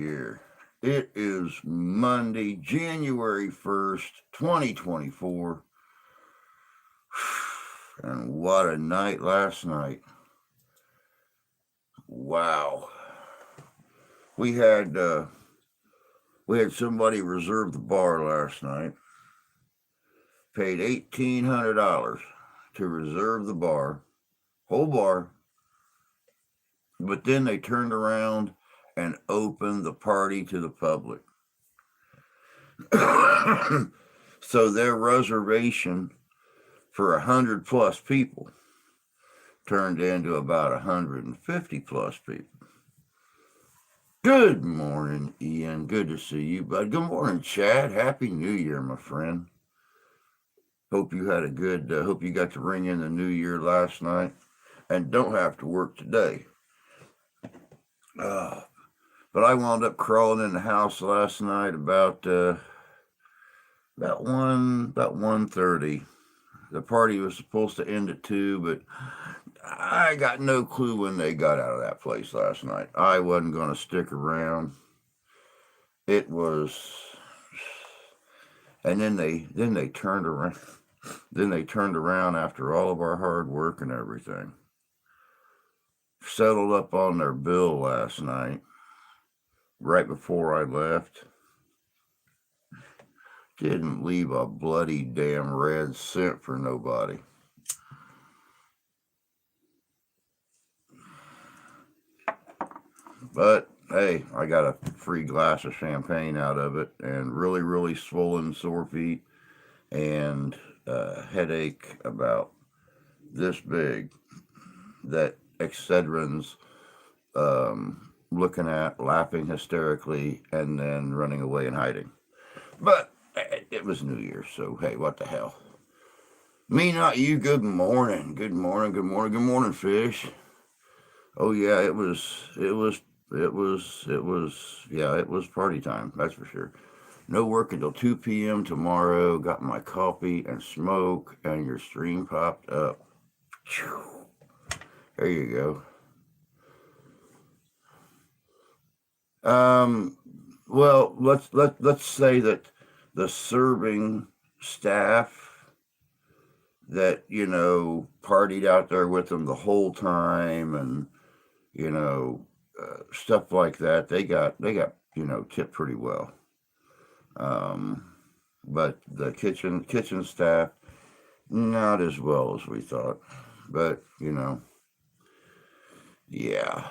Here. It is Monday, January 1st, 2024. And what a night last night. Wow. We had uh, we had somebody reserve the bar last night. Paid $1,800 to reserve the bar, whole bar, but then they turned around and opened the party to the public. So their reservation for 100 plus people turned into about 150 plus people. Good morning, Ian. Good to see you, bud. Good morning, Chad. Happy New Year, my friend. Hope you had a good, hope you got to ring in the new year last night and don't have to work today. Uh, but I wound up crawling in the house last night about 1:30. The party was supposed to end at 2, but I got no clue when they got out of that place last night. I wasn't going to stick around. It was, and then they turned around. Then they turned around after all of our hard work and everything. Settled up on their bill last night, right before I left. Didn't leave a bloody damn red cent for nobody. But hey, I got a free glass of champagne out of it, and really, really swollen sore feet and a headache about this big that Excedrin's looking at, laughing hysterically, and then running away and hiding. But it was New Year's, so hey, what the hell? Me, not you. Good morning. Good morning. Good morning. Good morning, fish. Oh yeah, it was party time. That's for sure. No work until 2 p.m. tomorrow. Got my coffee and smoke, and your stream popped up. There you go. Well, let's say that the serving staff that partied out there with them the whole time, and you know stuff like that. They got tipped pretty well. Um, but the kitchen staff not as well as we thought. But yeah.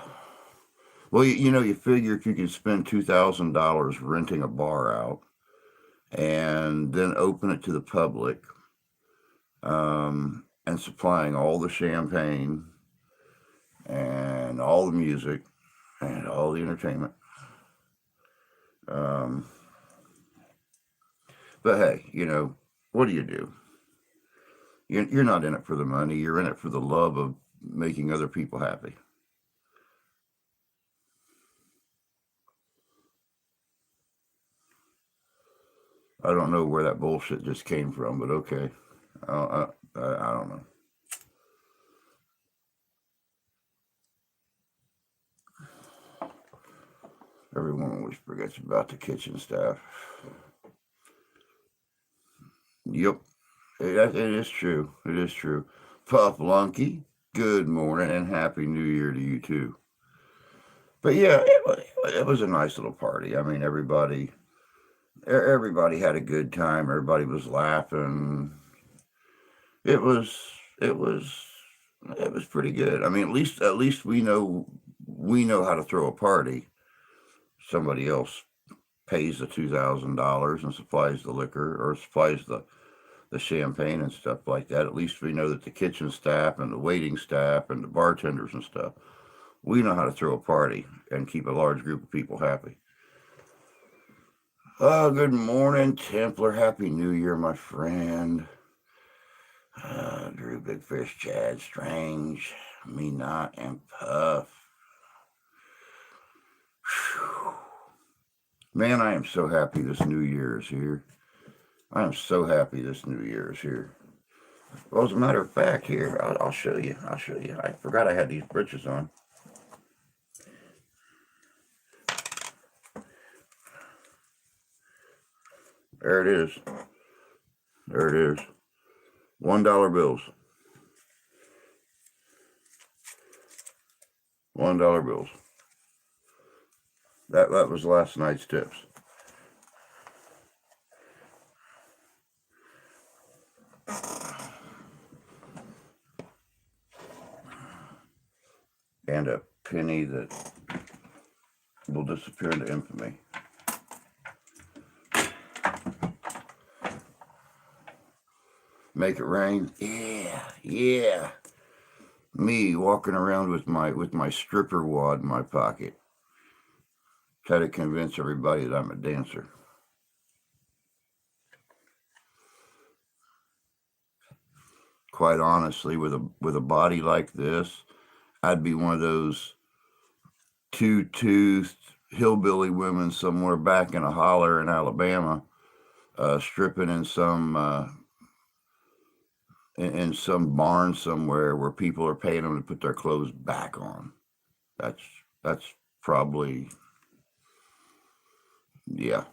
Well, you figure if you can spend $2,000 renting a bar out and then open it to the public, and supplying all the champagne and all the music and all the entertainment. Um, but hey, what do you do? You're not in it for the money. You're in it for the love of making other people happy. I don't know where that bullshit just came from, but okay. I don't know. Everyone always forgets about the kitchen staff. Yep, it is true. It is true. Puff Lunky, good morning and happy New Year to you too. But yeah, it was a nice little party. I mean, everybody had a good time. Everybody was laughing. It was it was it was pretty good. I mean, at least we know how to throw a party. Somebody else pays the $2,000 and supplies the liquor or supplies the champagne and stuff like that. At least we know that the kitchen staff and the waiting staff and the bartenders and stuff, we know how to throw a party and keep a large group of people happy. Oh, good morning, Templar. Happy New Year, my friend. Drew, Big Fish, Chad, Strange, Me Not, and Puff. Whew. Man, I am so happy this new year is here. I am so happy this new year is here. Well, as a matter of fact, here, I'll show you. I'll show you. I forgot I had these britches on. There it is. There it is. $1 bills. $1 bills. That was last night's tips. And a penny that will disappear into infamy. Make it rain? Yeah. Me walking around with my stripper wad in my pocket. Try to convince everybody that I'm a dancer. Quite honestly, with a body like this, I'd be one of those two-toothed hillbilly women somewhere back in a holler in Alabama, stripping in some barn somewhere where people are paying them to put their clothes back on. That's probably, yeah.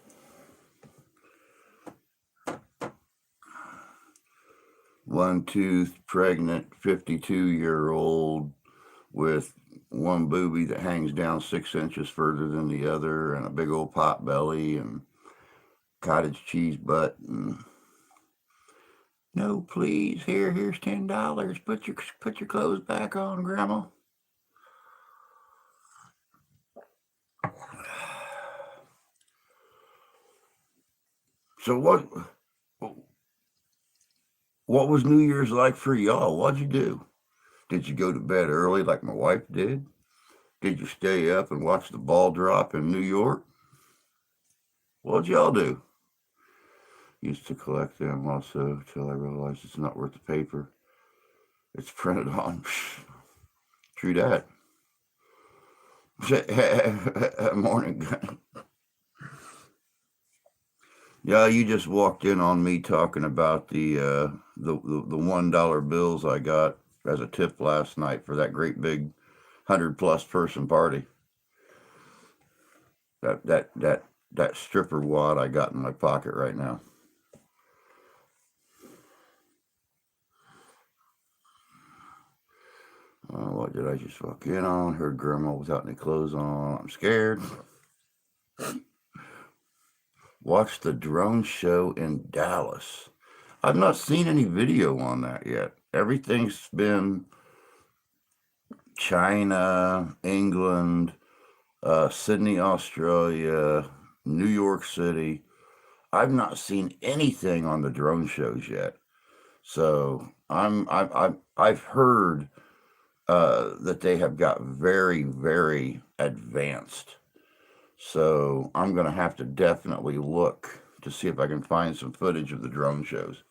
One-toothed, pregnant, 52-year-old with one boobie that hangs down 6 inches further than the other, and a big old pot belly, and cottage cheese butt, and no, please, here's $10. Put your clothes back on, Grandma. So what was New Year's like for y'all? What'd you do? Did you go to bed early like my wife did? Did you stay up and watch the ball drop in New York? What'd y'all do? Used to collect them also till I realized it's not worth the paper it's printed on. True that. Morning. Yeah, you just walked in on me talking about the $1 bills I got as a tip last night for that great big 100+ person party. That stripper wad I got in my pocket right now. What did I just walk in on? Heard Grandma without any clothes on. I'm scared. Watched the drone show in Dallas. I've not seen any video on that yet. Everything's been China, England, Sydney, Australia, New York City. I've not seen anything on the drone shows yet. So I've heard that they have got very, very advanced. So I'm going to have to definitely look to see if I can find some footage of the drone shows.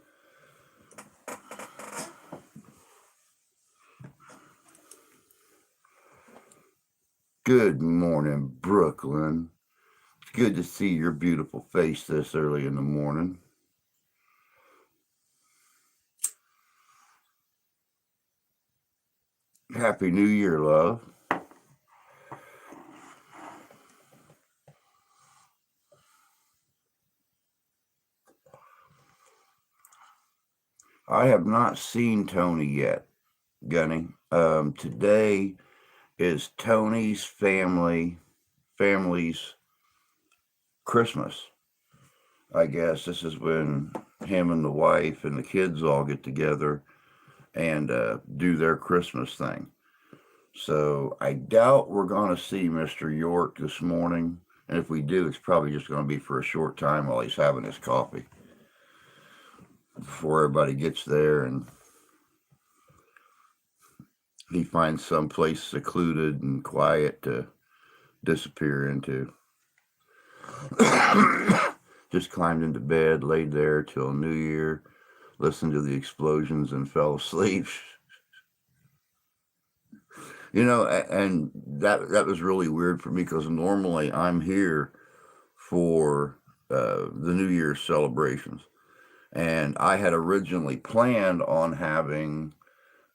Good morning, Brooklyn. It's good to see your beautiful face this early in the morning. Happy New Year, love. I have not seen Tony yet, Gunny. Today is Tony's family's Christmas. I guess this is when him and the wife and the kids all get together and do their Christmas thing. So I doubt we're going to see Mr. York this morning. And if we do, it's probably just going to be for a short time while he's having his coffee before everybody gets there and he finds some place secluded and quiet to disappear into. Just climbed into bed, laid there till New Year, listened to the explosions and fell asleep. And that was really weird for me because normally I'm here for the New Year's celebrations. And I had originally planned on having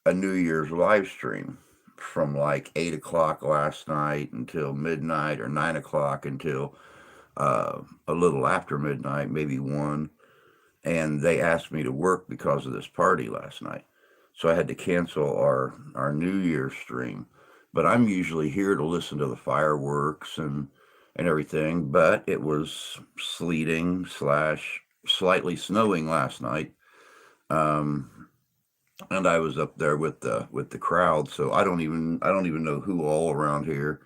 a New Year's live stream from like 8 o'clock last night until midnight or 9 o'clock until a little after midnight, maybe 1, and they asked me to work because of this party last night. So I had to cancel our New Year's stream. But I'm usually here to listen to the fireworks and everything. But it was sleeting slash slightly snowing last night, um, and I was up there with the crowd. So I don't even know who all around here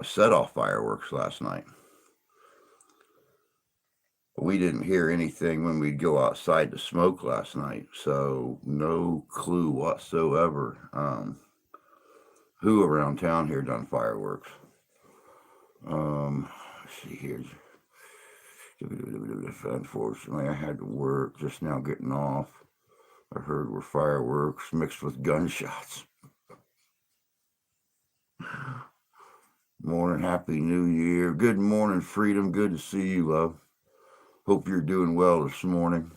set off fireworks last night. We didn't hear anything when we'd go outside to smoke last night, so no clue whatsoever who around town here done fireworks. Let's see here. Unfortunately, I had to work just now getting off. I heard were fireworks mixed with gunshots. Morning, happy new year. Good morning, Freedom. Good to see you, love. Hope you're doing well this morning.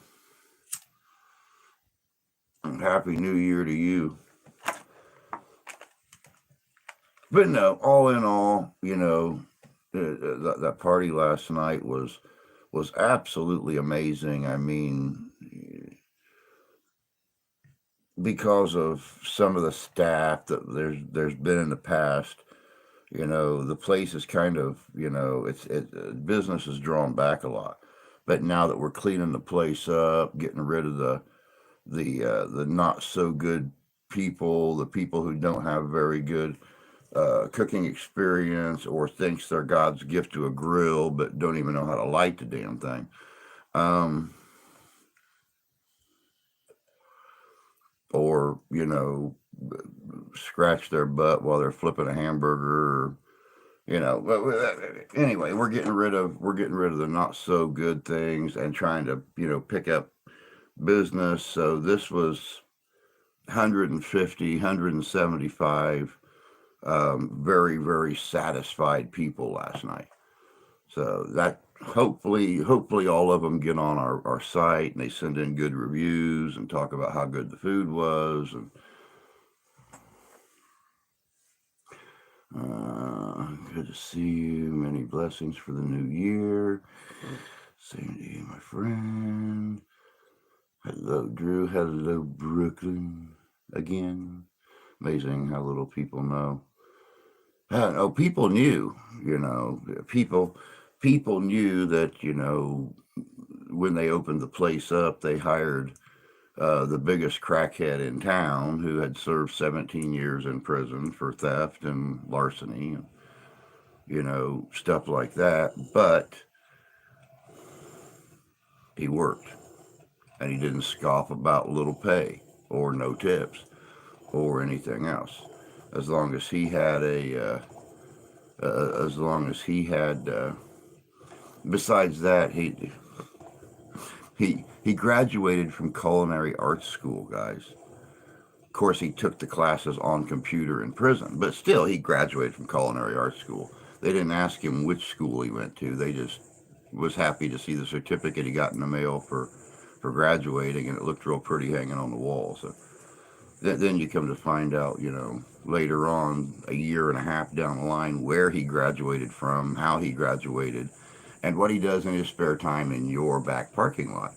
And happy new year to you. But no, all in all, that party last night was absolutely amazing. I mean, because of some of the staff that there's been in the past, the place is kind of, business is drawn back a lot. But now that we're cleaning the place up, getting rid of the not so good people, the people who don't have very good cooking experience or thinks they're God's gift to a grill but don't even know how to light the damn thing. Or, scratch their butt while they're flipping a hamburger. Or, anyway, we're getting rid of the not so good things and trying to, pick up business. So this was 150, 175 very, very satisfied people last night. So that hopefully all of them get on our site and they send in good reviews and talk about how good the food was. And good to see you. Many blessings for the new year. Same to you, my friend. Hello, Drew. Hello, Brooklyn. Again. Amazing how little people know. Oh, people knew, people knew that, when they opened the place up, they hired the biggest crackhead in town who had served 17 years in prison for theft and larceny and, stuff like that. But he worked and he didn't scoff about little pay or no tips or anything else. As long as he had besides that, he graduated from culinary arts school, guys. Of course, he took the classes on computer in prison, but still, he graduated from culinary arts school. They didn't ask him which school he went to. They just was happy to see the certificate he got in the mail for graduating, and it looked real pretty hanging on the wall. So then you come to find out, later on, a year and a half down the line, where he graduated from, how he graduated, and what he does in his spare time in your back parking lot.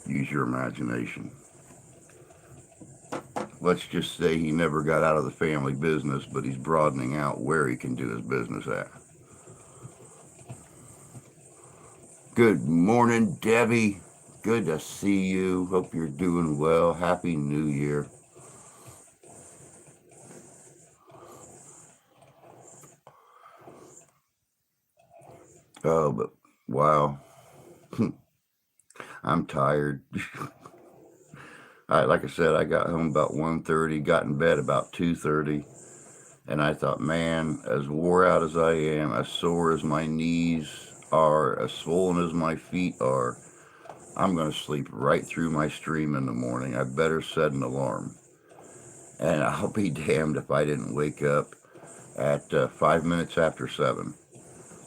Use your imagination. Let's just say he never got out of the family business, but he's broadening out where he can do his business at. Good morning, Debbie. Good to see you. Hope you're doing well. Happy New Year. Oh, but wow. I'm tired. Like I said, I got home about 1:30, got in bed about 2:30, and I thought, man, as wore out as I am, as sore as my knees are, as swollen as my feet are, I'm going to sleep right through my stream in the morning. I better set an alarm. And I'll be damned if I didn't wake up at 5 minutes after 7.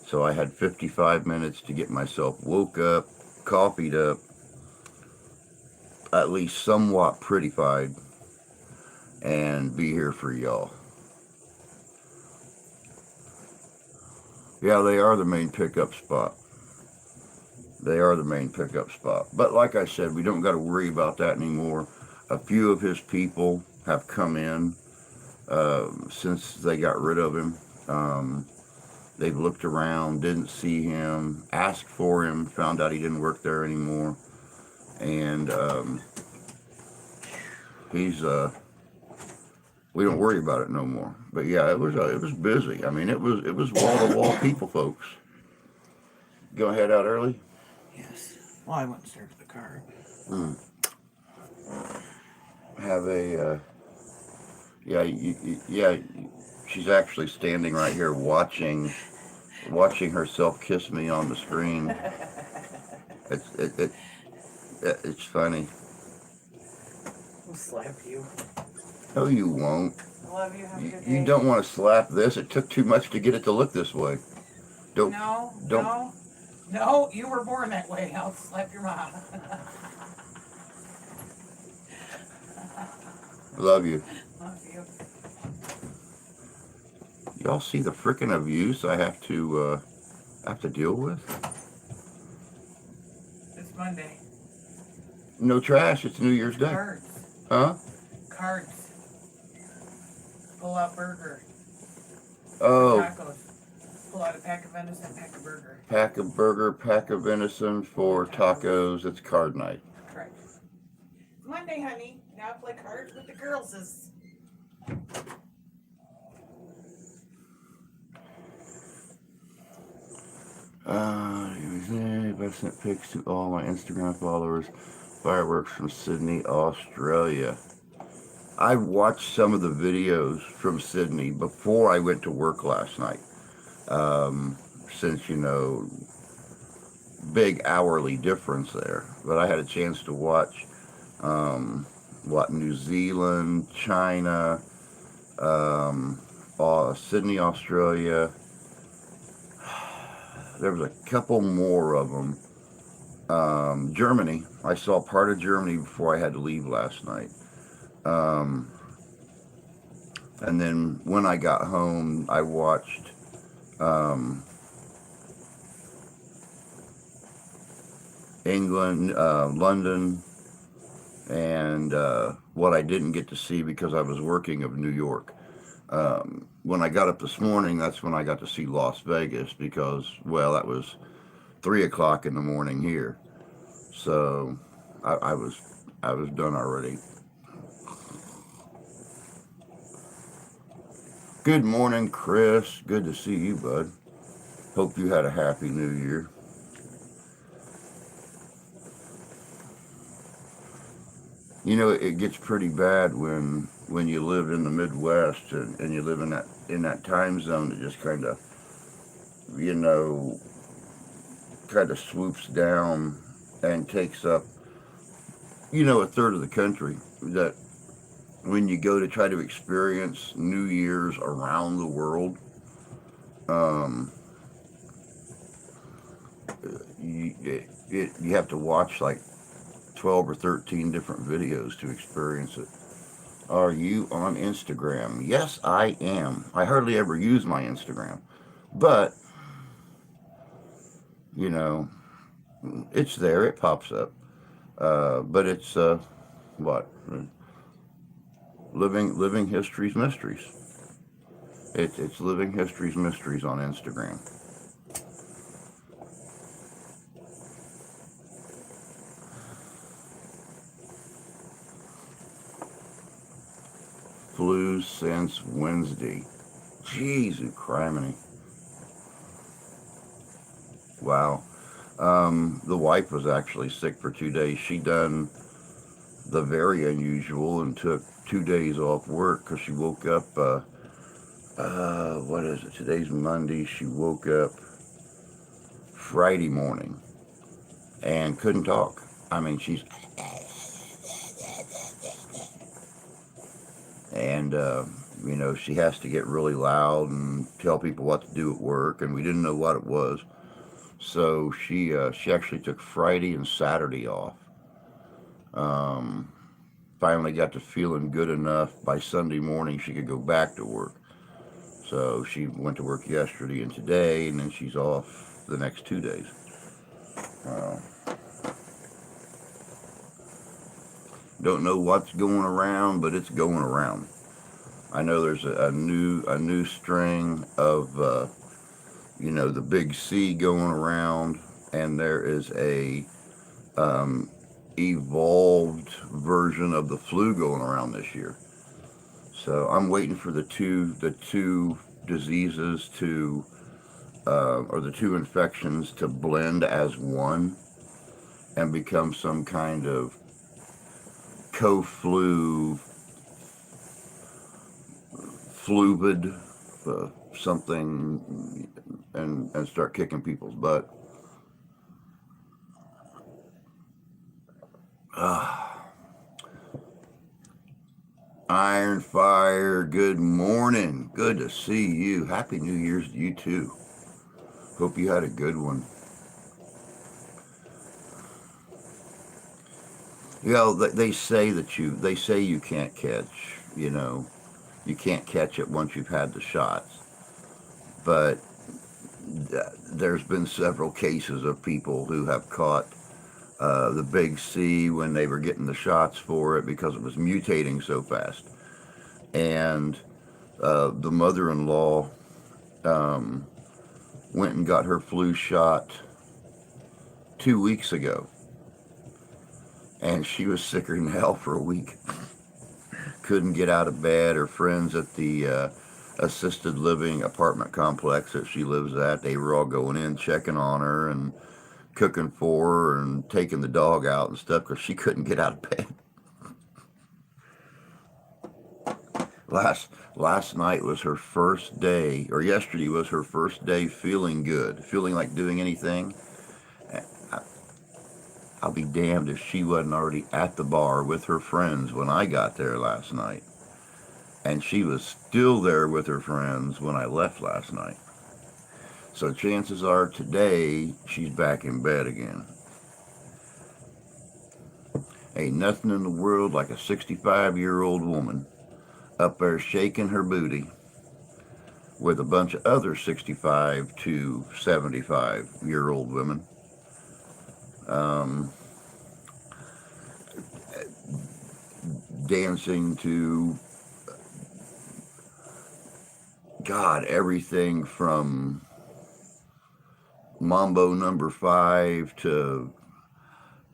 So I had 55 minutes to get myself woke up, coffeeed up, at least somewhat prettified, and be here for y'all. Yeah, they are the main pickup spot. They are the main pickup spot. But like I said, we don't got to worry about that anymore. A few of his people have come in since they got rid of him. Um, they've looked around, didn't see him, asked for him, found out he didn't work there anymore, and he's we don't worry about it no more. But yeah, it was busy. I mean, it was wall to wall people, folks. Gonna head out early. Yes. Well, I went and started the car. Hmm. Have a yeah, yeah. She's actually standing right here watching herself kiss me on the screen. It's it's funny. I'll slap you. No, you won't. I love you. Have a good day. You don't want to slap this. It took too much to get it to look this way. Don't don't. No, you were born that way. I'll slap your mom. Love you. Love you. Y'all see the frickin' abuse I have to deal with? It's Monday. No trash. It's New Year's Day. Cards. Huh? Cards. Pull out burger. Oh. Tacos. Pull out a pack of venison, pack of burger. Pack of burger, pack of venison for tacos. It's card night. Correct. Monday, honey. Now play cards with the girls. I sent pics to all my Instagram followers. Fireworks from Sydney, Australia. I watched some of the videos from Sydney before I went to work last night. Since, big hourly difference there. But I had a chance to watch, New Zealand, China, Sydney, Australia. There was a couple more of them. Germany. I saw part of Germany before I had to leave last night. And then when I got home, I watched England, London, and what I didn't get to see because I was working of New York. When I got up this morning, that's when I got to see Las Vegas because, well, that was 3 o'clock in the morning here. So I was done already. Good morning, Chris. Good to see you, bud. Hope you had a happy New Year. It gets pretty bad when you live in the Midwest and you live in that time zone that just kind of swoops down and takes up a third of the country. That when you go to try to experience New Year's around the world, you have to watch like 12 or 13 different videos to experience it. Are you on Instagram? Yes, I am. I hardly ever use my Instagram, but it's there. It pops up. But it's what living history's mysteries. It's living history's mysteries on Instagram. Flu since Wednesday. Jeez, criminy. Wow. The wife was actually sick for 2 days. She done the very unusual and took 2 days off work because she woke up, what is it? Today's Monday. She woke up Friday morning and couldn't talk. I mean, and she has to get really loud and tell people what to do at work, and we didn't know what it was. So she actually took Friday and Saturday off. Finally got to feeling good enough by Sunday morning she could go back to work. So she went to work yesterday and today, and then she's off the next 2 days. Uh, don't know what's going around, but it's going around. I know there's a new string of the big C going around, and there is a evolved version of the flu going around this year. So I'm waiting for the two diseases to or the two infections to blend as one and become some kind of co-flu fluid something and start kicking people's butt. Iron Fire, good morning. Good to see you. Happy New Year's to you too. Hope you had a good one. They say you can't catch, you can't catch it once you've had the shots. But there's been several cases of people who have caught the big C when they were getting the shots for it because it was mutating so fast. And the mother-in-law went and got her flu shot 2 weeks ago, and she was sicker than hell for a week. Couldn't get out of bed. Her friends at the assisted living apartment complex that she lives at, they were all going in, checking on her and cooking for her and taking the dog out and stuff because she couldn't get out of bed. Last night was her first day, or yesterday was her first day feeling good, feeling like doing anything. I'll be damned if she wasn't already at the bar with her friends when I got there last night. And she was still there with her friends when I left last night. So chances are today she's back in bed again. Ain't nothing in the world like a 65-year-old woman up there shaking her booty with a bunch of other 65 to 75-year-old women. Dancing to, God, everything from Mambo #5 to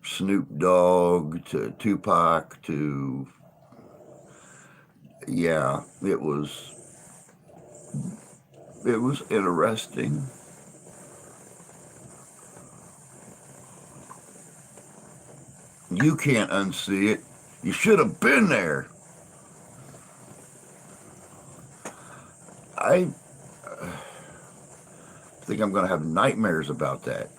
Snoop Dogg to Tupac to, yeah, it was interesting. You can't unsee it. You should have been there. I think I'm going to have nightmares about that.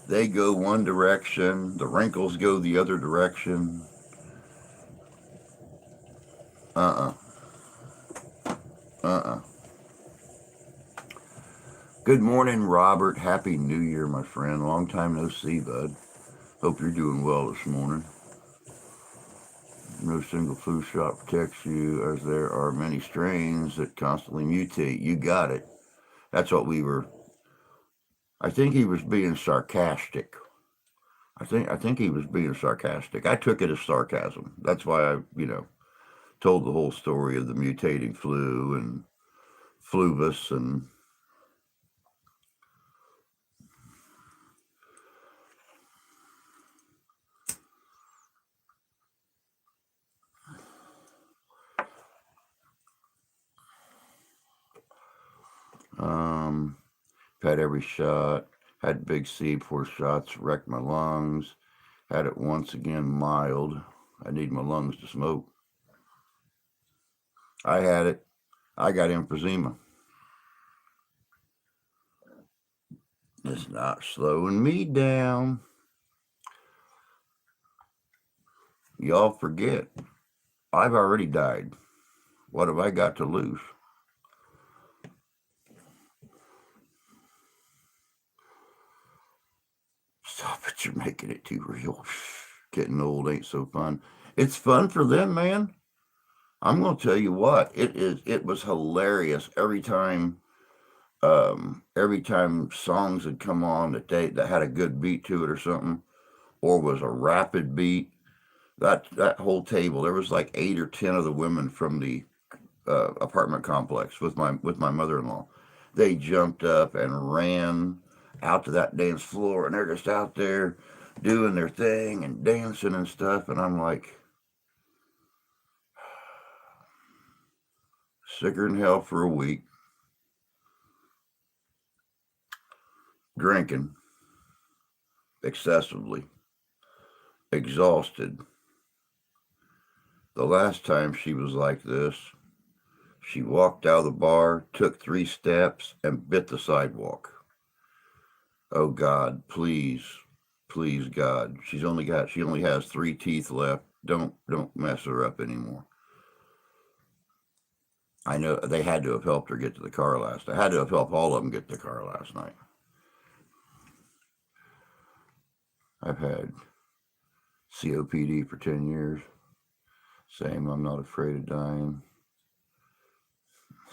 They go one direction, the wrinkles go the other direction. Uh-uh. Uh-uh. Good morning, Robert. Happy New Year, my friend. Long time no see, bud. Hope you're doing well this morning. No single flu shot protects you, as there are many strains that constantly mutate. You got it. That's what we were. I think he was being sarcastic. I think he was being sarcastic. I took it as sarcasm. That's why I, told the whole story of the mutating flu and fluvus and had every shot. Had big C, 4 shots, wrecked my lungs. Had it once again, mild. I need my lungs to smoke. I had it. I got emphysema. It's not slowing me down. Y'all forget, I've already died. What have I got to lose? Stop it, you're making it too real. Getting old ain't so fun. It's fun for them, man. I'm going to tell you what, it was hilarious every time songs had come on that had a good beat to it or something, or was a rapid beat. That whole table, there was like 8 or 10 of the women from the apartment complex with my mother-in-law. They jumped up and ran out to that dance floor, and they're just out there doing their thing and dancing and stuff. And I'm like, sicker than hell for a week, drinking excessively, exhausted. The last time she was like this, she walked out of the bar, took 3 steps, and bit the sidewalk. Oh God, please, please God. She only has 3 teeth left. Don't mess her up anymore. I know they had to have helped her get to the car last night. Had to have helped all of them get to the car last night. I've had COPD for 10 years. Same, I'm not afraid of dying.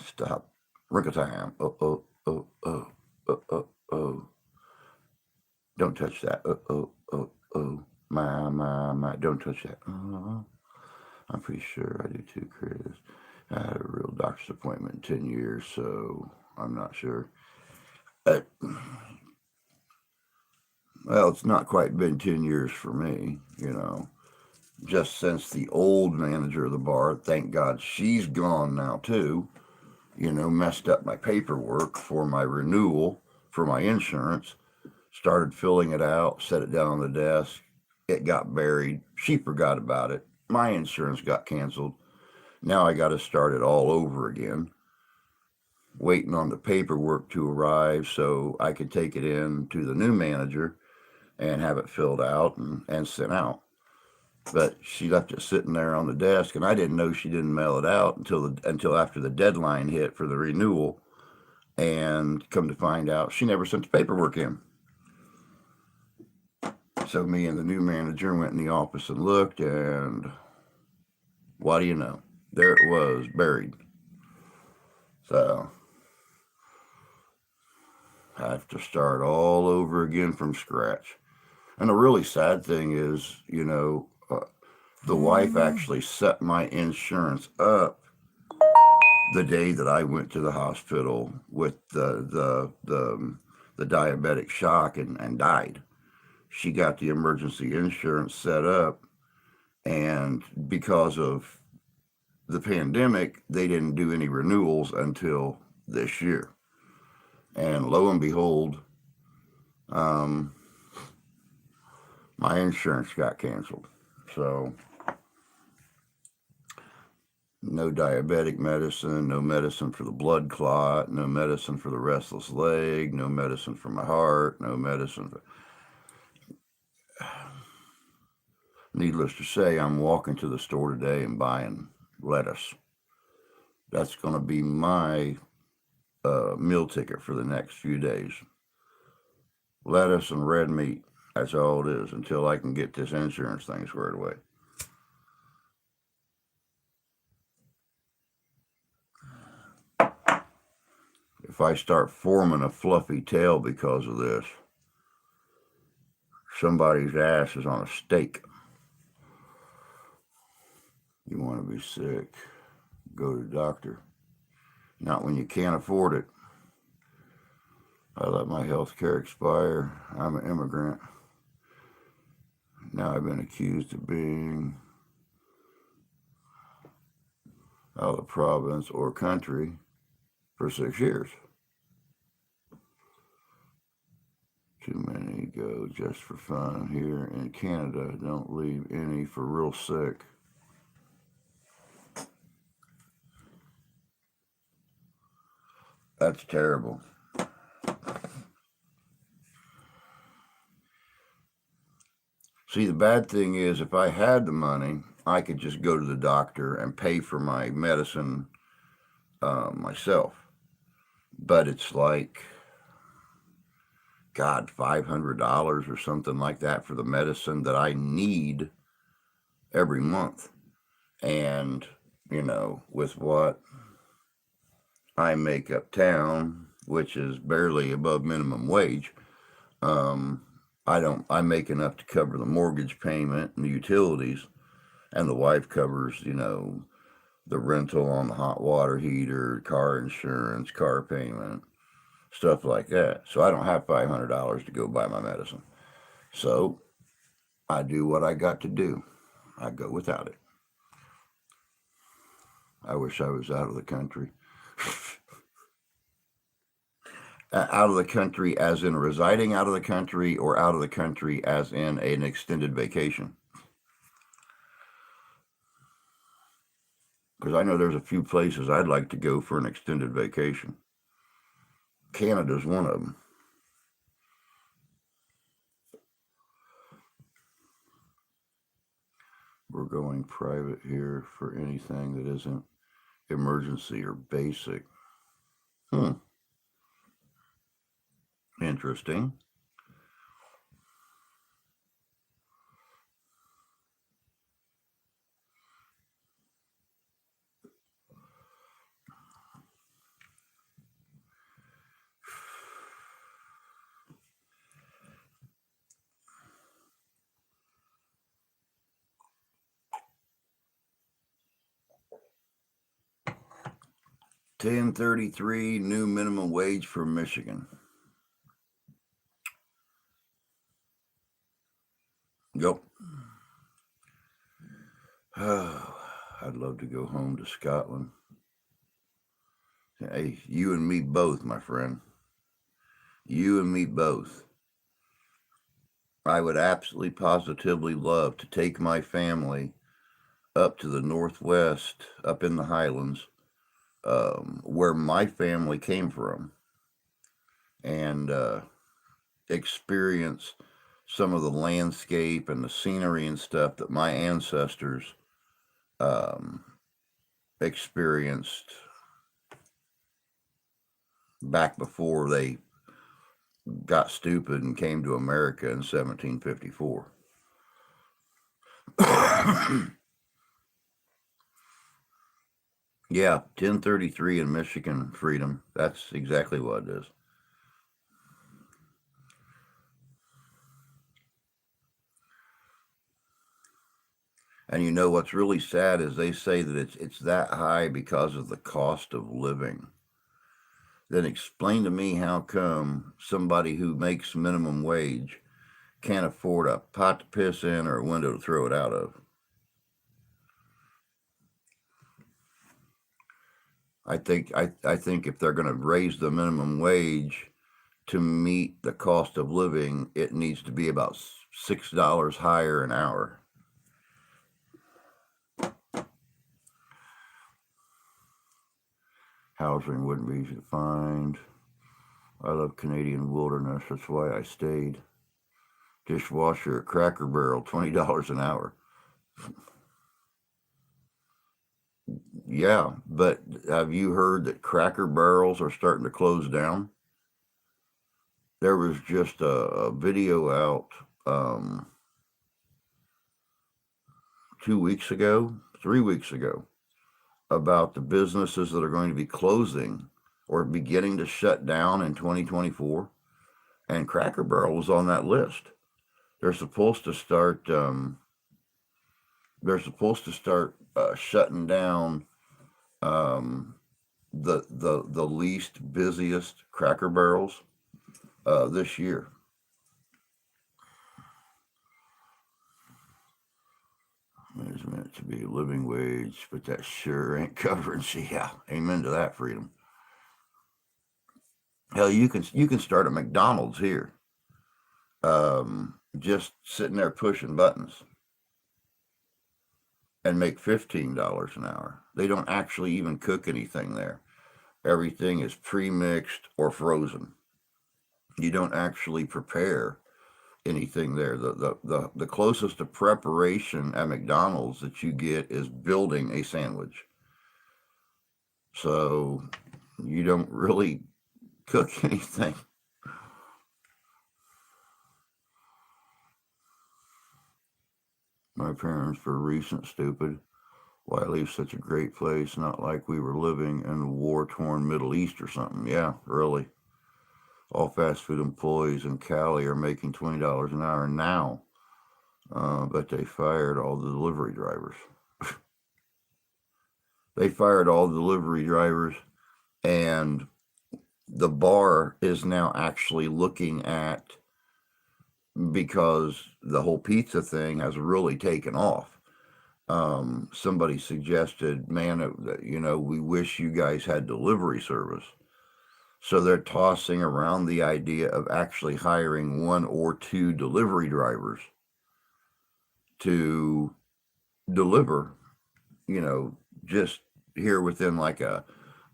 Stop. Wrinkle time. Oh, oh, oh, oh, oh, oh, oh. Don't touch that. Oh, oh, oh, oh. My. Don't touch that. I'm pretty sure I do too, Chris. I had a real doctor's appointment in 10 years, so I'm not sure. Uh, well, it's not quite been 10 years for me, just since the old manager of the bar, thank God she's gone now too, messed up my paperwork for my renewal for my insurance, started filling it out, set it down on the desk. It got buried. She forgot about it. My insurance got canceled. Now I got to start it all over again, waiting on the paperwork to arrive so I could take it in to the new manager and have it filled out and sent out. But she left it sitting there on the desk, and I didn't know she didn't mail it out until after the deadline hit for the renewal. And come to find out, she never sent the paperwork in. So me and the new manager went in the office and looked, and what do you know? There it was, buried. So I have to start all over again from scratch. And the really sad thing is, the wife actually set my insurance up the day that I went to the hospital with the diabetic shock and died. She got the emergency insurance set up, and because of the pandemic, they didn't do any renewals until this year. And lo and behold, um, my insurance got canceled. So no diabetic medicine, no medicine for the blood clot, no medicine for the restless leg, no medicine for my heart, no medicine for... Needless to say, I'm walking to the store today and buying lettuce. That's going to be my meal ticket for the next few days. Lettuce and red meat. That's all it is until I can get this insurance thing squared away. If I start forming a fluffy tail because of this, somebody's ass is on a stake. You want to be sick, go to the doctor. Not when you can't afford it. I let my health care expire. I'm an immigrant. Now I've been accused of being out of the province or country for 6 years. Too many go just for fun. Here in Canada, don't leave any for real sick. That's terrible. See, the bad thing is if I had the money, I could just go to the doctor and pay for my medicine myself. But it's like, God, $500 or something like that for the medicine that I need every month. And with what I make uptown, which is barely above minimum wage, um, I make enough to cover the mortgage payment and the utilities, and the wife covers, the rental on the hot water heater, car insurance, car payment, stuff like that. So I don't have $500 to go buy my medicine. So I do what I got to do. I go without it. I wish I was out of the country. Out of the country as in residing out of the country, or out of the country as in an extended vacation. Because I know there's a few places I'd like to go for an extended vacation. Canada's one of them. We're going private here for anything that isn't emergency or basic. Interesting. $10.33 new minimum wage for Michigan. Yep. I'd love to go home to Scotland. Hey, you and me both, my friend. You and me both. I would absolutely positively love to take my family up to the Northwest, up in the Highlands, where my family came from, and experience some of the landscape and the scenery and stuff that my ancestors um, experienced back before they got stupid and came to America in 1754. Yeah, 1033 in Michigan, freedom. That's exactly what it is. And what's really sad is they say that it's that high because of the cost of living. Then explain to me how come somebody who makes minimum wage can't afford a pot to piss in or a window to throw it out of. I think if they're going to raise the minimum wage to meet the cost of living, it needs to be about $6 higher an hour. Housing wouldn't be easy to find. I love Canadian wilderness. That's why I stayed. Dishwasher at Cracker Barrel, $20 an hour. Yeah, but have you heard that Cracker Barrels are starting to close down? There was just a video out 2 weeks ago, 3 weeks ago, about the businesses that are going to be closing or beginning to shut down in 2024, and Cracker Barrel was on that list. They're supposed to start. Shutting down the least busiest Cracker Barrels this year. It's meant to be a living wage, but that sure ain't covering. Yeah, amen to that, freedom. Hell, you can start at McDonald's here, just sitting there pushing buttons, and make $15 an hour. They don't actually even cook anything there. Everything is pre-mixed or frozen. You don't actually prepare anything there. The closest to preparation at McDonald's that you get is building a sandwich. So you don't really cook anything. My parents were recent stupid. Why leave such a great place? Not like we were living in the war-torn Middle East or something. Yeah, really. All fast food employees in Cali are making $20 an hour now, but they fired all the delivery drivers. They fired all the delivery drivers, and the bar is now actually looking at, because the whole pizza thing has really taken off. Somebody suggested, man, we wish you guys had delivery service. So they're tossing around the idea of actually hiring one or two delivery drivers to deliver, just here within like a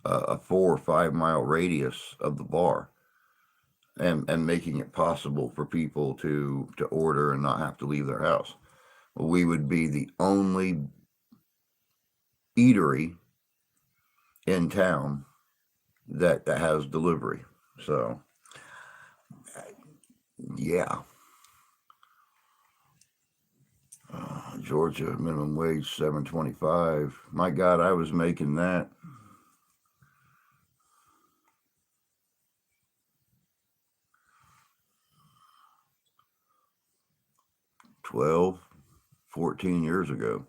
4 or 5 mile radius of the bar, and making it possible for people to order and not have to leave their house. We would be the only eatery in town that has delivery. So yeah. Georgia minimum wage $7.25. My God, I was making that. 12, 14 years ago.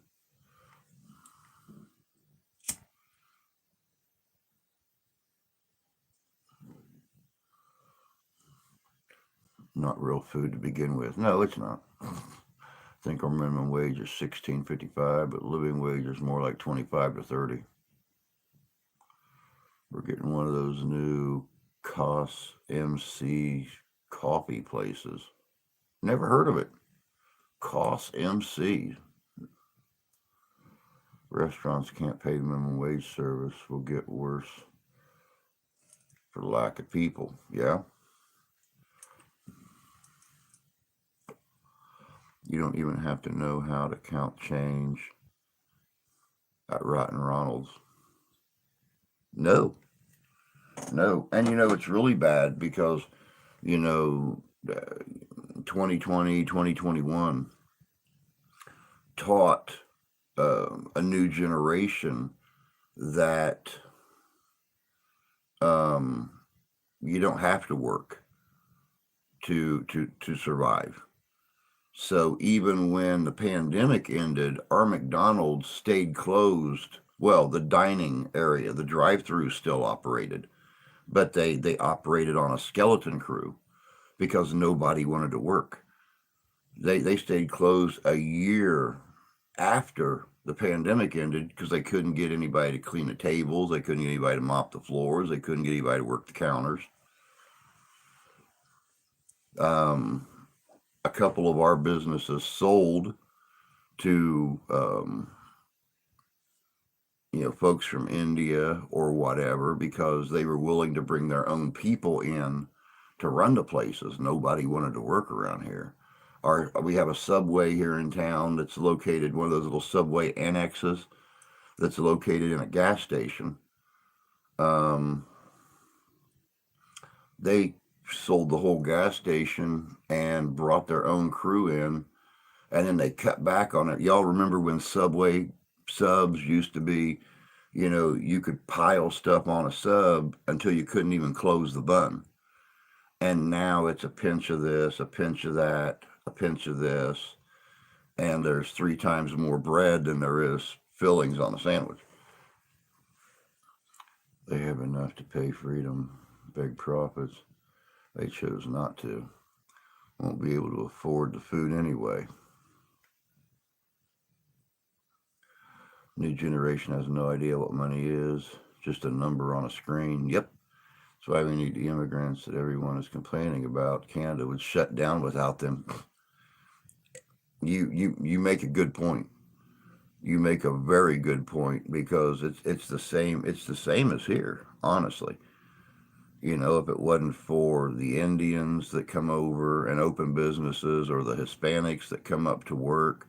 Not real food to begin with. No, it's not. I think our minimum wage is $16.55, but living wage is more like 25 to 30. We're getting one of those new COS MC coffee places. Never heard of it. COS MC. Restaurants can't pay minimum wage. Service will get worse for lack of people. Yeah. You don't even have to know how to count change at Rotten Ronald's. No. And it's really bad because, you know, 2020, 2021 taught a new generation that you don't have to work to survive. So even when the pandemic ended, our McDonald's stayed closed. Well, the dining area, the drive-through still operated, but they operated on a skeleton crew because nobody wanted to work. They stayed closed a year after the pandemic ended because they couldn't get anybody to clean the tables, they couldn't get anybody to mop the floors, they couldn't get anybody to work the counters. A couple of our businesses sold to folks from India or whatever because they were willing to bring their own people in to run the places. Nobody wanted to work around here. We have a Subway here in town that's located, one of those little Subway annexes that's located in a gas station. They sold the whole gas station and brought their own crew in, and then they cut back on it. Y'all remember when Subway subs used to be, you could pile stuff on a sub until you couldn't even close the bun. And now it's a pinch of this, a pinch of that, a pinch of this, and there's 3 times more bread than there is fillings on the sandwich. They have enough to pay freedom, big profits. They chose not to. Won't be able to afford the food anyway. New generation has no idea what money is, just a number on a screen. Yep. That's why we need the immigrants that everyone is complaining about. Canada would shut down without them. You make a good point. You make a very good point because it's the same as here, honestly. If it wasn't for the Indians that come over and open businesses or the Hispanics that come up to work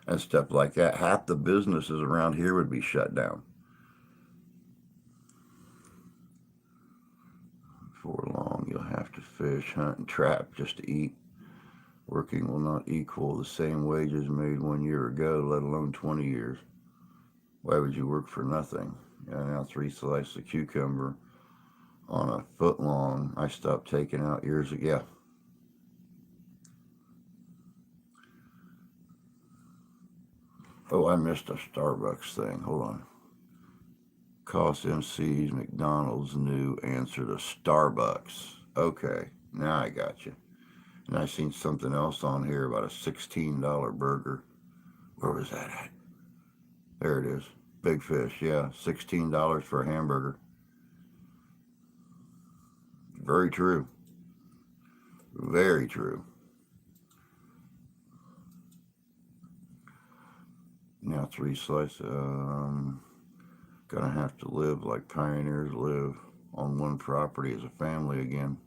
and stuff like that, half the businesses around here would be shut down. For long, you'll have to fish, hunt, and trap just to eat. Working will not equal the same wages made 1 year ago, let alone 20 years. Why would you work for nothing? Yeah, now 3 slices of cucumber on a foot long. I stopped taking out years ago. Yeah. Oh, I missed a Starbucks thing. Hold on. Cost MC's McDonald's new answer to Starbucks. Okay, now I got you. And I seen something else on here about a $16 burger. Where was that at? There it is. Big Fish, yeah. $16 for a hamburger. Very true. Very true. Now 3 slices. Gonna have to live like pioneers live on one property as a family again.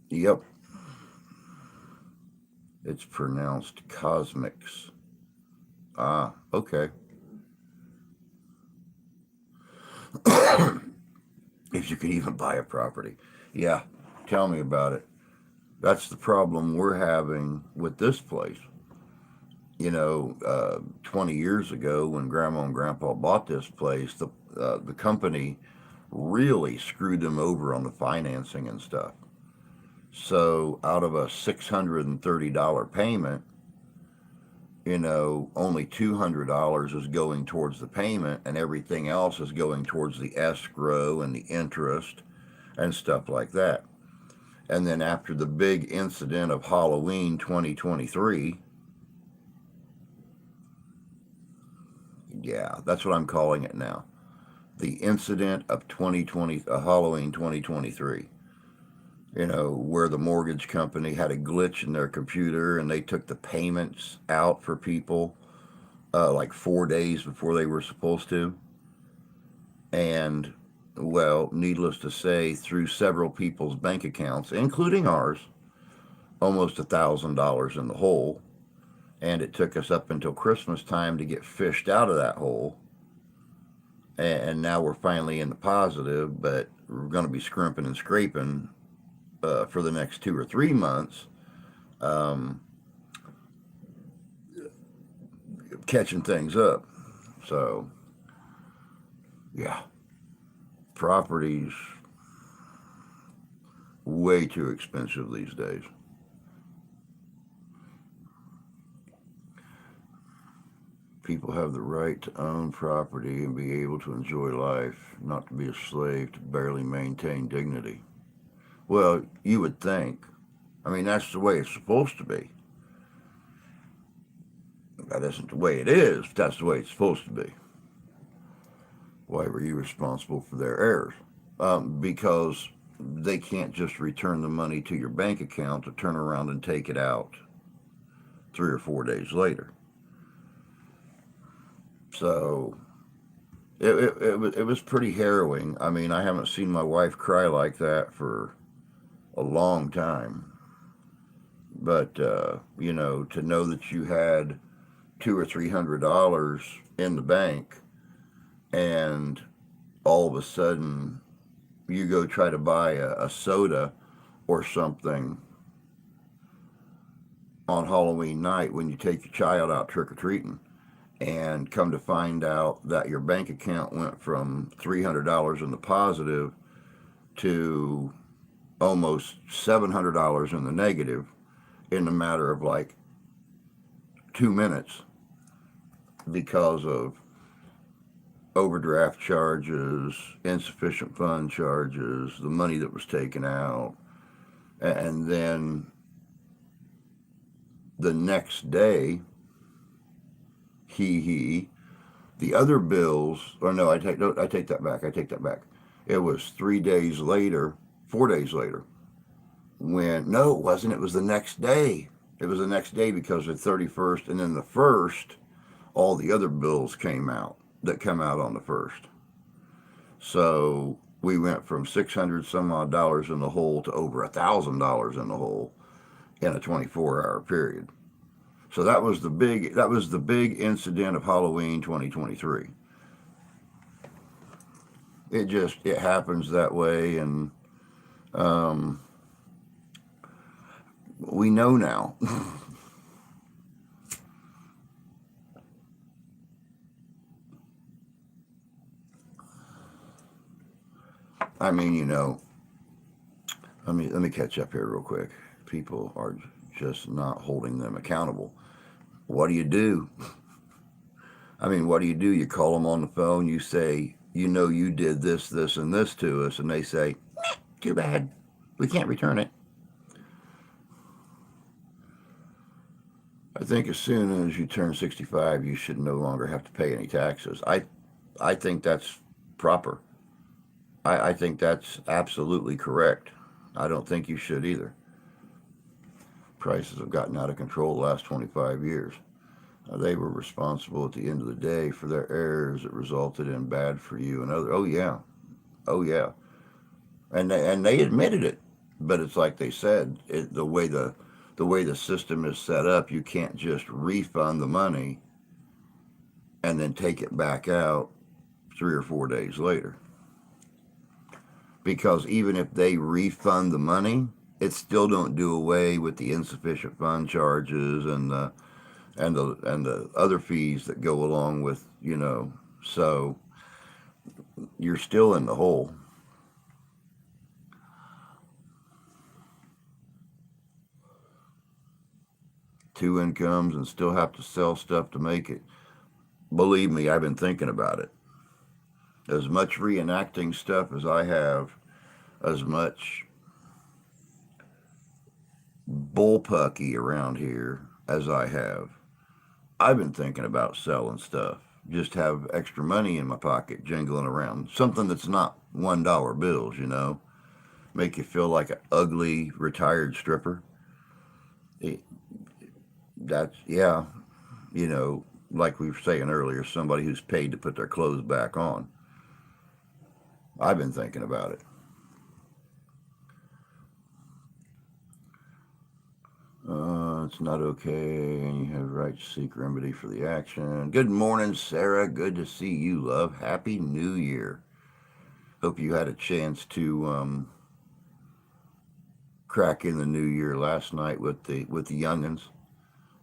Yep. It's pronounced cosmics. Ah, okay. If you could even buy a property. Yeah, tell me about it. That's the problem we're having with this place. 20 years ago when Grandma and Grandpa bought this place, the company really screwed them over on the financing and stuff. So out of a $630 payment, only $200 is going towards the payment, and everything else is going towards the escrow and the interest and stuff like that. And then after the big incident of Halloween 2023, yeah, that's what I'm calling it now. The incident of Halloween 2023. Where the mortgage company had a glitch in their computer and they took the payments out for people like 4 days before they were supposed to. And, well, needless to say, through several people's bank accounts, including ours, almost $1,000 in the hole. And it took us up until Christmas time to get fished out of that hole. And now we're finally in the positive, but we're going to be scrimping and scraping for the next 2 or 3 months, catching things up. So, yeah, properties way too expensive these days. People have the right to own property and be able to enjoy life, not to be a slave to barely maintain dignity. Well, you would think. I mean, that's the way it's supposed to be. That isn't the way it is, but that's the way it's supposed to be. Why were you responsible for their errors? Because they can't just return the money to your bank account to turn around and take it out 3 or 4 days later. So it was pretty harrowing. I mean, I haven't seen my wife cry like that for a long time. But to know that you had $200 or $300 in the bank, and all of a sudden you go try to buy a soda or something on Halloween night when you take your child out trick or treating, and come to find out that your bank account went from $300 in the positive to almost $700 in the negative in a matter of like 2 minutes because of overdraft charges, insufficient fund charges, the money that was taken out. And then the next day, the other bills, or no, I take that back. It was 3 days later, 4 days later, no, it wasn't. It was the next day. It was the next day because the 31st, and then the 1st, all the other bills came out that come out on the 1st. So we went from 600 some odd dollars in the hole to over $1,000 in the hole in a 24-hour period. So that was the big incident of Halloween 2023. It happens that way, and we know now. I mean, let me catch up here real quick. People are just not holding them accountable. What do you do? I mean, what do? You call them on the phone. You say, you did this, this, and this to us, and they say, too bad, we can't return it. I think as soon as you turn 65, you should no longer have to pay any taxes. I think that's proper. I think that's absolutely correct. I don't think you should either. Prices have gotten out of control the last 25 years. They were responsible at the end of the day for their errors that resulted in bad for you and other. Oh yeah, oh yeah, and they admitted it. But it's like they said, the way the system is set up, you can't just refund the money and then take it back out 3 or 4 days later. Because even if they refund the money, it still don't do away with the insufficient fund charges and the other fees that go along with. So you're still in the hole. Two incomes and still have to sell stuff to make it. Believe me, I've been thinking about it. As much reenacting stuff as I have, as much bullpucky around here as I have, I've been thinking about selling stuff. Just have extra money in my pocket jingling around. Something that's not $1 bills. Make you feel like an ugly retired stripper. It, yeah, like we were saying earlier, somebody who's paid to put their clothes back on. I've been thinking about it. It's not okay, and you have the right to seek remedy for the action. Good morning, Sarah. Good to see you, love. Happy New Year. Hope you had a chance to crack in the new year last night with the youngins.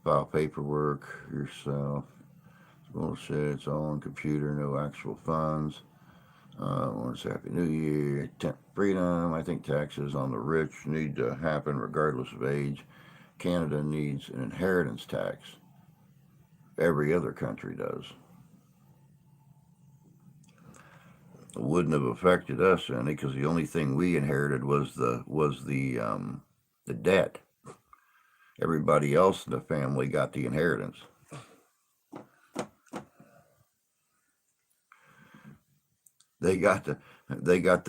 File paperwork yourself. Bullshit. It's all on computer. No actual funds. Want to say Happy New Year. Freedom. I think taxes on the rich need to happen regardless of age. Canada needs an inheritance tax. Every other country does. It wouldn't have affected us any because the only thing we inherited was the debt. Everybody else in the family got the inheritance. They got the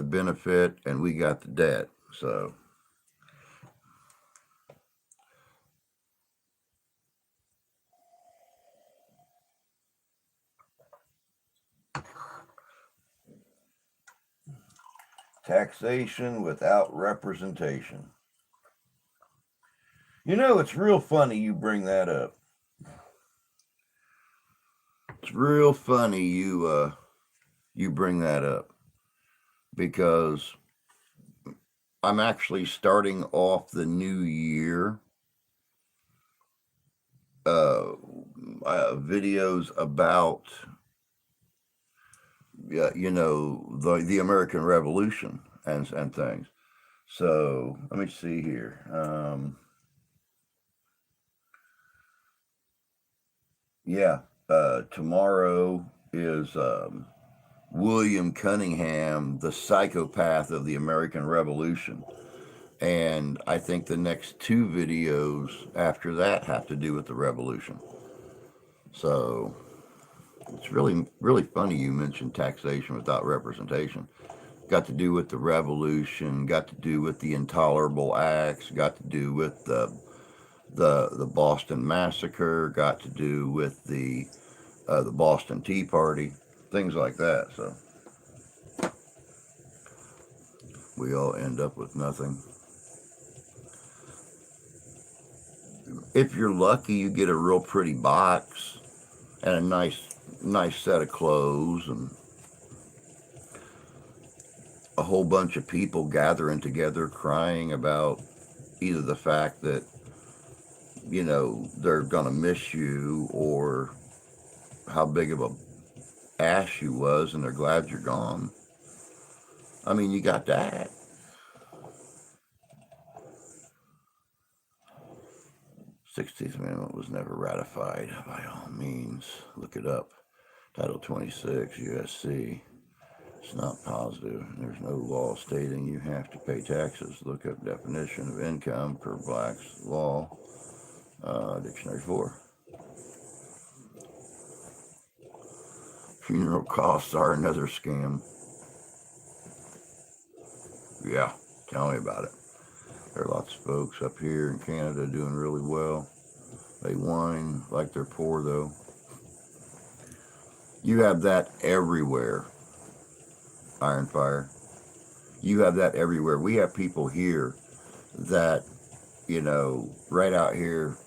benefit and we got the debt. So taxation without representation. It's real funny you bring that up. It's real funny you bring that up because I'm actually starting off the new year videos about the American Revolution and things. So let me see here. Yeah, tomorrow is William Cunningham, the psychopath of the American Revolution. And I think the next two videos after that have to do with the revolution. So it's really, really funny you mentioned taxation without representation. Got to do with the revolution, got to do with the intolerable acts, got to do with the Boston Massacre, got to do with the Boston Tea Party, things like that. So we all end up with nothing. If you're lucky, you get a real pretty box and a nice set of clothes and a whole bunch of people gathering together crying about either the fact that they're gonna miss you or how big of a ass you was and they're glad you're gone. I mean, you got that. '16th Amendment was never ratified by all means. Look it up. Title 26 USC. It's not positive. There's no law stating you have to pay taxes. Look up definition of income per Black's Law Dictionary 4. Funeral costs are another scam. Yeah, tell me about it. There are lots of folks up here in Canada doing really well. They whine like they're poor, though. You have that everywhere, Iron Fire. You have that everywhere. We have people here that, right out here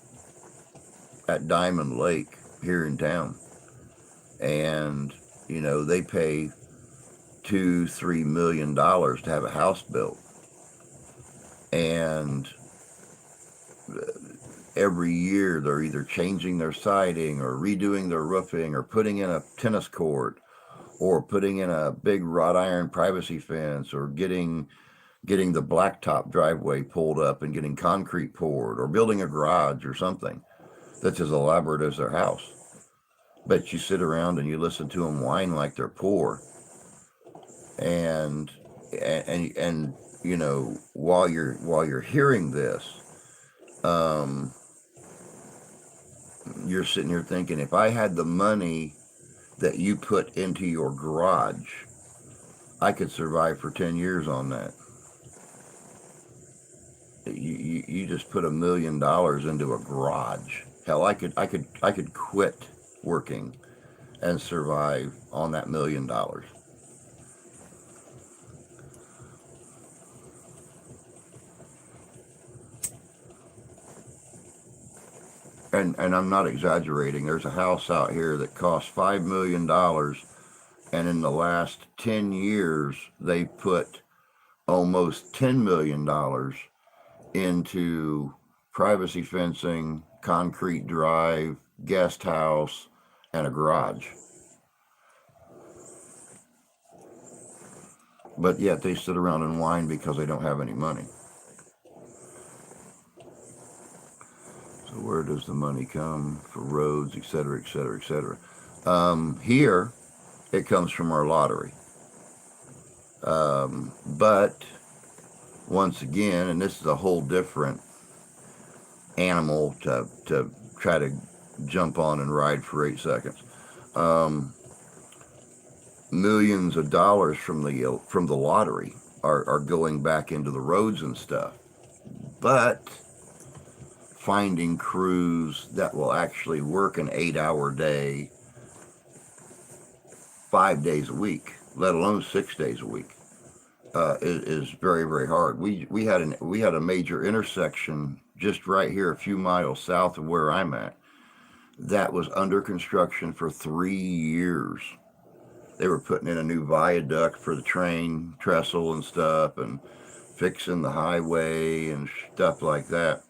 at Diamond Lake here in town. And, they pay $2-3 million to have a house built. And every year they're either changing their siding or redoing their roofing or putting in a tennis court or putting in a big wrought iron privacy fence or getting the blacktop driveway pulled up and getting concrete poured or building a garage or something that's as elaborate as their house. But you sit around and you listen to them whine like they're poor. And while you're hearing this, you're sitting here thinking, if I had the money that you put into your garage, I could survive for 10 years on that. You just put $1 million into a garage. Hell, I could quit working and survive on that $1 million. And I'm not exaggerating. There's a house out here that cost $5 million, and in the last 10 years, they put almost $10 million into privacy fencing, concrete drive, guest house, and a garage. But yet they sit around and whine because they don't have any money. So where does the money come for roads, et cetera, et cetera, et cetera? Here, it comes from our lottery. But once again, and this is a whole different animal to try to jump on and ride for 8 seconds. Millions of dollars from the lottery are going back into the roads and stuff. But finding crews that will actually work an 8-hour day 5 days a week, let alone 6 days a week, is very, very hard. We had a major intersection just right here a few miles south of where I'm at that was under construction for 3 years. They were putting in a new viaduct for the train trestle and stuff and fixing the highway and stuff like that.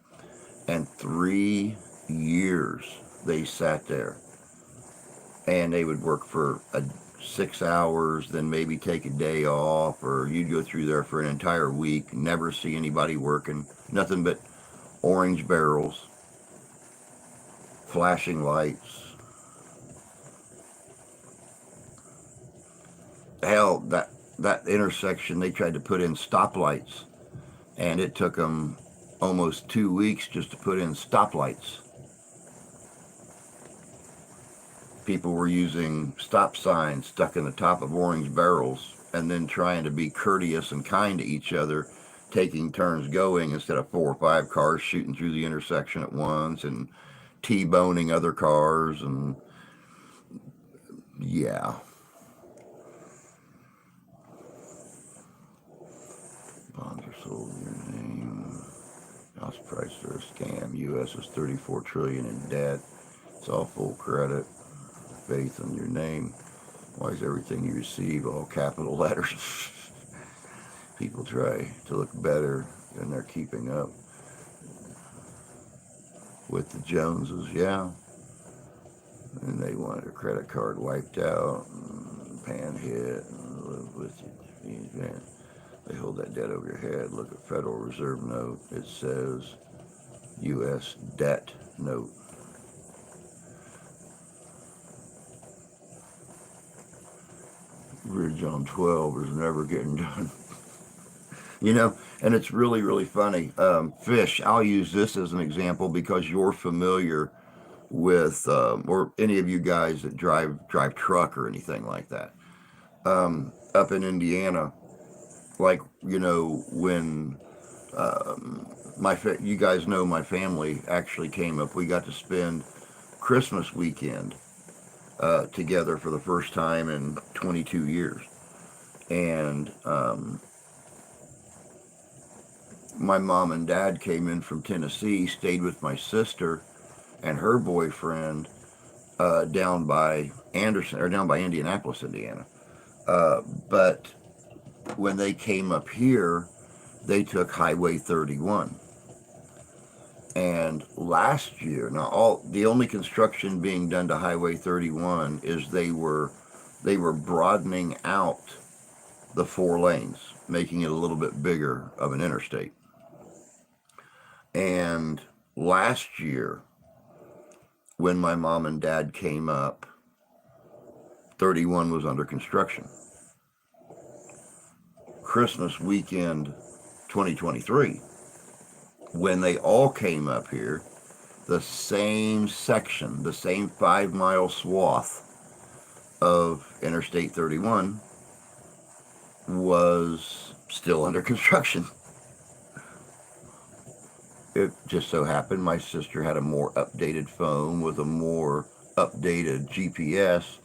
And 3 years they sat there, and they would work for 6 hours, then maybe take a day off, or you'd go through there for an entire week, never see anybody working, nothing but orange barrels, flashing lights. Hell, that intersection, they tried to put in stoplights, and it took them almost 2 weeks just to put in stoplights. People were using stop signs stuck in the top of orange barrels and then trying to be courteous and kind to each other, taking turns going instead of 4 or 5 cars shooting through the intersection at once and T-boning other cars. And yeah. Bonds are sold in your name. House prices are a scam. U.S. is $34 trillion in debt. It's all full credit. Faith in your name. Why is everything you receive all capital letters? People try to look better than they're keeping up with the Joneses, yeah. And they wanted a credit card wiped out, and pan hit, and live with you. debt over your head. Look at Federal Reserve note. It says U.S. debt note. Bridge on 12 is never getting done. You know, and it's really, really funny. Fish, I'll use this as an example because you're familiar with, or any of you guys that drive truck or anything like that. Up in Indiana, like, you know, when you guys know my family actually came up, we got to spend Christmas weekend together for the first time in 22 years. And my mom and dad came in from Tennessee, stayed with my sister and her boyfriend down by Anderson, or down by Indianapolis, Indiana. But when they came up here, they took Highway 31. And last year, now the only construction being done to Highway 31 is they were broadening out the 4 lanes, making it a little bit bigger of an interstate. And last year, when my mom and dad came up, 31 was under construction. Christmas weekend 2023, when they all came up here, the same section, the same 5-mile swath of Interstate 31 was still under construction. It just so happened my sister had a more updated phone with a more updated GPS,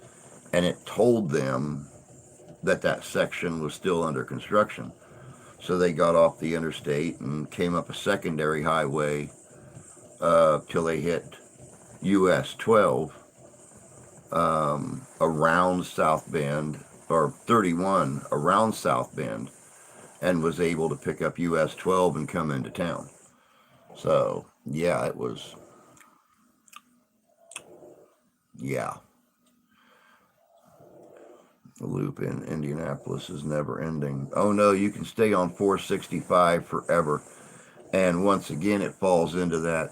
and it told them that section was still under construction. So they got off the interstate and came up a secondary highway till they hit US 12 around South Bend, or 31 around South Bend, and was able to pick up US 12 and come into town. So, yeah, it was, yeah. The loop in Indianapolis is never ending. Oh no, you can stay on 465 forever. And once again, it falls into that,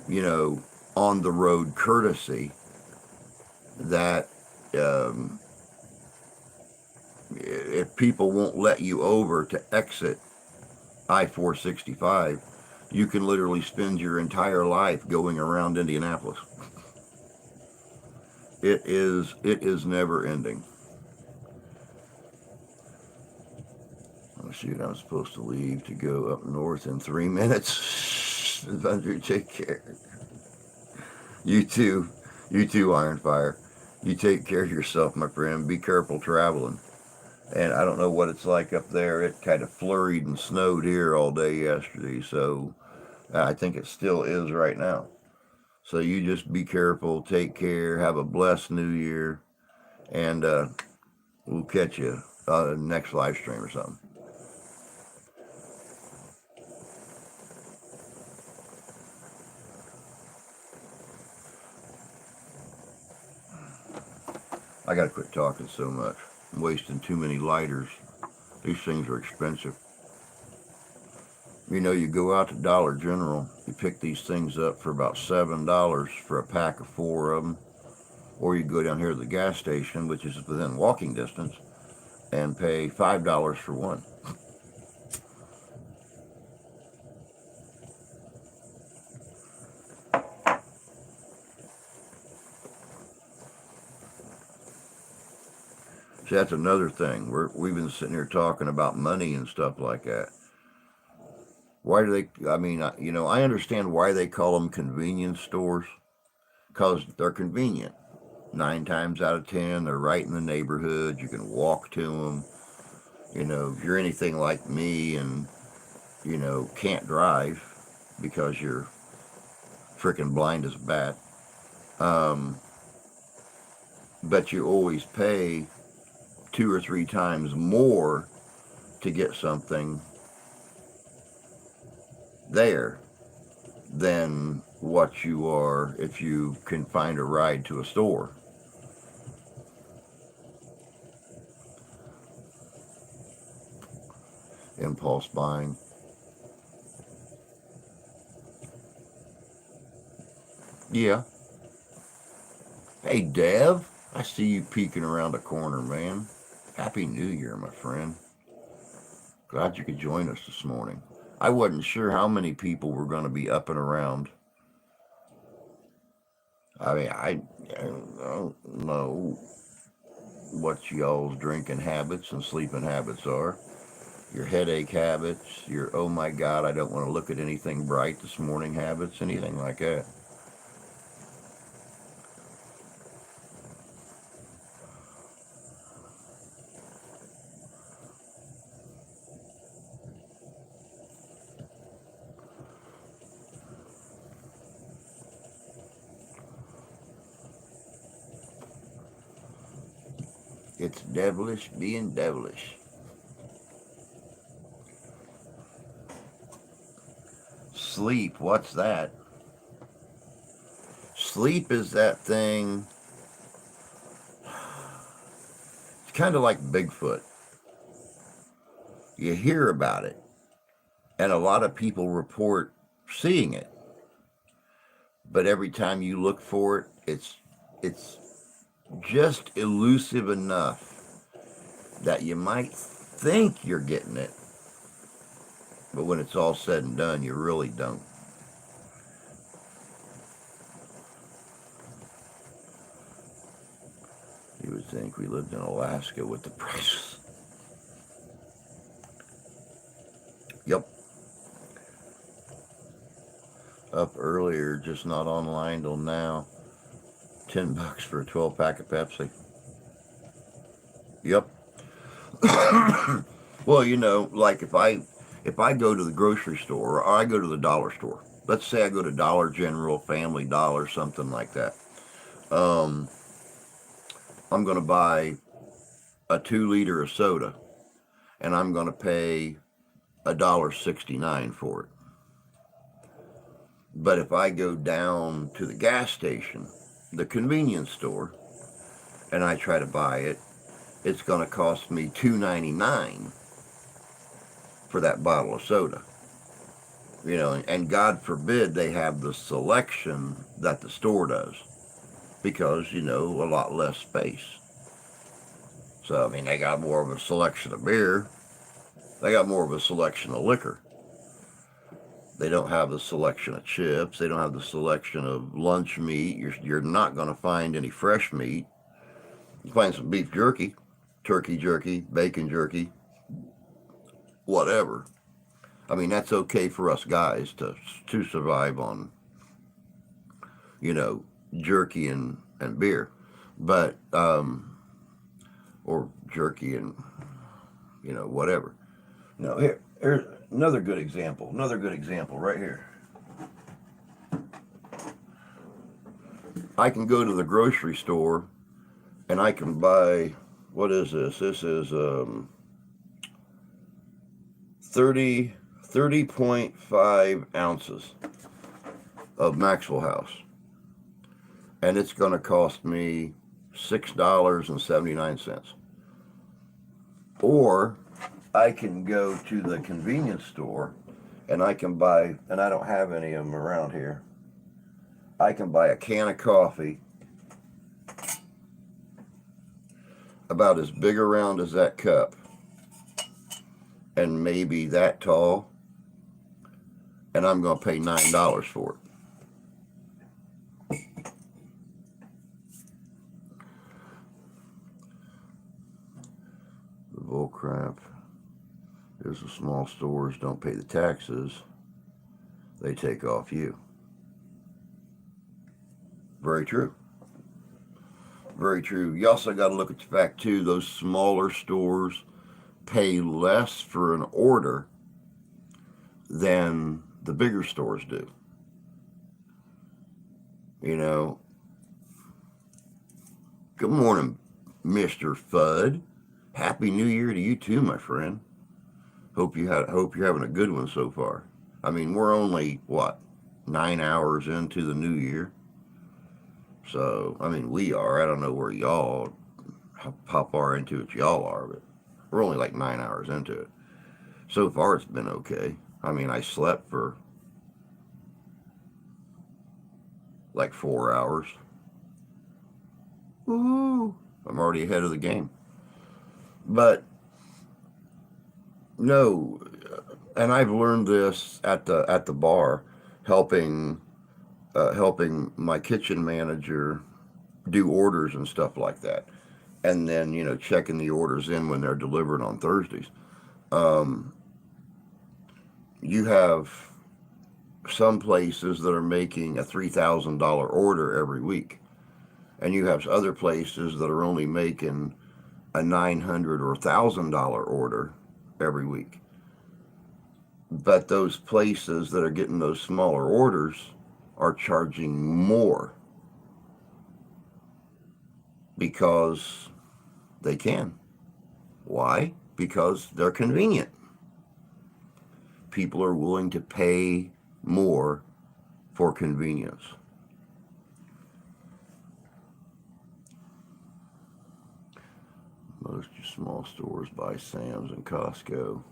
you know, on the road courtesy that if people won't let you over to exit I-465, you can literally spend your entire life going around Indianapolis. It is never ending. Oh shoot, I'm supposed to leave to go up north in 3 minutes. Andrew, take care. You too, Iron Fire. You take care of yourself, my friend. Be careful traveling. And I don't know what it's like up there. It kind of flurried and snowed here all day yesterday, so I think it still is right now. So you just be careful, take care, have a blessed new year, and we'll catch you next live stream or something. I gotta quit talking so much. I'm wasting too many lighters. These things are expensive. You know, you go out to Dollar General, you pick these things up for about $7 for a pack of 4 of them. Or you go down here to the gas station, which is within walking distance, and pay $5 for one. See, that's another thing. We've been sitting here talking about money and stuff like that. Why do they, I mean, you know, I understand why they call them convenience stores, because they're convenient. 9 times out of 10, they're right in the neighborhood. You can walk to them. You know, if you're anything like me and, you know, can't drive because you're freaking blind as a bat, but you always pay 2 or 3 times more to get something there than what you are if you can find a ride to a store. impulse buying. Yeah. Hey, Dev. I see you peeking around the corner, man. Happy New Year, my friend. Glad you could join us this morning. I wasn't sure how many people were going to be up and around. I mean, I don't know what y'all's drinking habits and sleeping habits are. Your headache habits, your oh my God, I don't want to look at anything bright this morning habits, anything like that. It's devilish being devilish. Sleep, what's that? Sleep is that thing, it's kind of like Bigfoot. You hear about it, and a lot of people report seeing it, but every time you look for it, it's just elusive enough that you might think you're getting it, but when it's all said and done, you really don't. You would think we lived in Alaska with the prices. Yep. Up earlier, just not online till now. $10 for a 12 pack of Pepsi. Yep. Well, like if I go to the grocery store or I go to the dollar store. Let's say I go to Dollar General, Family Dollar, something like that. Um, I'm going to buy a 2 liter of soda, and I'm going to pay $1.69 for it. But if I go down to the gas station, the convenience store, and I try to buy it, it's going to cost me $2.99 for that bottle of soda. And God forbid they have the selection that the store does, because a lot less space. So I mean, they got more of a selection of beer, they got more of a selection of liquor. They don't have the selection of chips. They don't have the selection of lunch meat. You're not going to find any fresh meat. You find some beef jerky, turkey jerky, bacon jerky, whatever. I mean, that's okay for us guys to survive on, you know, jerky and beer, but or jerky and whatever. Here's another good example. Another good example right here. I can go to the grocery store and I can buy, what is this? This is 30.5 ounces of Maxwell House, and it's going to cost me $6.79. Or I can go to the convenience store and I can buy, and I don't have any of them around here, I can buy a can of coffee about as big around as that cup and maybe that tall, and I'm going to pay $9 for it. The bull crap is the small stores don't pay the taxes, they take off you. Very true. Very true. You also got to look at the fact too, those smaller stores pay less for an order than the bigger stores do. Good morning, Mr. Fudd. Happy New Year to you too, my friend. Hope you're having a good one so far. I mean, we're only 9 hours into the new year. So, I mean, we are. I don't know where how far into it y'all are, but we're only like 9 hours into it. So far, it's been okay. I mean, I slept for like 4 hours. Woo! I'm already ahead of the game. But no, and I've learned this at the bar, helping helping my kitchen manager do orders and stuff like that, and then checking the orders in when they're delivered on Thursdays. Um, you have some places that are making a $3,000 order every week, and you have other places that are only making a $900 or $1,000 order every week. But those places that are getting those smaller orders are charging more because they can. Why? Because they're convenient. People are willing to pay more for convenience. Most small stores buy Sam's and Costco.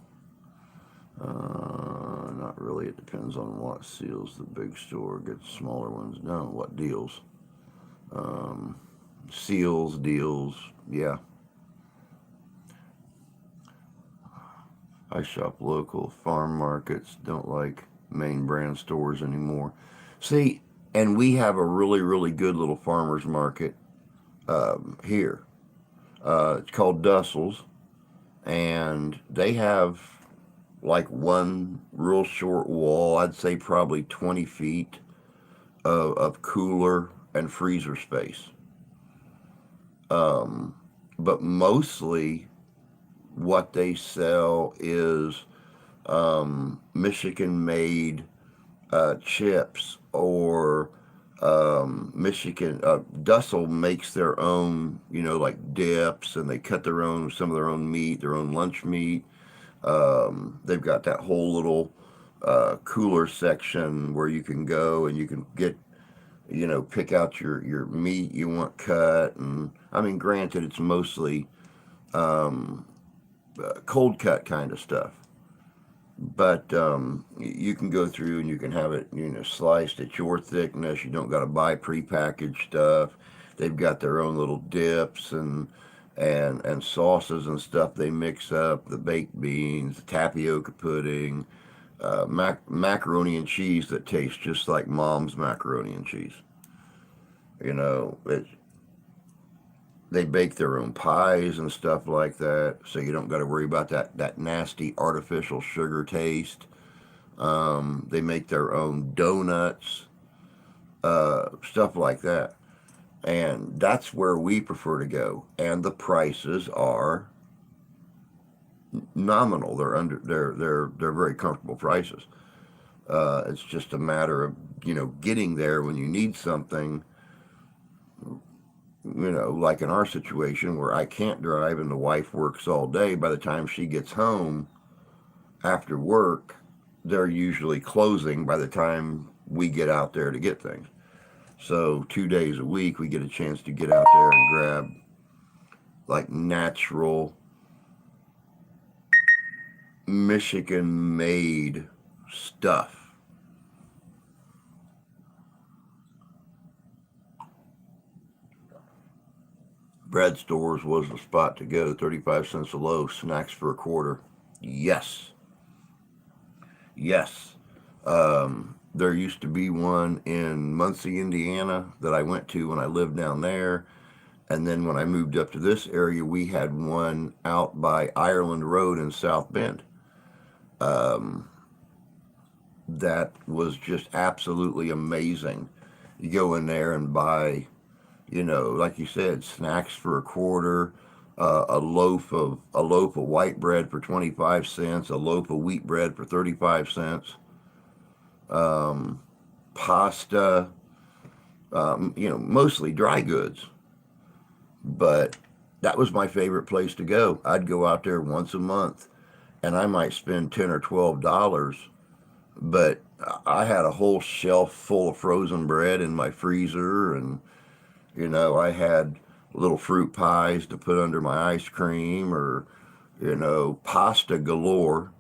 Not really. It depends on what seals the big store gets smaller ones. No, what deals? Um, Seals, deals. Yeah. I shop local. Farm markets don't like main brand stores anymore. See, and we have a really, really good little farmer's market here. It's called Dussel's, and they have like one real short wall, I'd say probably 20 feet of cooler and freezer space. Um, but mostly what they sell is Michigan made chips or Michigan. Dussel makes their own, like dips, and they cut some of their own meat, their own lunch meat. They've got that whole little cooler section where you can go and you can get, pick out your meat you want cut. And I mean, granted, it's mostly um, cold cut kind of stuff. But you can go through and you can have it, sliced at your thickness. You don't got to buy prepackaged stuff. They've got their own little dips and sauces and stuff they mix up. The baked beans, the tapioca pudding, macaroni and cheese that tastes just like mom's macaroni and cheese. You know, it, they bake their own pies and stuff like that, so you don't got to worry about that nasty artificial sugar taste. They make their own donuts, stuff like that, and that's where we prefer to go. And the prices are nominal. They're very comfortable prices. It's just a matter of getting there when you need something. Like in our situation where I can't drive and the wife works all day. By the time she gets home after work, they're usually closing by the time we get out there to get things. So 2 days a week, we get a chance to get out there and grab like natural Michigan made stuff. Bread stores was the spot to go. 35 cents a loaf, snacks for a quarter. Yes. Yes. There used to be one in Muncie, Indiana that I went to when I lived down there. And then when I moved up to this area, we had one out by Ireland Road in South Bend. Um, that was just absolutely amazing. You go in there and buy, like you said, snacks for a quarter, a loaf of white bread for 25 cents, a loaf of wheat bread for 35 cents, um, pasta, mostly dry goods. But that was my favorite place to go. I'd go out there once a month, and I might spend $10 or $12, but I had a whole shelf full of frozen bread in my freezer, and I had little fruit pies to put under my ice cream, or pasta galore.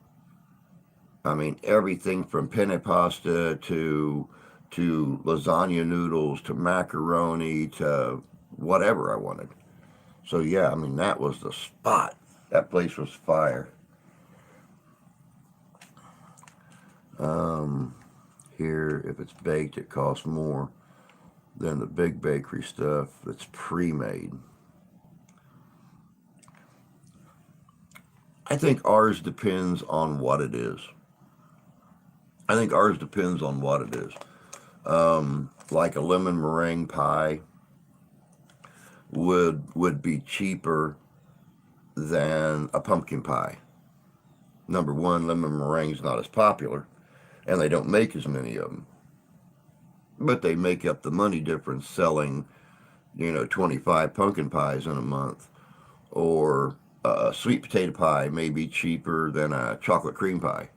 I mean, everything from penne pasta to lasagna noodles to macaroni to whatever I wanted. So yeah, I mean that was the spot. That place was fire. Um, Here, if it's baked, it costs more than the big bakery stuff that's pre-made. I think ours depends on what it is. I think ours depends on what it is. Like a lemon meringue pie would be cheaper than a pumpkin pie. Number one, lemon meringue's not as popular, and they don't make as many of them. But they make up the money difference selling, 25 pumpkin pies in a month. Or a sweet potato pie may be cheaper than a chocolate cream pie.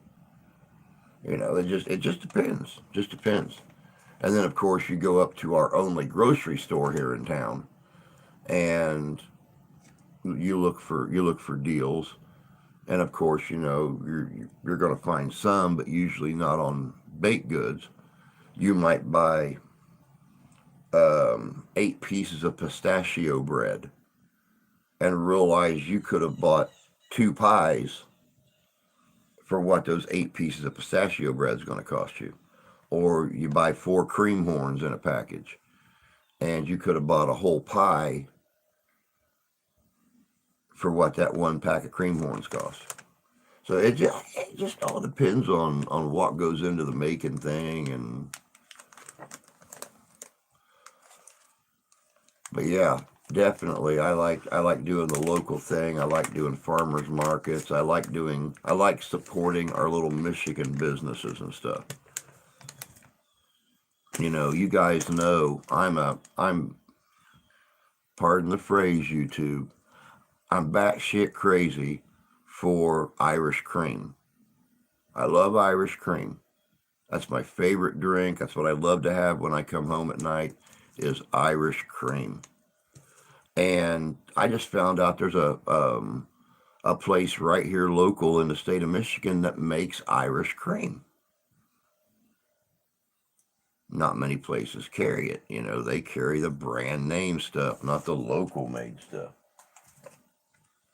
It just depends. Just depends. And then of course you go up to our only grocery store here in town, and you look for deals. And of course, you're going to find some, but usually not on baked goods. You might buy 8 pieces of pistachio bread and realize you could have bought 2 pies for what those 8 pieces of pistachio bread is going to cost you. Or you buy 4 cream horns in a package, and you could have bought a whole pie for what that 1 pack of cream horns costs. So it just all depends on what goes into the making thing. But yeah, definitely I like doing the local thing. I like doing farmers markets. I like supporting our little Michigan businesses and stuff. You guys know I'm pardon the phrase, YouTube. I'm batshit crazy for Irish cream. I love Irish cream. That's my favorite drink. That's what I love to have when I come home at night is Irish cream. And I just found out there's a place right here local in the state of Michigan that makes Irish cream. Not many places carry it. They carry the brand name stuff, not the local made stuff.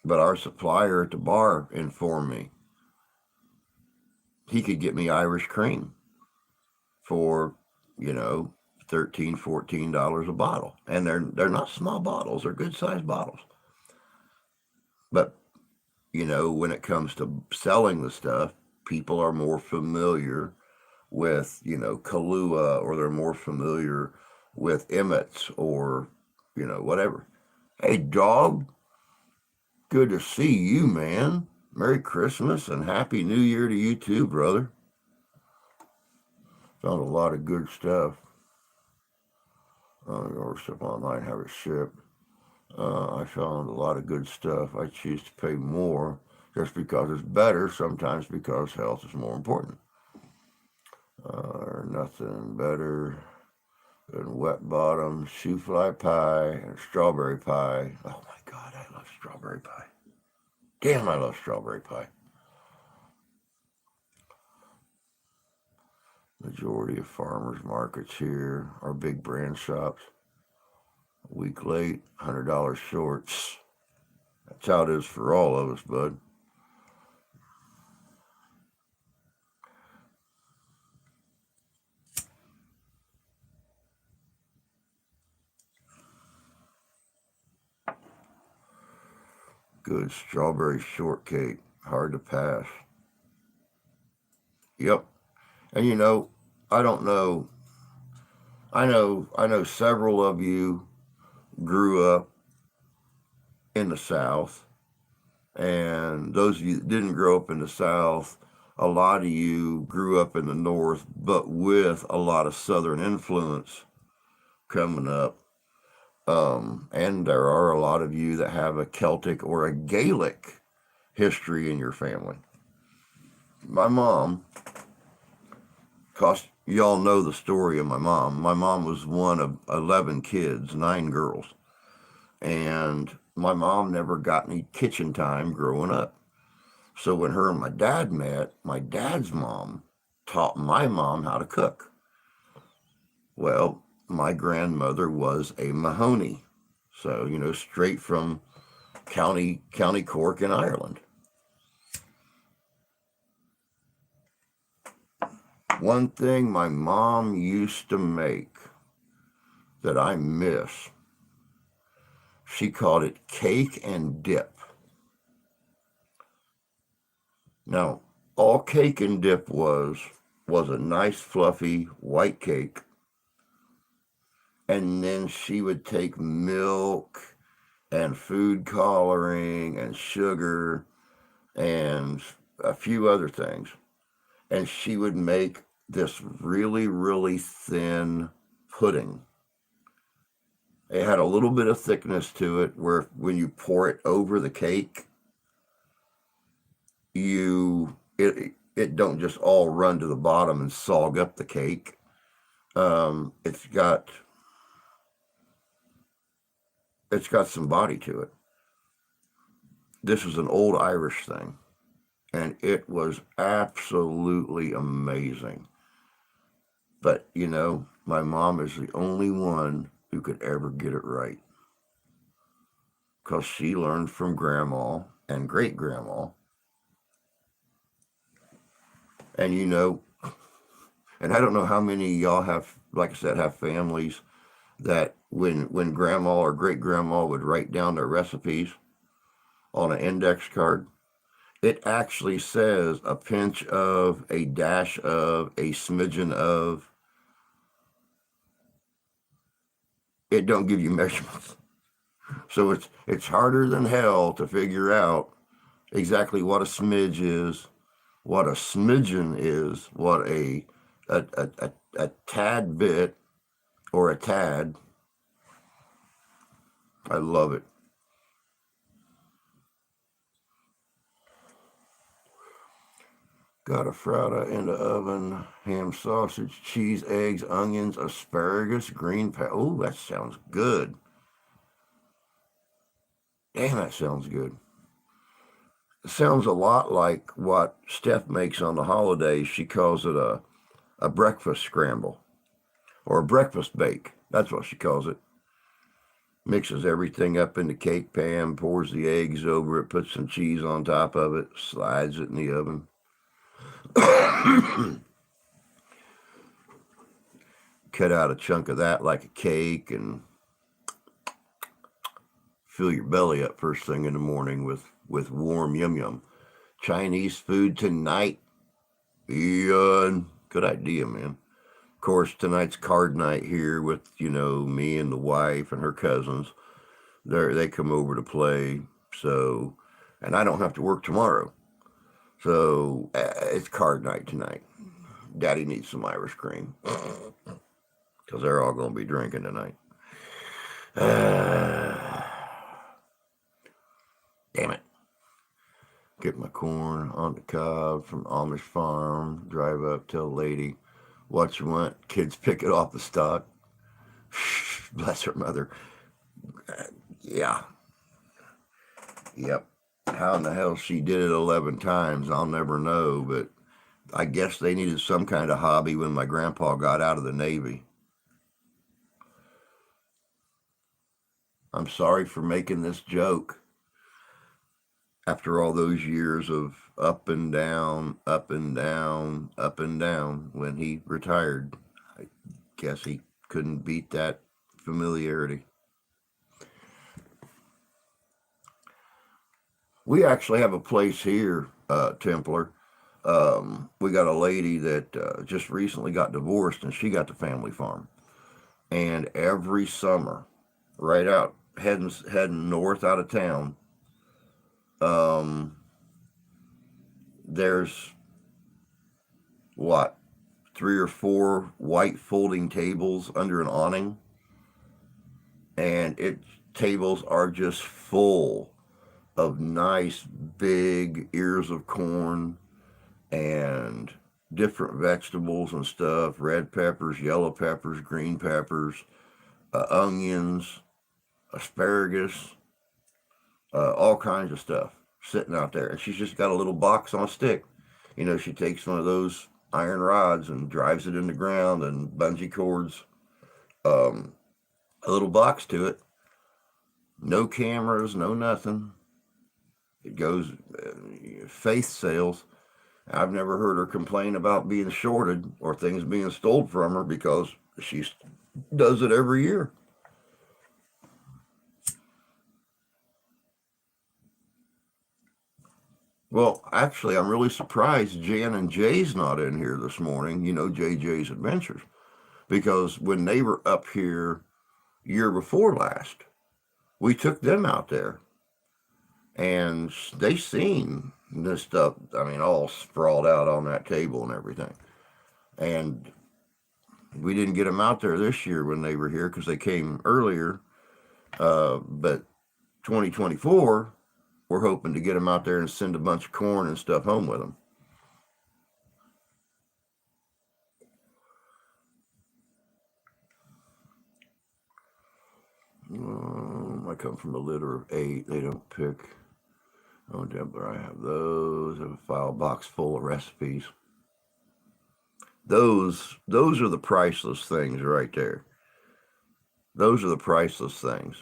But our supplier at the bar informed me he could get me Irish cream for, you know, $13, $14 a bottle. And they're not small bottles, they're good sized bottles. But, when it comes to selling the stuff, people are more familiar with, Kahlua, or they're more familiar with Emmett's, or, whatever. Hey, dog, good to see you, man. Merry Christmas and Happy New Year to you too, brother. Found a lot of good stuff. Or stuff online, have it shipped. I found a lot of good stuff. I choose to pay more just because it's better, sometimes because health is more important. Nothing better than wet bottom, shoe fly pie, and strawberry pie. Oh my God, I love strawberry pie. Damn, I love strawberry pie. Majority of farmers markets here are big brand shops. A week late, $100 shorts. That's how it is for all of us, bud. Good strawberry shortcake, hard to pass. Yep. And I don't know. I know several of you grew up in the South, and those of you that didn't grow up in the South, a lot of you grew up in the North, but with a lot of Southern influence coming up. And there are a lot of you that have a Celtic or a Gaelic history in your family. My mom, cause y'all know the story of my mom. My mom was one of 11 kids, 9 girls. And my mom never got any kitchen time growing up. So when her and my dad met, my dad's mom taught my mom how to cook. Well, my grandmother was a Mahoney. So, straight from County Cork in Ireland. One thing my mom used to make that I miss, she called it cake and dip. Now, all cake and dip was a nice fluffy white cake, and then she would take milk and food coloring and sugar and a few other things, and she would make this really, really thin pudding. It had a little bit of thickness to it where when you pour it over the cake, it don't just all run to the bottom and sog up the cake. It's got some body to it. This is an old Irish thing, and it was absolutely amazing. But my mom is the only one who could ever get it right, because she learned from grandma and great grandma. And and I don't know how many of y'all have, like I said, have families that when grandma or great grandma would write down their recipes on an index card, it actually says a pinch of, a dash of, a smidgen of. It don't give you measurements. So it's harder than hell to figure out exactly what a smidge is, what a smidgen is, what a tad bit or a tad. I love it. Got a frata in the oven, ham, sausage, cheese, eggs, onions, asparagus, green pepper. Oh, that sounds good. Damn, that sounds good. It sounds a lot like what Steph makes on the holidays. She calls it a breakfast scramble or a breakfast bake. That's what she calls it. Mixes everything up in the cake pan, pours the eggs over it, puts some cheese on top of it, slides it in the oven. Cut out a chunk of that like a cake and fill your belly up first thing in the morning with warm yum yum. Chinese food tonight. Yeah, good idea, man. Of course, tonight's card night here with me and the wife and her cousins. They come over to play, so, and I don't have to work tomorrow, so it's card night tonight. Daddy needs some Irish cream because they're all going to be drinking tonight. Damn it. Get my corn on the cob from Amish farm, drive up, tell the lady what you want. Kids pick it off the stalk. Bless her mother. Yeah. Yep. How in the hell she did it 11 times, I'll never know, but I guess they needed some kind of hobby when my grandpa got out of the Navy. I'm sorry for making this joke. After all those years of up and down, up and down, up and down, when he retired, I guess he couldn't beat that familiarity. We actually have a place here, Templar. We got a lady that just recently got divorced, and she got the family farm. And every summer, right out heading north out of town, there's what, 3 or 4 white folding tables under an awning, and tables are just full of nice big ears of corn and different vegetables and stuff, red peppers, yellow peppers, green peppers, onions, asparagus, all kinds of stuff. sitting out there, and she's just got a little box on a stick. She takes one of those iron rods and drives it in the ground and bungee cords um, a little box to it. No cameras, no nothing. It goes faith sales. I've never heard her complain about being shorted or things being stolen from her because she does it every year. Well, actually, I'm really surprised Jan and Jay's not in here this morning. JJ's Adventures, because when they were up here year before last, we took them out there, and they seen this stuff. I mean, all sprawled out on that table and everything. And we didn't get them out there this year when they were here because they came earlier. But 2024, we're hoping to get them out there and send a bunch of corn and stuff home with them. I come from a litter of 8. They don't pick. Oh, Deborah, I have those. I have a file box full of recipes. Those are the priceless things right there. Those are the priceless things.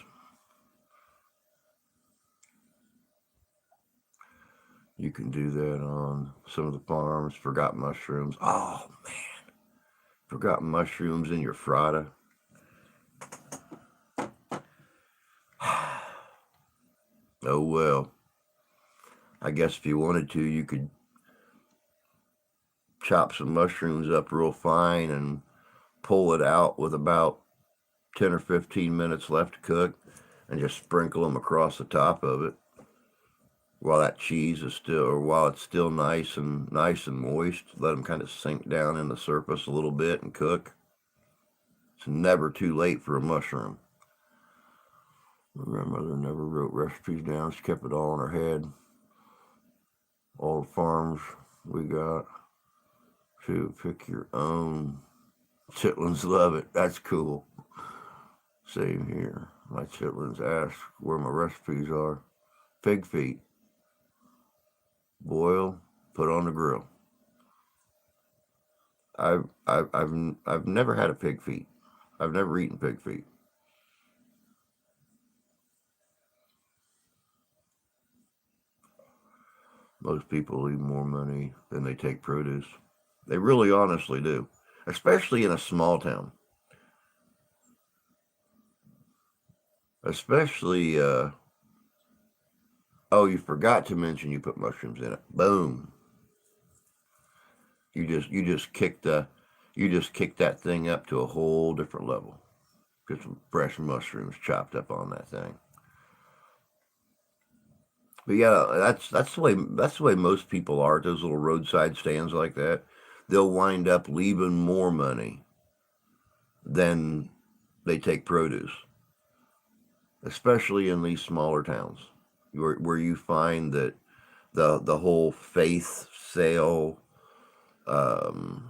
You can do that on some of the farms. Forgotten mushrooms. Oh, man. Forgotten mushrooms in your frata. Oh, well. I guess if you wanted to, you could chop some mushrooms up real fine and pull it out with about 10 or 15 minutes left to cook and just sprinkle them across the top of it while that cheese is still, or while it's still nice and moist. Let them kind of sink down in the surface a little bit and cook. It's never too late for a mushroom. My grandmother never wrote recipes down. She kept it all in her head. All the farms we got. To pick your own. Chitlins love it. That's cool. Same here. My chitlins ask where my recipes are. Pig feet. Boil, put on the grill. I've never had a pig feet. I've never eaten pig feet. Most people leave more money than they take produce. They really honestly do, especially in a small town. Especially, oh, you forgot to mention you put mushrooms in it. Boom. You just kick that thing up to a whole different level. Get some fresh mushrooms chopped up on that thing. But yeah, that's the way most people are at those little roadside stands like that. They'll wind up leaving more money than they take produce, especially in these smaller towns where you find that the whole faith sale, um,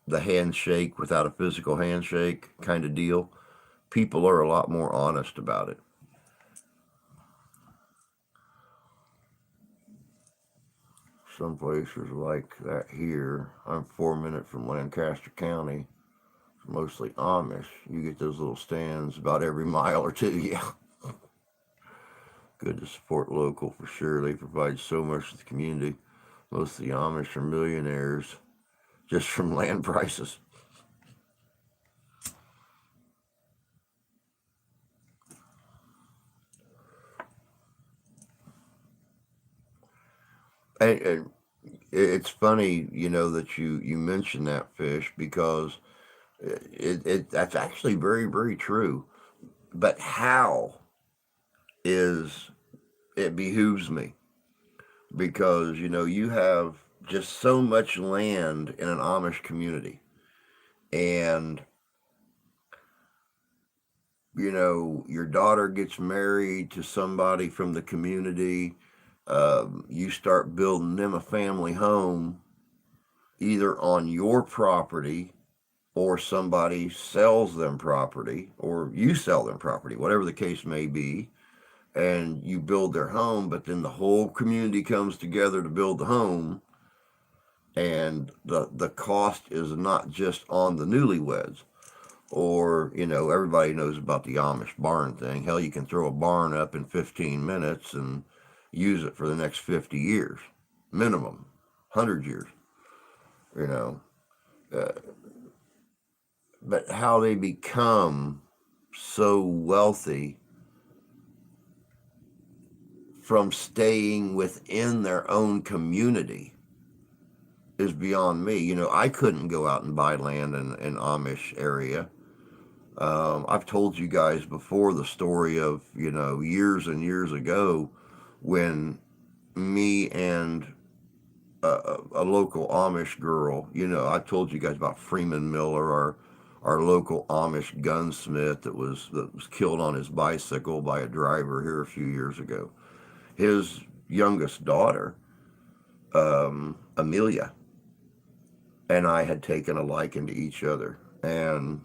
the handshake without a physical handshake kind of deal, people are a lot more honest about it. Some places like that here. I'm 4 minutes from Lancaster County, mostly Amish. You get those little stands about every mile or two. Yeah. Good to support local for sure. They provide so much to the community. Most of the Amish are millionaires just from land prices. And it's funny, that you mentioned that, Fish, because that's actually very, very true. But how is it behooves me, because you have just so much land in an Amish community, and your daughter gets married to somebody from the community. You start building them a family home either on your property, or somebody sells them property, or you sell them property, whatever the case may be. and you build their home, but then the whole community comes together to build the home, and the cost is not just on the newlyweds. Or, everybody knows about the Amish barn thing. Hell, you can throw a barn up in 15 minutes and use it for the next 50 years, minimum, 100 years, you know. Uh, but how they become so wealthy from staying within their own community is beyond me. I couldn't go out and buy land in Amish area. I've told you guys before the story of, years and years ago when me and a local Amish girl, I told you guys about Freeman Miller, our local Amish gunsmith that was killed on his bicycle by a driver here a few years ago. His youngest daughter, Amelia, and I had taken a liking to each other. And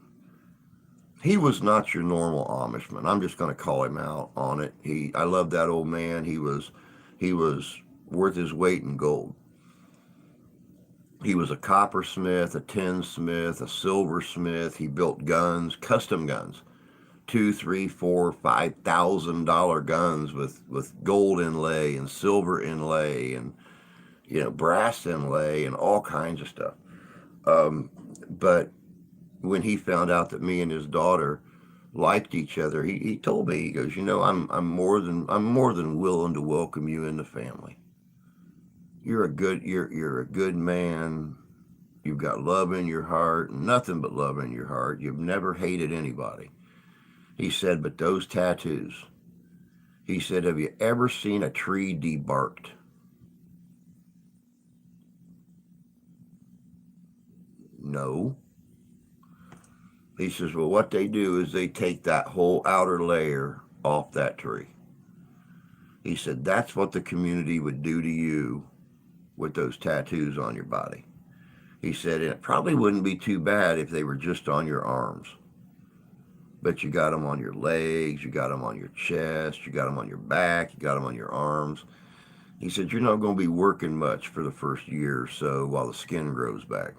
he was not your normal Amishman. I'm just going to call him out on it. I love that old man. He was worth his weight in gold. He was a coppersmith, a tinsmith, a silversmith. He built guns, custom guns, $2, $3, $4, $5,000 guns with gold inlay and silver inlay and brass inlay and all kinds of stuff. But when he found out that me and his daughter liked each other, he told me, he goes, I'm more than willing to welcome you in the family. You're a good man. You've got love in your heart, nothing but love in your heart. You've never hated anybody. He said, but those tattoos. He said, have you ever seen a tree debarked? No. He says, well, what they do is they take that whole outer layer off that tree. He said, that's what the community would do to you with those tattoos on your body. He said, and it probably wouldn't be too bad if they were just on your arms. But you got them on your legs, you got them on your chest, you got them on your back, you got them on your arms. He said, you're not going to be working much for the first year or so while the skin grows back.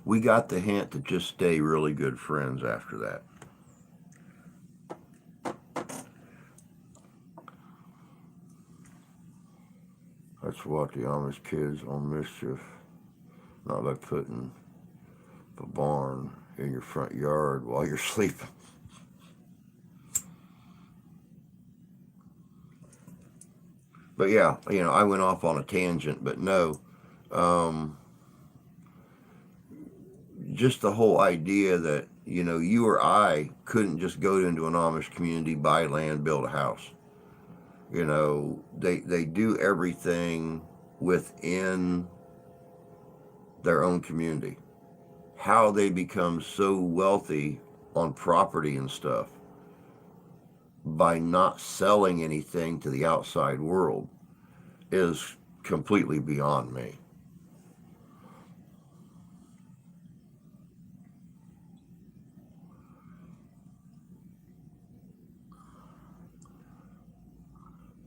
We got the hint to just stay really good friends after that. Let's watch the Amish kids on mischief, not by putting a barn in your front yard while you're sleeping. But yeah, I went off on a tangent, but no. Just the whole idea that, you or I couldn't just go into an Amish community, buy land, build a house. They do everything within their own community. How they become so wealthy on property and stuff by not selling anything to the outside world is completely beyond me.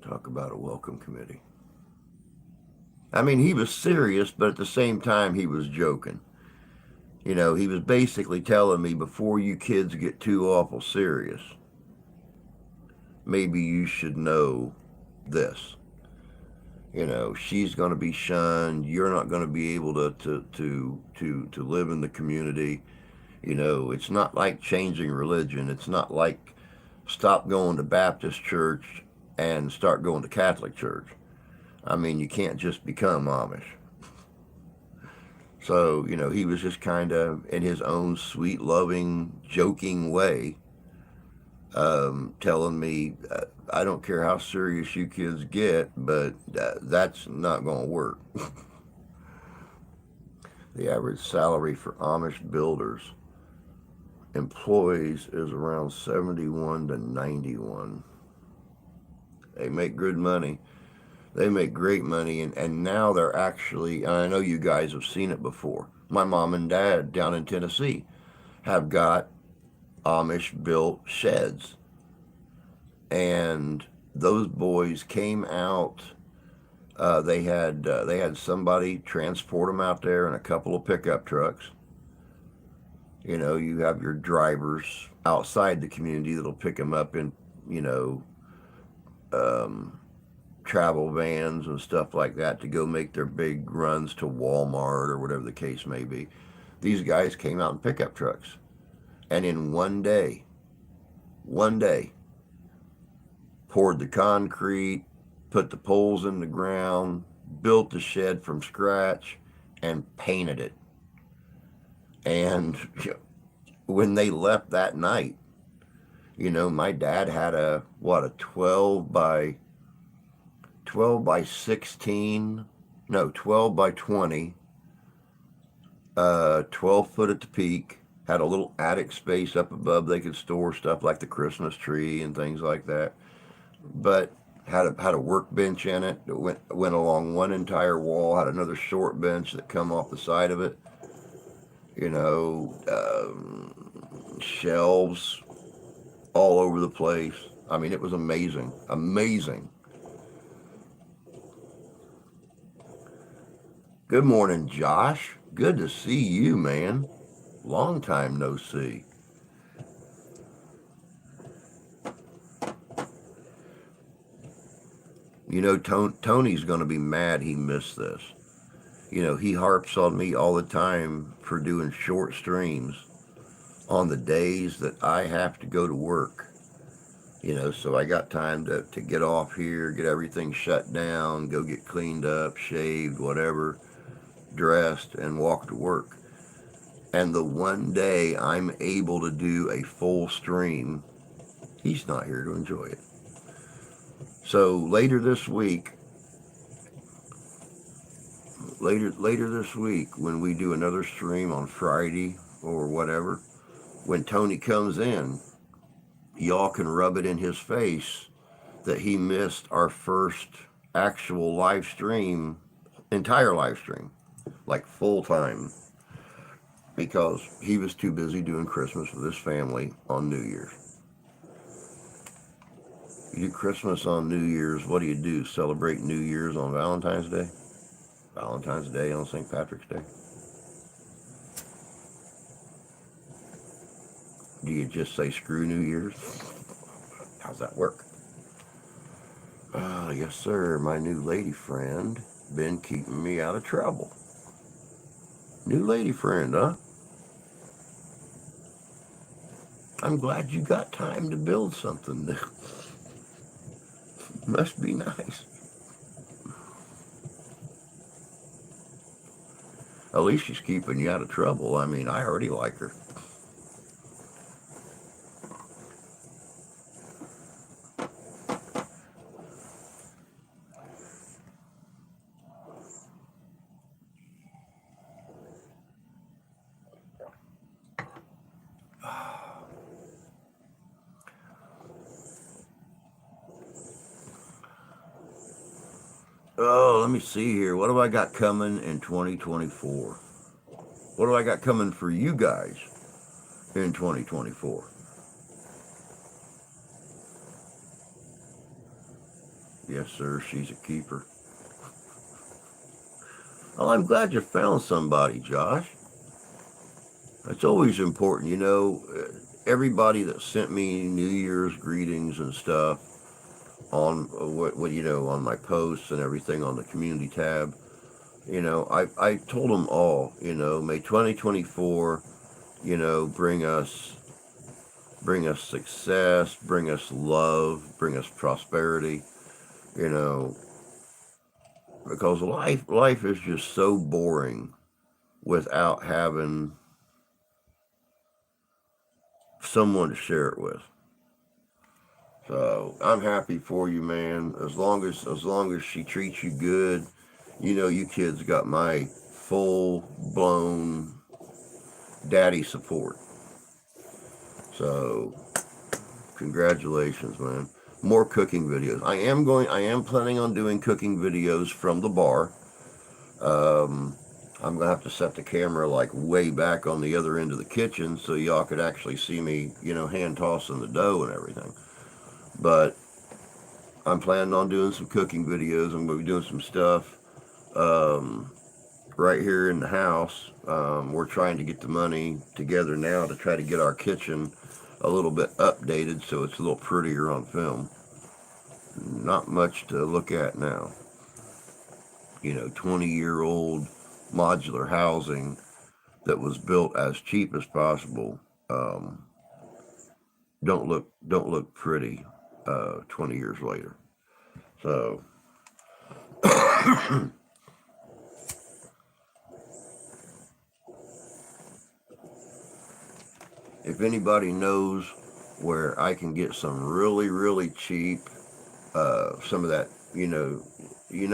Talk about a welcome committee. I mean, he was serious, but at the same time, he was joking. He was basically telling me, before you kids get too awful serious, maybe you should know this. She's going to be shunned. You're not going to be able to live in the community. It's not like changing religion. It's not like stop going to Baptist church and start going to Catholic church. I mean, you can't just become Amish. So, he was just kind of in his own sweet, loving, joking way, telling me, I don't care how serious you kids get, but that's not going to work. The average salary for Amish builders employees is around 71 to 91. They make good money. They make great money, and now they're actually, and I know you guys have seen it before. My mom and dad down in Tennessee have got Amish built sheds, and those boys came out. They had somebody transport them out there in a couple of pickup trucks. You know, you have your drivers outside the community that'll pick them up in, you know, um, travel vans and stuff like that to go make their big runs to Walmart or whatever the case may be. These guys came out in pickup trucks, and in one day, poured the concrete, put the poles in the ground, built the shed from scratch, and painted it. And when they left that night, you know, my dad had a 12 by 16, no, 12 by 20, 12 foot at the peak, had a little attic space up above they could store stuff like the Christmas tree and things like that. But had a workbench in it that went along one entire wall, had another short bench that come off the side of it, you know, shelves all over the place. I mean, it was amazing, amazing. Good morning, Josh. Good to see you, man. Long time no see. You know, Tony's going to be mad he missed this. You know, he harps on me all the time for doing short streams on the days that I have to go to work. You know, so I got time to get off here, get everything shut down, go get cleaned up, shaved, whatever, dressed, and walk to work. And the one day I'm able to do a full stream, he's not here to enjoy it. So later this week, when we do another stream on Friday or whatever, when Tony comes in, y'all can rub it in his face that he missed our first actual live stream, entire live stream, like full time, because he was too busy doing Christmas with his family on New Year's. You do Christmas on New Year's, what do you do? Celebrate New Year's on Valentine's Day? Valentine's Day on St. Patrick's Day? Do you just say screw New Year's? How's that work? Yes, sir. My new lady friend been keeping me out of trouble. New lady friend, huh? I'm glad you got time to build something new. Must be nice. At least she's keeping you out of trouble. I mean, I already like her. Oh, let me see here. What do I got coming in 2024? What do I got coming for you guys in 2024? Yes, sir. She's a keeper. Well, I'm glad you found somebody, Josh. It's always important, you know. Everybody that sent me New Year's greetings and stuff on what you know, on my posts and everything on the community tab. You know, I told them all, you know, may 2024, you know, bring us success, bring us love, bring us prosperity, you know, because life is just so boring without having someone to share it with. So I'm happy for you, man. As long as she treats you good, you know, you kids got my full blown daddy support. So congratulations, man. More cooking videos. I am planning on doing cooking videos from the bar. I'm gonna have to set the camera like way back on the other end of the kitchen so y'all could actually see me, hand tossing the dough and everything. But I'm planning on doing some cooking videos. I'm gonna be doing some stuff um, right here in the house. We're trying to get the money together now to try to get our kitchen a little bit updated so it's a little prettier on film. Not much to look at now. 20-year-old modular housing that was built as cheap as possible. Um, don't look pretty 20 years later. So if anybody knows where I can get some really really cheap, some of that,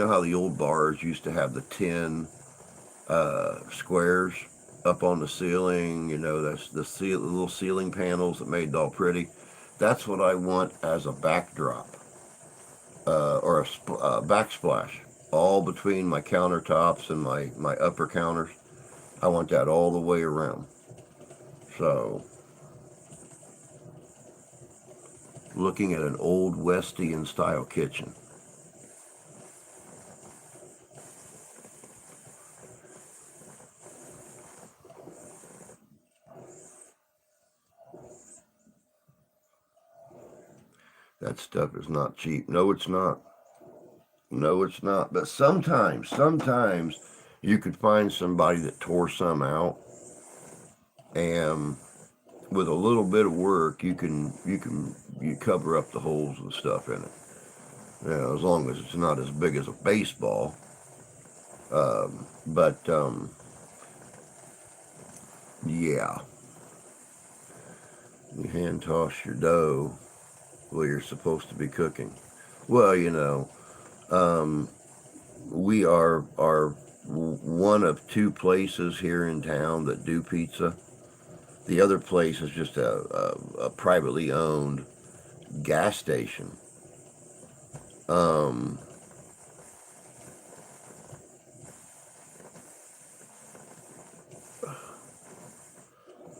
how the old bars used to have the tin squares up on the ceiling. That's the little ceiling panels that made it all pretty. That's what I want as a backdrop, or a backsplash, all between my countertops and my upper counters. I want that all the way around. So, looking at an old Westian style kitchen. That stuff is not cheap. No, it's not. No, it's not. But sometimes you could find somebody that tore some out, and with a little bit of work, you cover up the holes and stuff in it. As long as it's not as big as a baseball. But yeah, you hand toss your dough while you're supposed to be cooking. Well, we are one of two places here in town that do pizza. The other place is just a privately owned gas station. Um,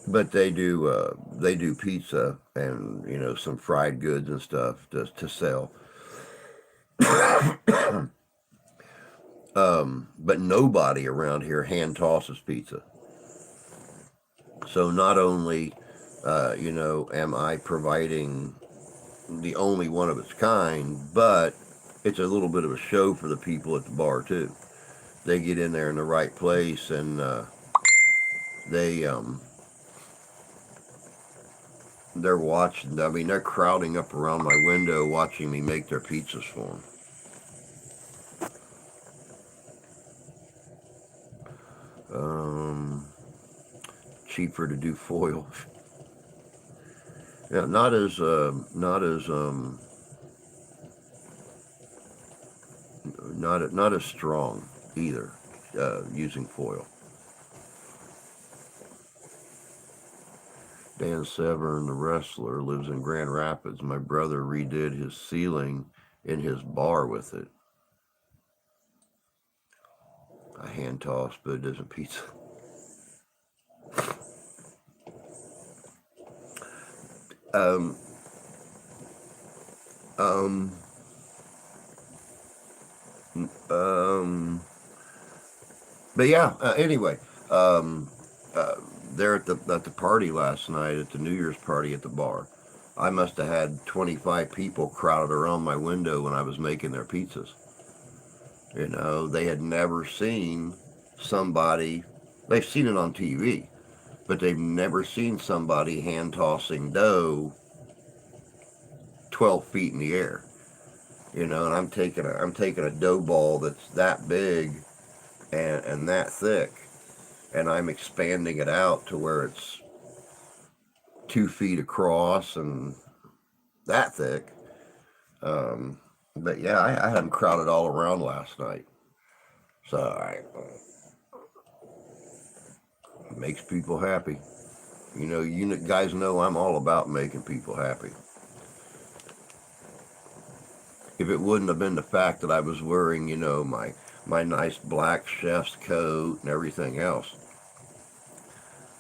but they do pizza and some fried goods and stuff to sell. But nobody around here hand tosses pizza. So not only, am I providing the only one of its kind, but it's a little bit of a show for the people at the bar too. They get in there in the right place, and they they're watching. I mean, they're crowding up around my window watching me make their pizzas for them. Um, Cheaper to do foil. Yeah, not as strong either. Using foil. Dan Severn, the wrestler, lives in Grand Rapids. My brother redid his ceiling in his bar with it. I hand toss, but it isn't pizza. Um, um, but yeah. Anyway, um, uh, there at the party last night, at the New Year's party at the bar, I must have had 25 people crowded around my window when I was making their pizzas. They had never seen somebody. They've seen it on TV, but they've never seen somebody hand tossing dough 12 feet in the air. And I'm taking a dough ball that's that big and that thick, and I'm expanding it out to where it's 2 feet across and that thick. But yeah, I had them crowded all around last night. So it makes people happy. You guys know I'm all about making people happy. if it wouldn't have been the fact that I was wearing, my nice black chef's coat and everything else,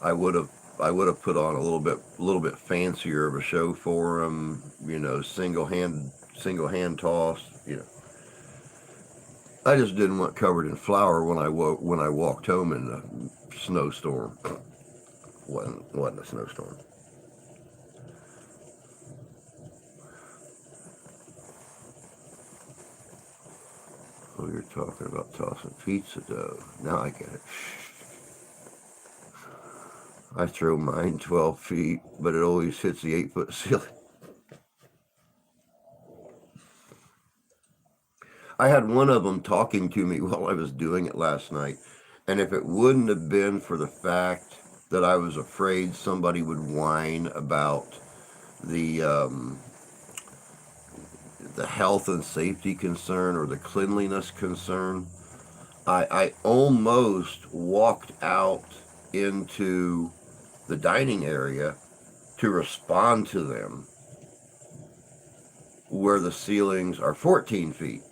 I would have I would have put on a little bit fancier of a show for him. Single hand toss. I just didn't want covered in flour when I walked home in the snowstorm. wasn't a snowstorm. Oh, you're talking about tossing pizza dough. Now I get it. I throw mine 12 feet, but it always hits the 8-foot ceiling. I had one of them talking to me while I was doing it last night, and if it wouldn't have been for the fact that I was afraid somebody would whine about the the health and safety concern or the cleanliness concern, I almost walked out into the dining area to respond to them where the ceilings are 14 feet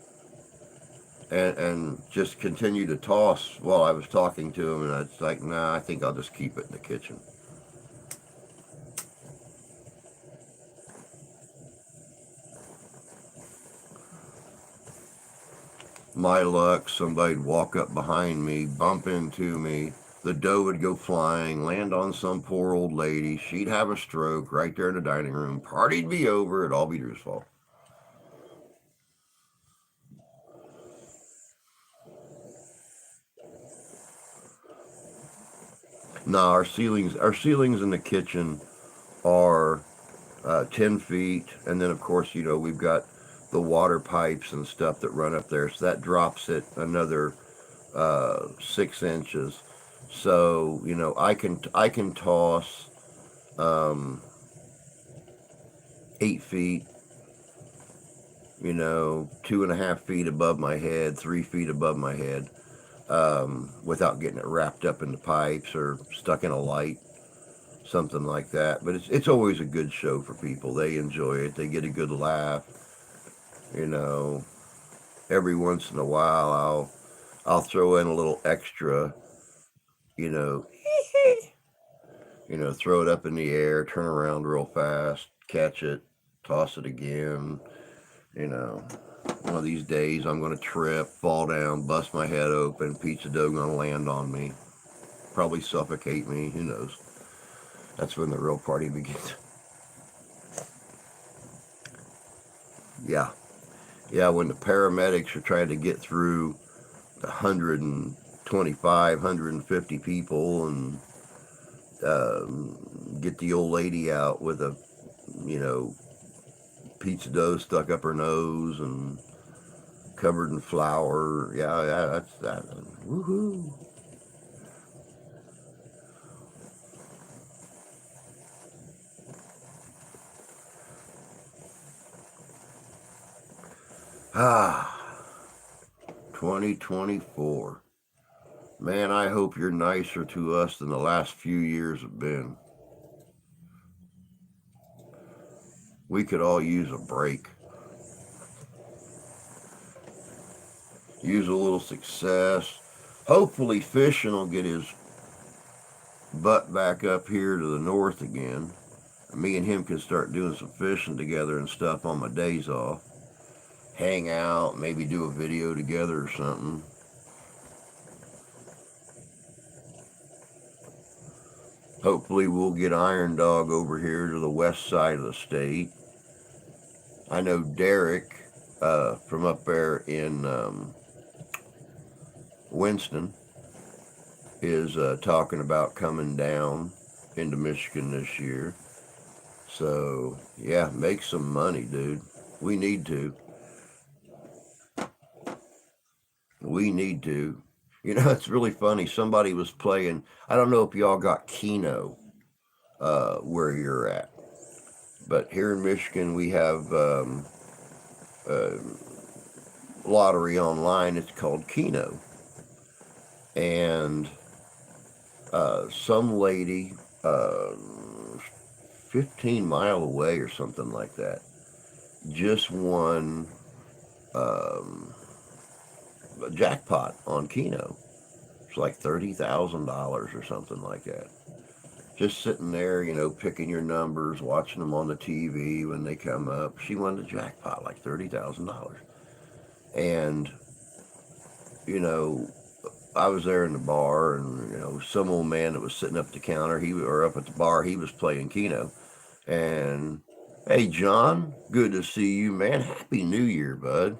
and just continue to toss while I was talking to him. And I was like, nah, I think I'll just keep it in the kitchen. My luck, somebody'd walk up behind me, bump into me. The dough would go flying, land on some poor old lady. She'd have a stroke right there in the dining room. Party'd be over. It'd all be Drew's fault. No, our ceilings in the kitchen are 10 feet. And then, of course, we've got the water pipes and stuff that run up there. So that drops it another 6 inches. So, I can toss 8 feet, 2.5 feet above my head, 3 feet above my head, without getting it wrapped up in the pipes or stuck in a light, something like that. But it's always a good show for people. They enjoy it. They get a good laugh. You know, every once in a while, I'll throw in a little extra. You know, throw it up in the air, turn around real fast, catch it, toss it again. You know, one of these days I'm going to trip, fall down, bust my head open, pizza dough going to land on me, probably suffocate me. Who knows? That's when the real party begins. Yeah. Yeah, when the paramedics are trying to get through the 125, 150 people and get the old lady out with a, you know, pizza dough stuck up her nose and covered in flour. Yeah, that's that. Woohoo. Ah, 2024. Man, I hope you're nicer to us than the last few years have been. We could all use a break. Use a little success. Hopefully, fishing will get his butt back up here to the north again. Me and him can start doing some fishing together and stuff on my days off. Hang out, maybe do a video together or something. Hopefully, we'll get Iron Dog over here to the west side of the state. I know Derek from up there in Winston is talking about coming down into Michigan this year. So, yeah, make some money, dude. We need to. We need to. It's really funny. Somebody was playing, I don't know if y'all got Keno where you're at, but here in Michigan we have lottery online. It's called Keno. And some lady 15 mile away or something like that just won um, a jackpot on Keno. It's like $30,000 or something like that. Just sitting there, picking your numbers, watching them on the TV when they come up. She won the jackpot, like $30,000. And, you know, I was there in the bar, and, some old man that was sitting up at the counter, or up at the bar, he was playing Keno. And, hey, John, good to see you, man. Happy New Year, bud.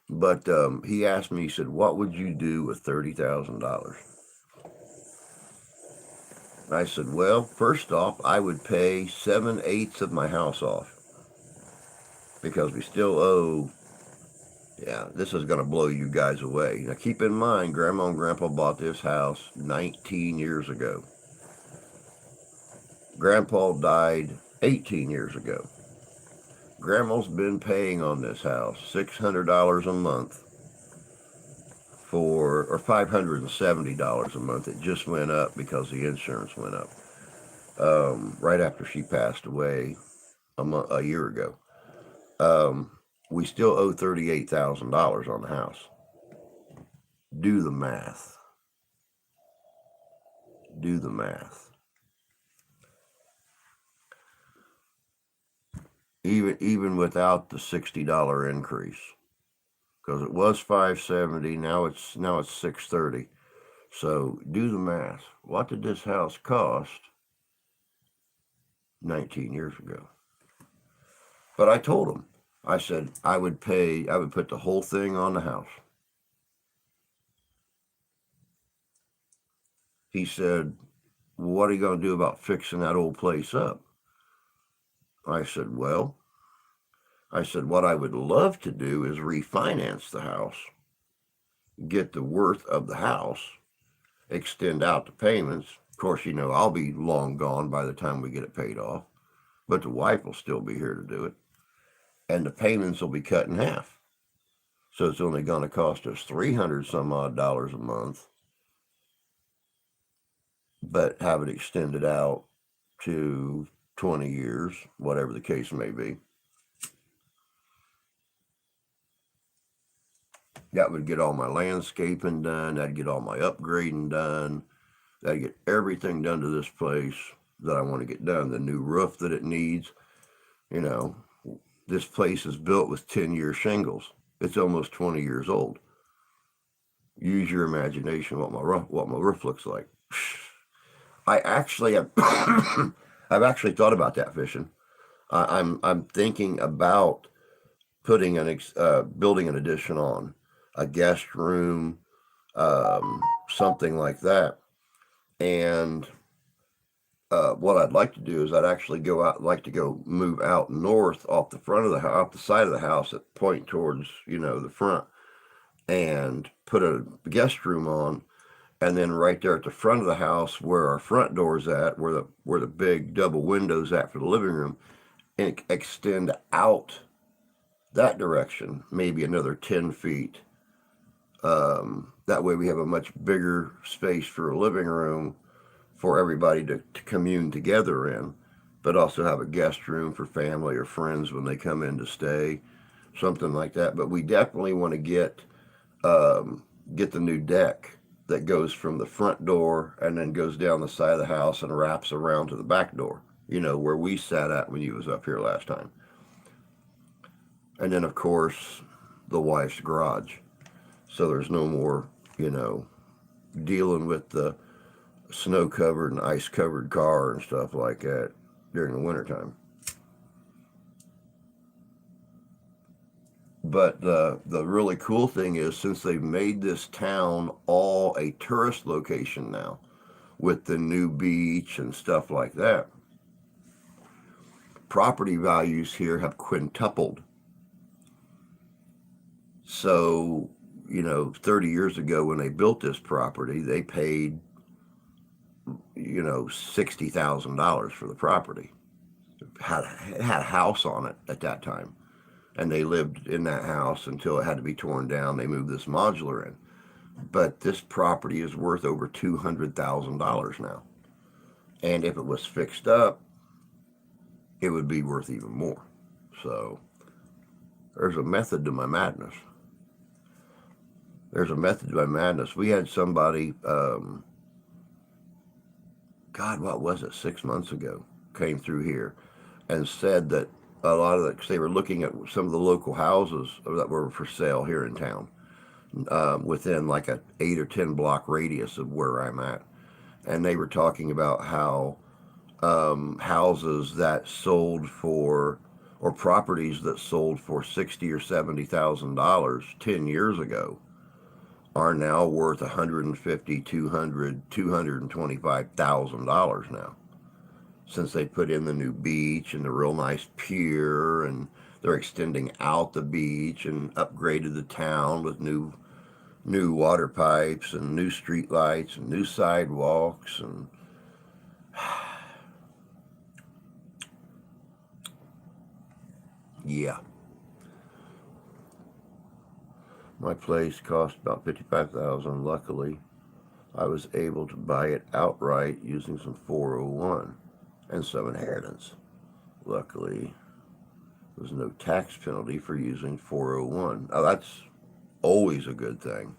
But he asked me, he said, what would you do with $30,000? I said, well, first off, I would pay 7/8 of my house off because we still owe. Yeah, this is going to blow you guys away. Now, keep in mind, Grandma and Grandpa bought this house 19 years ago. Grandpa died 18 years ago. Grandma's been paying on this house $600 a month or $570 a month. It just went up because the insurance went up right after she passed away a year ago. We still owe $38,000 on the house. Do the math. Do the math. Even without the $60 increase, because it was 570, now it's 630. So do the math. What did this house cost 19 years ago? But I told him, I said I would put the whole thing on the house. He said, well, what are you going to do about fixing that old place up? I said, what I would love to do is refinance the house, get the worth of the house, extend out the payments. Of course, I'll be long gone by the time we get it paid off, but the wife will still be here to do it. And the payments will be cut in half. So it's only going to cost us 300 some odd dollars a month, but have it extended out to 20 years, whatever the case may be. That would get all my landscaping done. That'd get all my upgrading done. That'd get everything done to this place that I want to get done. The new roof that it needs. This place is built with 10-year shingles. It's almost 20 years old. Use your imagination what my roof looks like. I actually have I've actually thought about that, fishing. I'm thinking about putting building an addition on, a guest room, something like that. And what I'd like to do is I'd actually move out north off the front of the house, off the side of the house that point towards, the front, and put a guest room on. And then right there at the front of the house where our front door's at, where the big double windows at for the living room, and extend out that direction, maybe another 10 feet. That way we have a much bigger space for a living room for everybody to commune together in, but also have a guest room for family or friends when they come in to stay, something like that. But we definitely want to get the new deck that goes from the front door and then goes down the side of the house and wraps around to the back door, where we sat at when you was up here last time. And then, of course, the wife's garage. So there's no more, dealing with the snow-covered and ice-covered car and stuff like that during the wintertime. But the really cool thing is, since they've made this town all a tourist location now, with the new beach and stuff like that, property values here have quintupled. So, 30 years ago when they built this property, they paid, $60,000 for the property. It had a house on it at that time. And they lived in that house until it had to be torn down. They moved this modular in. But this property is worth over $200,000 now. And if it was fixed up, it would be worth even more. So There's a method to my madness. There's a method to my madness. We had somebody, God, what was it, 6 months ago, came through here and said that a lot of the, 'cause they were looking at some of the local houses that were for sale here in town, within like a 8 or 10 block radius of where I'm at. And they were talking about how houses that sold for, or properties that sold for 60 or 70 thousand dollars 10 years ago are now worth 150, 200, $225,000 now, since they put in the new beach and the real nice pier, and they're extending out the beach and upgraded the town with new water pipes and new street lights and new sidewalks. And yeah, my place cost about 55,000. Luckily, I was able to buy it outright using some 401 and some inheritance. Luckily, there was no tax penalty for using 401. Now that's always a good thing.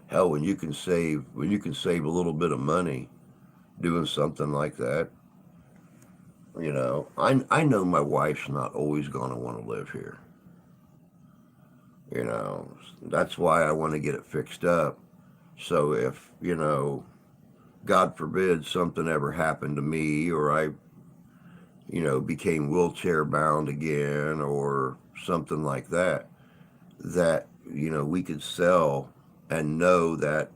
Hell, when you can save a little bit of money doing something like that, I know my wife's not always going to want to live here. That's why I want to get it fixed up. So if, God forbid something ever happened to me, or I, became wheelchair bound again or something like that, we could sell and know that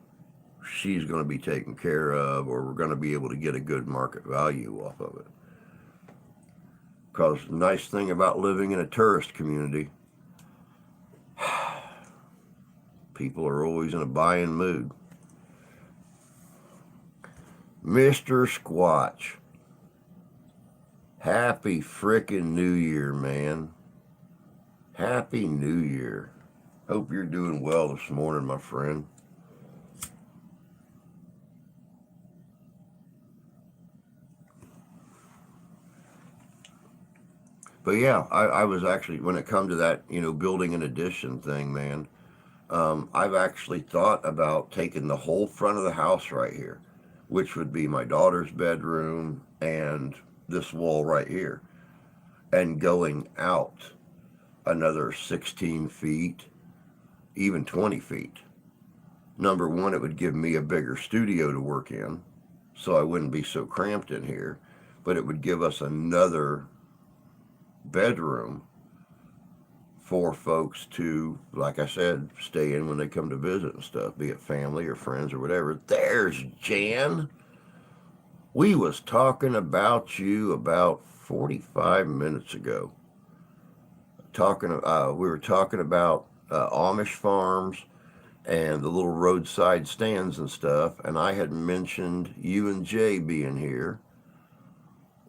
she's going to be taken care of, or we're going to be able to get a good market value off of it. Because the nice thing about living in a tourist community, people are always in a buying mood. Mr. Squatch, happy frickin' New Year, man. Happy New Year. Hope you're doing well this morning, my friend. But yeah, I was actually, when it come to that, building an addition thing, man, I've actually thought about taking the whole front of the house right here, which would be my daughter's bedroom and this wall right here, and going out another 16 feet, even 20 feet. Number one, it would give me a bigger studio to work in, so I wouldn't be so cramped in here, but it would give us another bedroom for folks to, like I said, stay in when they come to visit and stuff, be it family or friends or whatever. There's Jan. We was talking about you about 45 minutes ago. We were talking about Amish farms and the little roadside stands and stuff, and I had mentioned you and Jay being here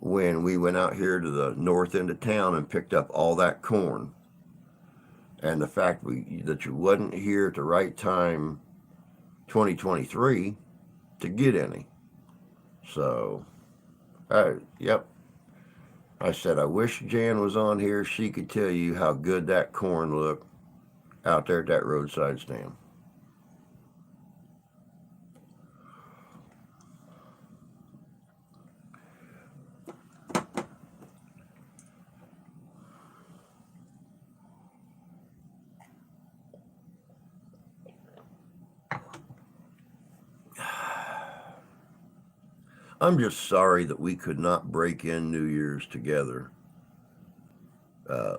when we went out here to the north end of town and picked up all that corn. And the fact that you wasn't here at the right time, 2023, to get any. So, yep. I said, I wish Jan was on here. She could tell you how good that corn looked out there at that roadside stand. I'm just sorry that we could not break in New Year's together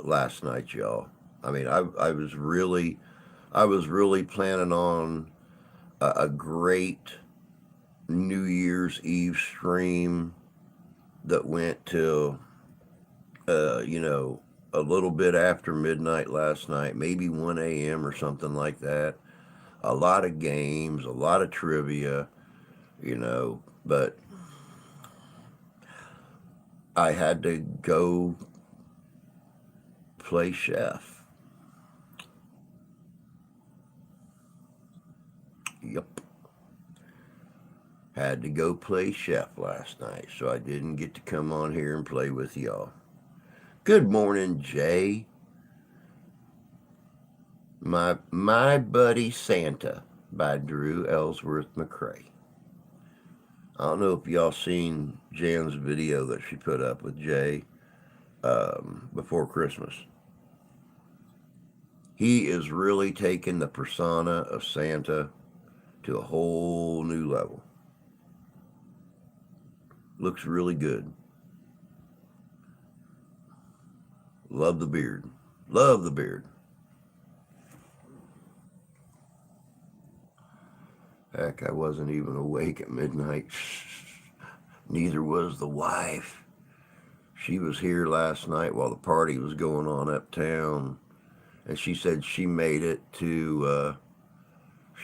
last night, y'all. I mean, I was really planning on a great New Year's Eve stream that went till, a little bit after midnight last night, maybe 1 a.m. or something like that. A lot of games, a lot of trivia, but I had to go play chef. Yep. Had to go play chef last night, so I didn't get to come on here and play with y'all. Good morning, Jay. My Buddy Santa by Drew Ellsworth McCrae. I don't know if y'all seen Jan's video that she put up with Jay before Christmas. He is really taking the persona of Santa to a whole new level. Looks really good. Love the beard. Love the beard. Heck, I wasn't even awake at midnight. Neither was the wife. She was here last night while the party was going on uptown, and she said she made it to about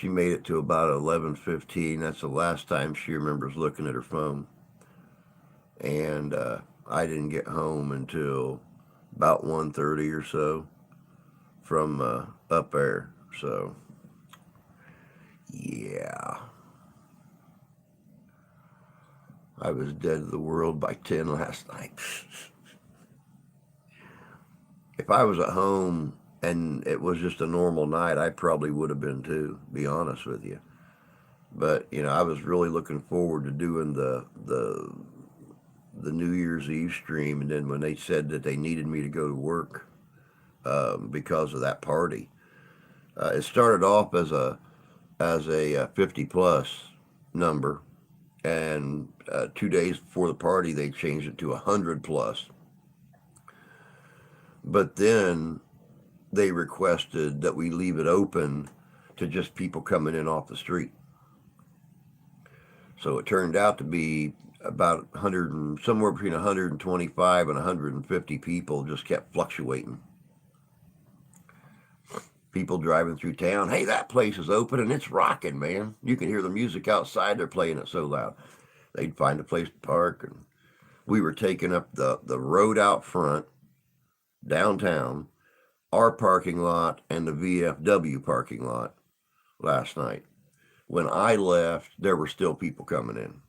11:15. That's the last time she remembers looking at her phone. And I didn't get home until about 1:30 or so from up there. So yeah, I was dead to the world by 10 last night. If I was at home and it was just a normal night, I probably would have been too, be honest with you. But I was really looking forward to doing the New Year's Eve stream, and then when they said that they needed me to go to work because of that party, it started off as a 50 plus number, and 2 days before the party they changed it to 100 plus. But then they requested that we leave it open to just people coming in off the street. So it turned out to be about 100 and somewhere between 125 and 150 people. Just kept fluctuating. People driving through town, hey, that place is open and it's rocking, man. You can hear the music outside. They're playing it so loud. They'd find a place to park, and we were taking up the road out front, downtown, our parking lot, and the VFW parking lot last night. When I left, there were still people coming in.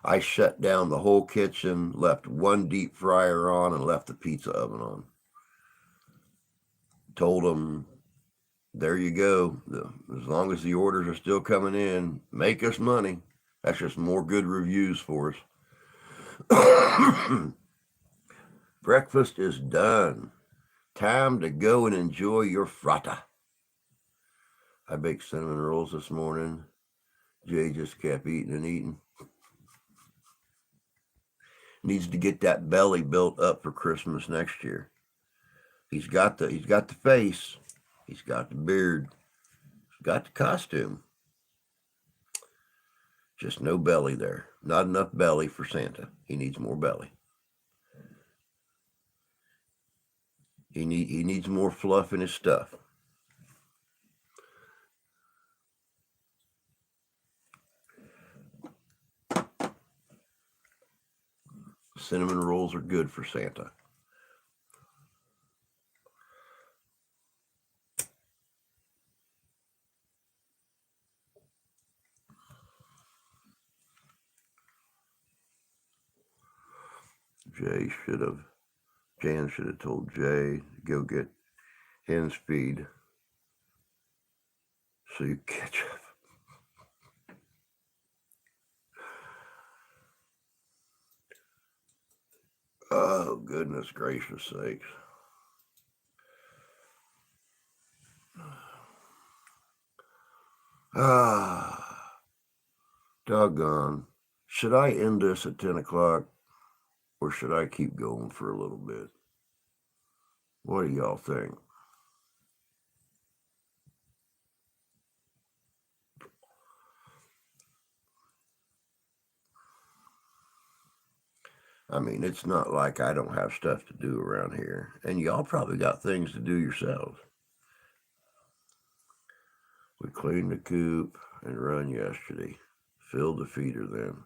I shut down the whole kitchen, left one deep fryer on, and left the pizza oven on. Told them, there you go. As long as the orders are still coming in, make us money. That's just more good reviews for us. Breakfast is done. Time to go and enjoy your frata. I baked cinnamon rolls this morning. Jay just kept eating and eating. Needs to get that belly built up for Christmas next year. He's got the face. He's got the beard. He's got the costume. Just no belly there. Not enough belly for Santa. He needs more belly. He needs more fluff in his stuff. Cinnamon rolls are good for Santa. Jan should have told Jay to go get hen's feed so you catch up. Oh, goodness gracious sakes. Doggone. Should I end this at 10 o'clock or should I keep going for a little bit? What do y'all think? I mean, it's not like I don't have stuff to do around here, and y'all probably got things to do yourselves. We cleaned the coop and run yesterday. Filled the feeder then.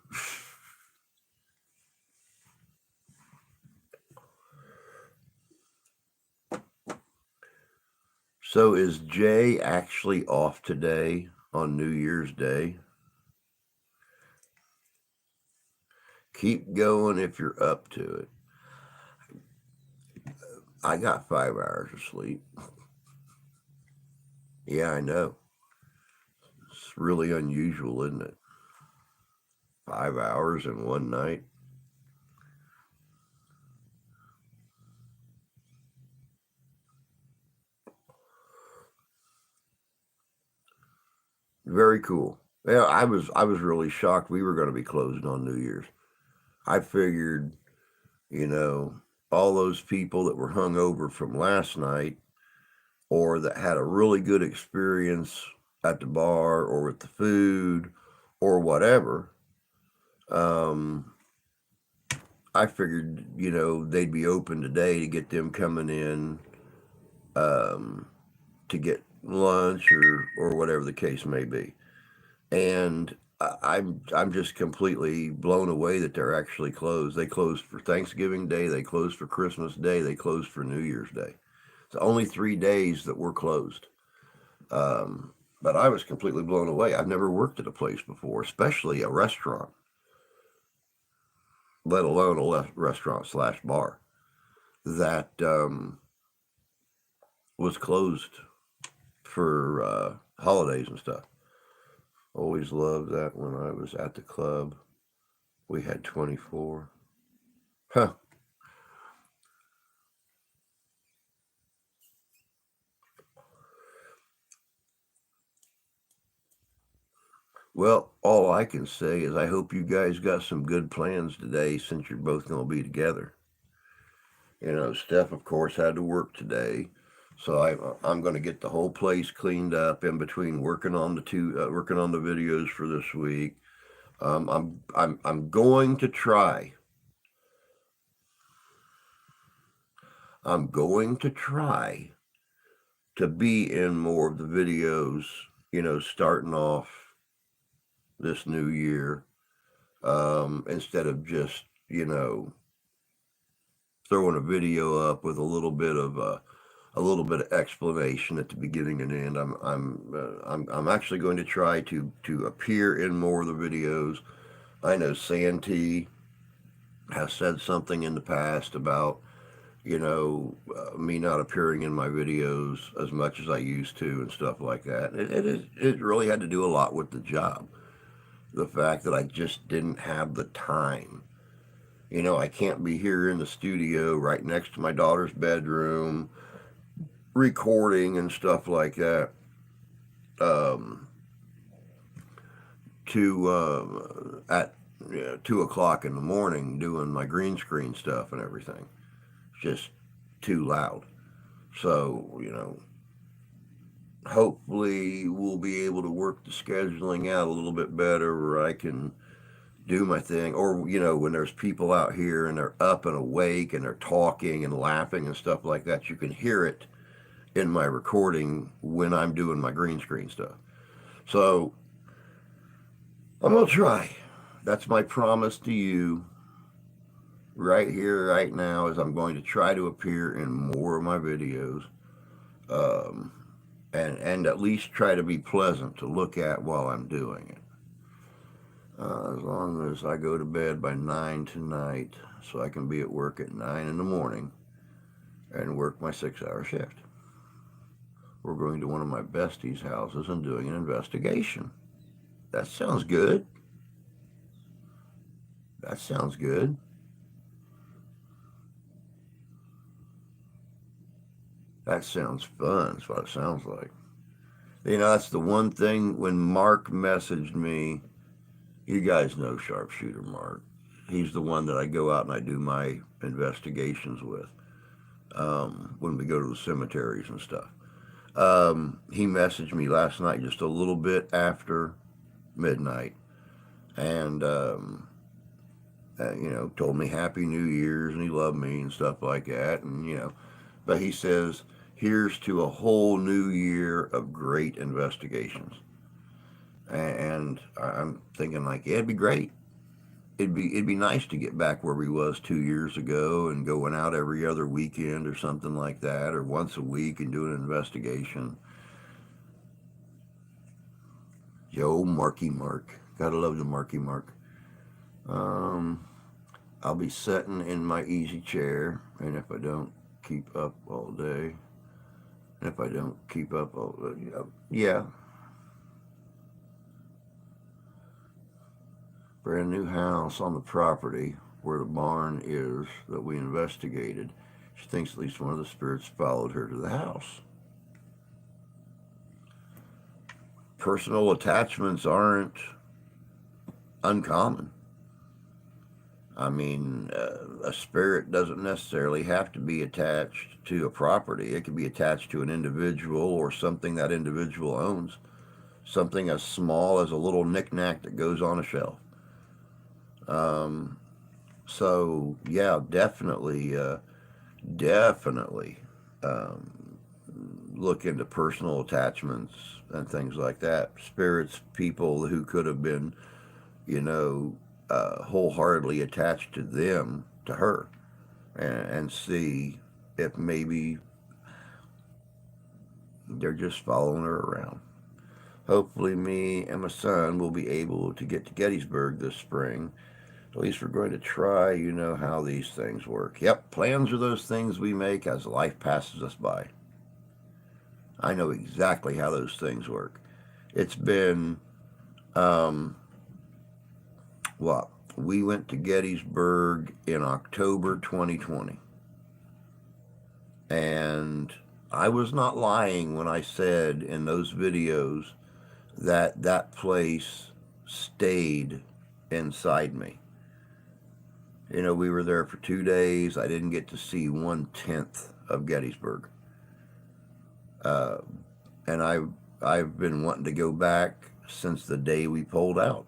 So is Jay actually off today on New Year's Day? Keep going if you're up to it. I got 5 hours of sleep. Yeah, I know. It's really unusual, isn't it? 5 hours in one night. Very cool. Yeah, I was really shocked we were going to be closed on New Year's. I figured, you know, all those people that were hung over from last night or that had a really good experience at the bar or with the food or whatever, um, I figured, they'd be open today to get them coming in um, to get lunch or whatever the case may be. And I'm just completely blown away that they're actually closed. They closed for Thanksgiving Day, they closed for Christmas Day, they closed for New Year's Day. It's only 3 days that were closed. Um, but I was completely blown away. I've never worked at a place before, especially a restaurant, let alone a restaurant slash bar that was closed for holidays and stuff. Always loved that when I was at the club. We had 24. Huh. Well, all I can say is I hope you guys got some good plans today since you're both going to be together. Steph, of course, had to work today. So I'm going to get the whole place cleaned up in between working on the videos for this week. I'm going to try. I'm going to try to be in more of the videos. Starting off this new year, instead of just throwing a video up with a little bit of explanation at the beginning and end. I'm actually going to try to appear in more of the videos. I know Santee has said something in the past about me not appearing in my videos as much as I used to and stuff like that. It really had to do a lot with the job. The fact that I just didn't have the time. I can't be here in the studio right next to my daughter's bedroom recording and stuff like that. Um, to at 2 o'clock in the morning doing my green screen stuff and everything. It's just too loud. So, hopefully we'll be able to work the scheduling out a little bit better where I can do my thing. Or, when there's people out here and they're up and awake and they're talking and laughing and stuff like that, you can hear it in my recording when I'm doing my green screen stuff. So I'm going to try. That's my promise to you right here, right now, is I'm going to try to appear in more of my videos. Um, and at least try to be pleasant to look at while I'm doing it. As long as I go to bed by 9 tonight, so I can be at work at 9 in the morning and work my 6-hour shift. We're going to one of my besties' houses and doing an investigation. That sounds good. That sounds good. That sounds fun. That's what it sounds like. That's the one thing when Mark messaged me. You guys know Sharpshooter Mark. He's the one that I go out and I do my investigations with when we go to the cemeteries and stuff. He messaged me last night just a little bit after midnight and, told me Happy New Year's and he loved me and stuff like that. But he says, here's to a whole new year of great investigations. And I'm thinking like, yeah, it'd be great. It'd be nice to get back where we was 2 years ago and going out every other weekend or something like that, or once a week and doing an investigation. Yo, Marky Mark, gotta love the Marky Mark. Um, I'll be sitting in my easy chair, and if I don't keep up all day, If I don't keep up, yeah. Brand new house on the property where the barn is that we investigated. She thinks at least one of the spirits followed her to the house. Personal attachments aren't uncommon. I mean, a spirit doesn't necessarily have to be attached to a property. It can be attached to an individual or something that individual owns. Something as small as a little knickknack that goes on a shelf. Um, so yeah, definitely um, look into personal attachments and things like that. Spirits, people who could have been, you know, wholeheartedly attached to them, to her, and see if maybe they're just following her around. Hopefully, me and my son will be able to get to Gettysburg this spring. At least we're going to try. You know how these things work. Yep, plans are those things we make as life passes us by. I know exactly how those things work. It's been, um, what? We went to Gettysburg in October 2020. And I was not lying when I said in those videos that that place stayed inside me. You know, we were there for 2 days. I didn't get to see 1/10 of Gettysburg. Uh, and I've been wanting to go back since the day we pulled out.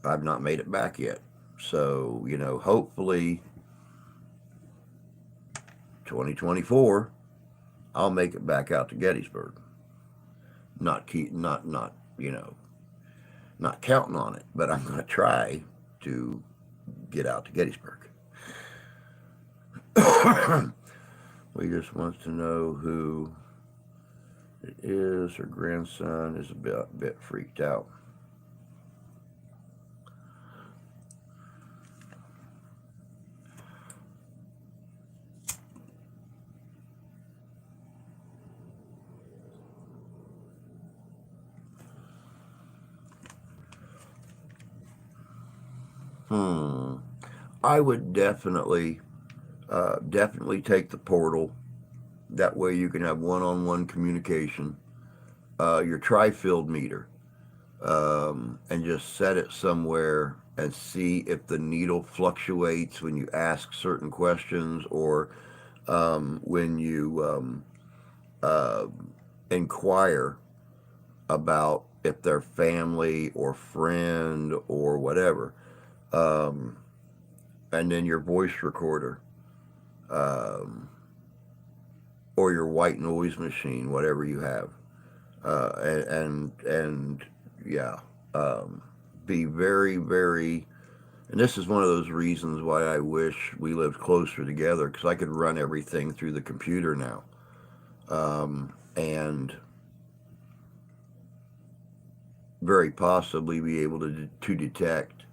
I've not made it back yet. So, you know, hopefully 2024 I'll make it back out to Gettysburg. Not you know, not counting on it, but I'm going to try to get out to Gettysburg. We just wants to know who it is. Her grandson is a bit freaked out. Hmm. I would definitely take the portal. That way you can have one-on-one communication. Your tri-field meter, and just set it somewhere and see if the needle fluctuates when you ask certain questions or when you uh, inquire about if they're family or friend or whatever. Um, and then your voice recorder, um, or your white noise machine, whatever you have. And yeah, um, be very, very. And this is one of those reasons why I wish we lived closer together, because I could run everything through the computer now, and very possibly be able to detect.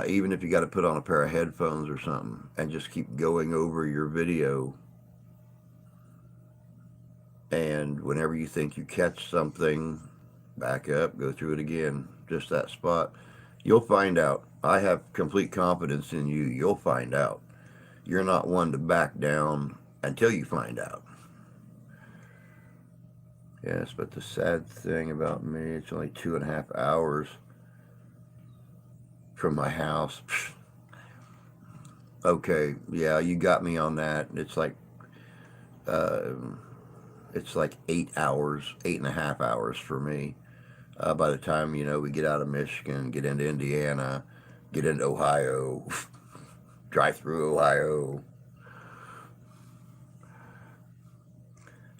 Even if you got to put on a pair of headphones or something and just keep going over your video, and whenever you think you catch something, back up, go through it again, just that spot. You'll find out. I have complete confidence in you. You'll find out. You're not one to back down until you find out. Yes, but the sad thing about me, it's only 2.5 hours from my house. Okay, yeah, you got me on that. Uh, it's like 8 hours, 8.5 hours for me. By the time, you know, we get out of Michigan, get into Indiana, get into Ohio, drive through Ohio.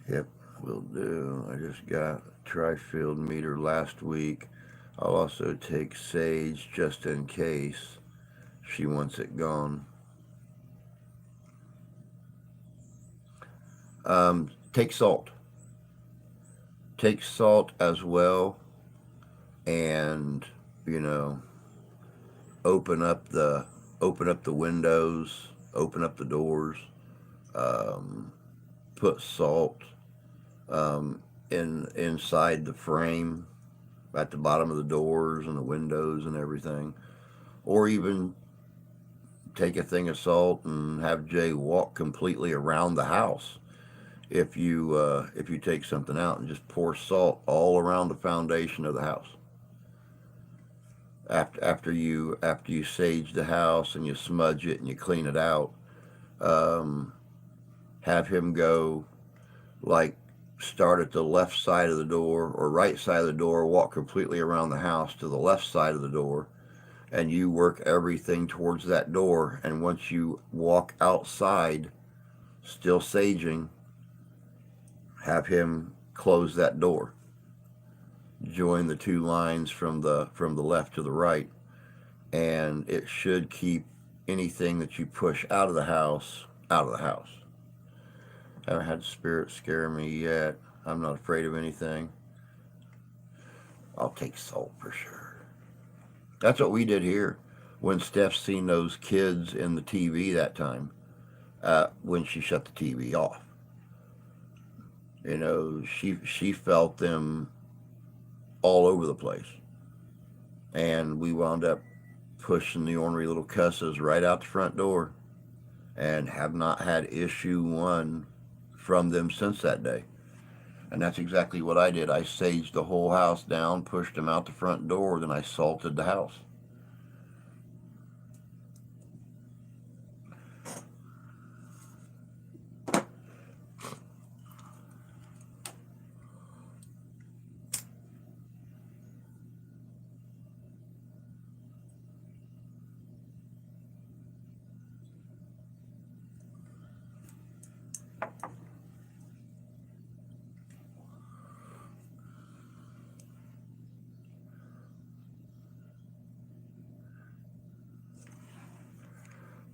Yep, will do. I just got a tri-field meter last week. I'll also take sage just in case she wants it gone. Take salt. Take salt as well, and you know, open up the open up the windows, open up the doors. Um, put salt inside the frame at the bottom of the doors and the windows and everything, or even take a thing of salt and have Jay walk completely around the house. If you take something out and just pour salt all around the foundation of the house. After you sage the house and you smudge it and you clean it out, um, have him go, like, start at the left side of the door or right side of the door, walk completely around the house to the left side of the door, and you work everything towards that door. And once you walk outside, still saging, have him close that door. Join the two lines from the left to the right, and it should keep anything that you push out of the house out of the house. Haven't had spirits scare me yet. I'm not afraid of anything. I'll take salt for sure. That's what we did here when Steph seen those kids in the TV that time. When she shut the TV off, she felt them all over the place, and we wound up pushing the ornery little cusses right out the front door, and have not had issue one from them since that day. And that's exactly what I did. I saged the whole house down, pushed them out the front door, then I salted the house.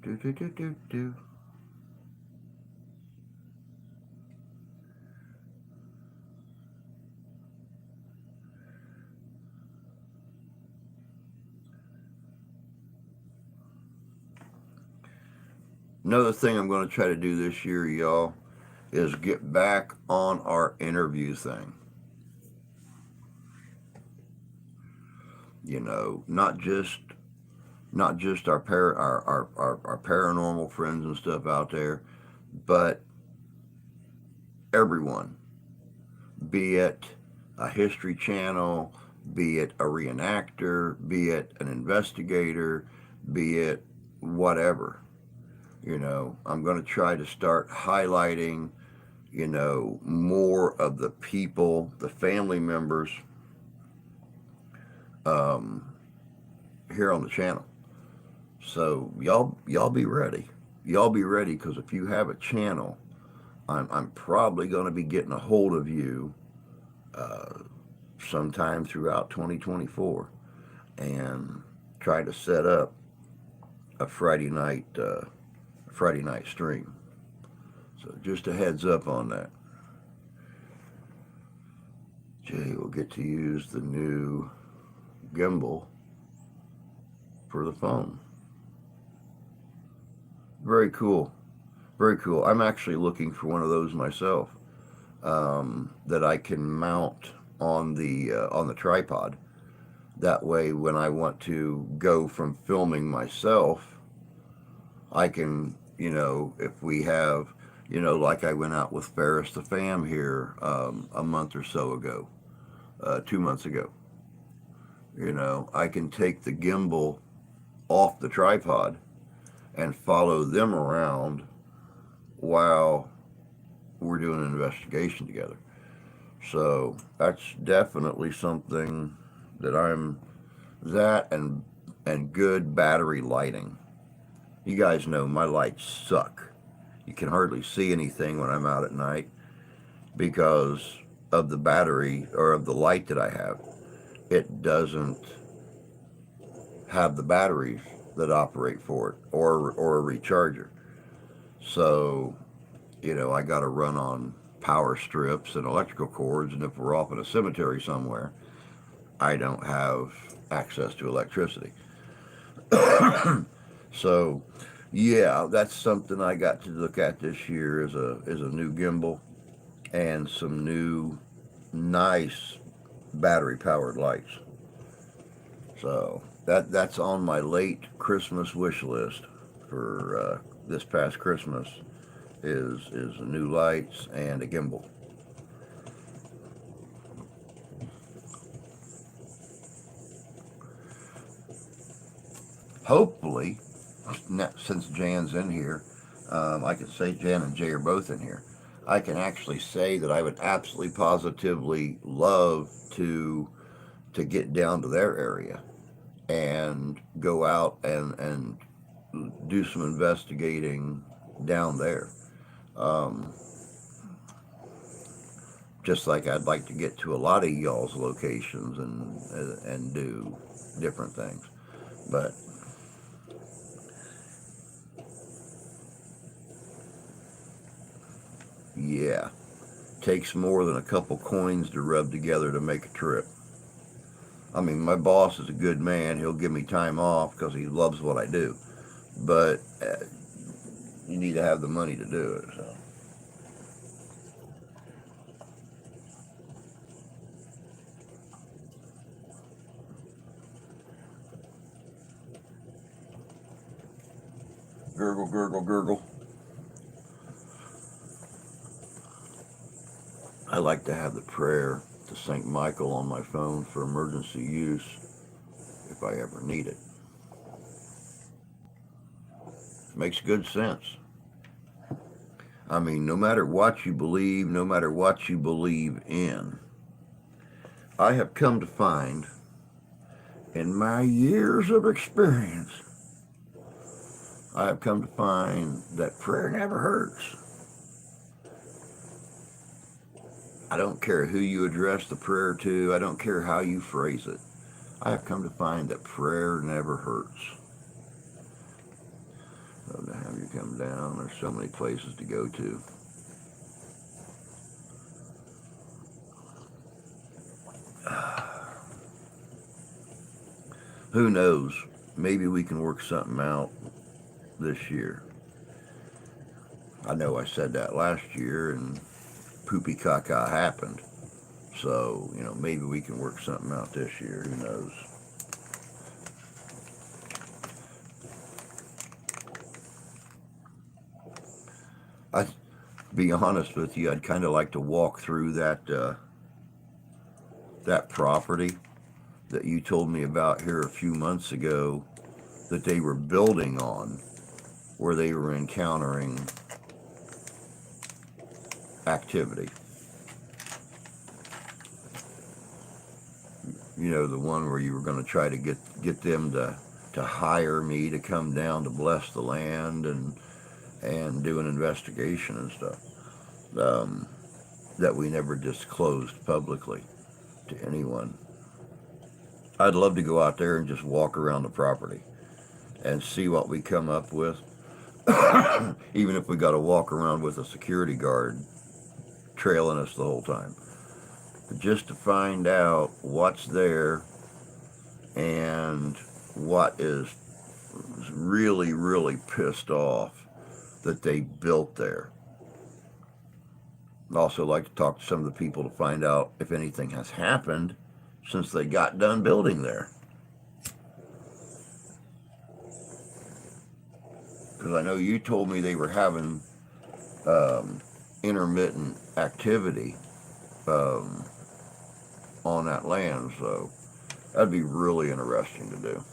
Do do do do do. Another thing I'm going to try to do this year, y'all, is get back on our interview thing. Not just our paranormal friends and stuff out there, but everyone, be it a history channel, be it a reenactor, be it an investigator, be it whatever. I'm going to try to start highlighting, more of the people, the family members, um, here on the channel. So y'all be ready. Y'all be ready, because if you have a channel, I'm probably going to be getting a hold of you uh, sometime throughout 2024, and try to set up a Friday night stream. So just a heads up on that. Jay will get to use the new gimbal for the phone. Very cool. Very cool. I'm actually looking for one of those myself, that I can mount on the tripod. That way, when I want to go from filming myself, I can, if we have, like I went out with Ferris the Fam here a month or so ago, 2 months ago. I can take the gimbal off the tripod and follow them around while we're doing an investigation together. So that's definitely something that and good battery lighting. You guys know my lights suck. You can hardly see anything when I'm out at night because of the battery or of the light that I have. It doesn't have the batteries that operate for it, or a recharger. So, I got to run on power strips and electrical cords, and if we're off in a cemetery somewhere, I don't have access to electricity. So, Yeah, that's something I got to look at this year is a new gimbal and some new nice battery powered lights. So that's on my late Christmas wish list for this past Christmas is new lights and a gimbal. Hopefully, since Jan's in here, I can say Jan and Jay are both in here. I can actually say that I would absolutely positively love to get down to their area and go out and do some investigating down there. Um, just like I'd like to get to a lot of y'all's locations and do different things. But yeah, takes more than a couple coins to rub together to make a trip. I mean, my boss is a good man. He'll give me time off because he loves what I do. But you need to have the money to do it. So. Gurgle, gurgle, gurgle. I like to have the prayer to St. Michael on my phone for emergency use if I ever need it. Makes good sense. I mean, no matter what you believe, no matter what you believe in, I have come to find in my years of experience, I have come to find that prayer never hurts. I don't care who you address the prayer to, I don't care how you phrase it. I have come to find that prayer never hurts. So to have you come down, there's so many places to go to. Who knows? Maybe we can work something out this year. I know I said that last year and poopy caca happened. So, maybe we can work something out this year. Who knows? I be honest with you, I'd kind of like to walk through that property that you told me about here a few months ago that they were building on, where they were encountering activity. The one where you were going to try to get them to hire me to come down to bless the land and do an investigation and stuff. Um, that we never disclosed publicly to anyone. I'd love to go out there and just walk around the property and see what we come up with. Even if we got to walk around with a security guard trailing us the whole time. Just to find out what's there and what is really, really pissed off that they built there. I'd also like to talk to some of the people to find out if anything has happened since they got done building there. Because I know you told me they were having intermittent activity on that land, so that'd be really interesting to do.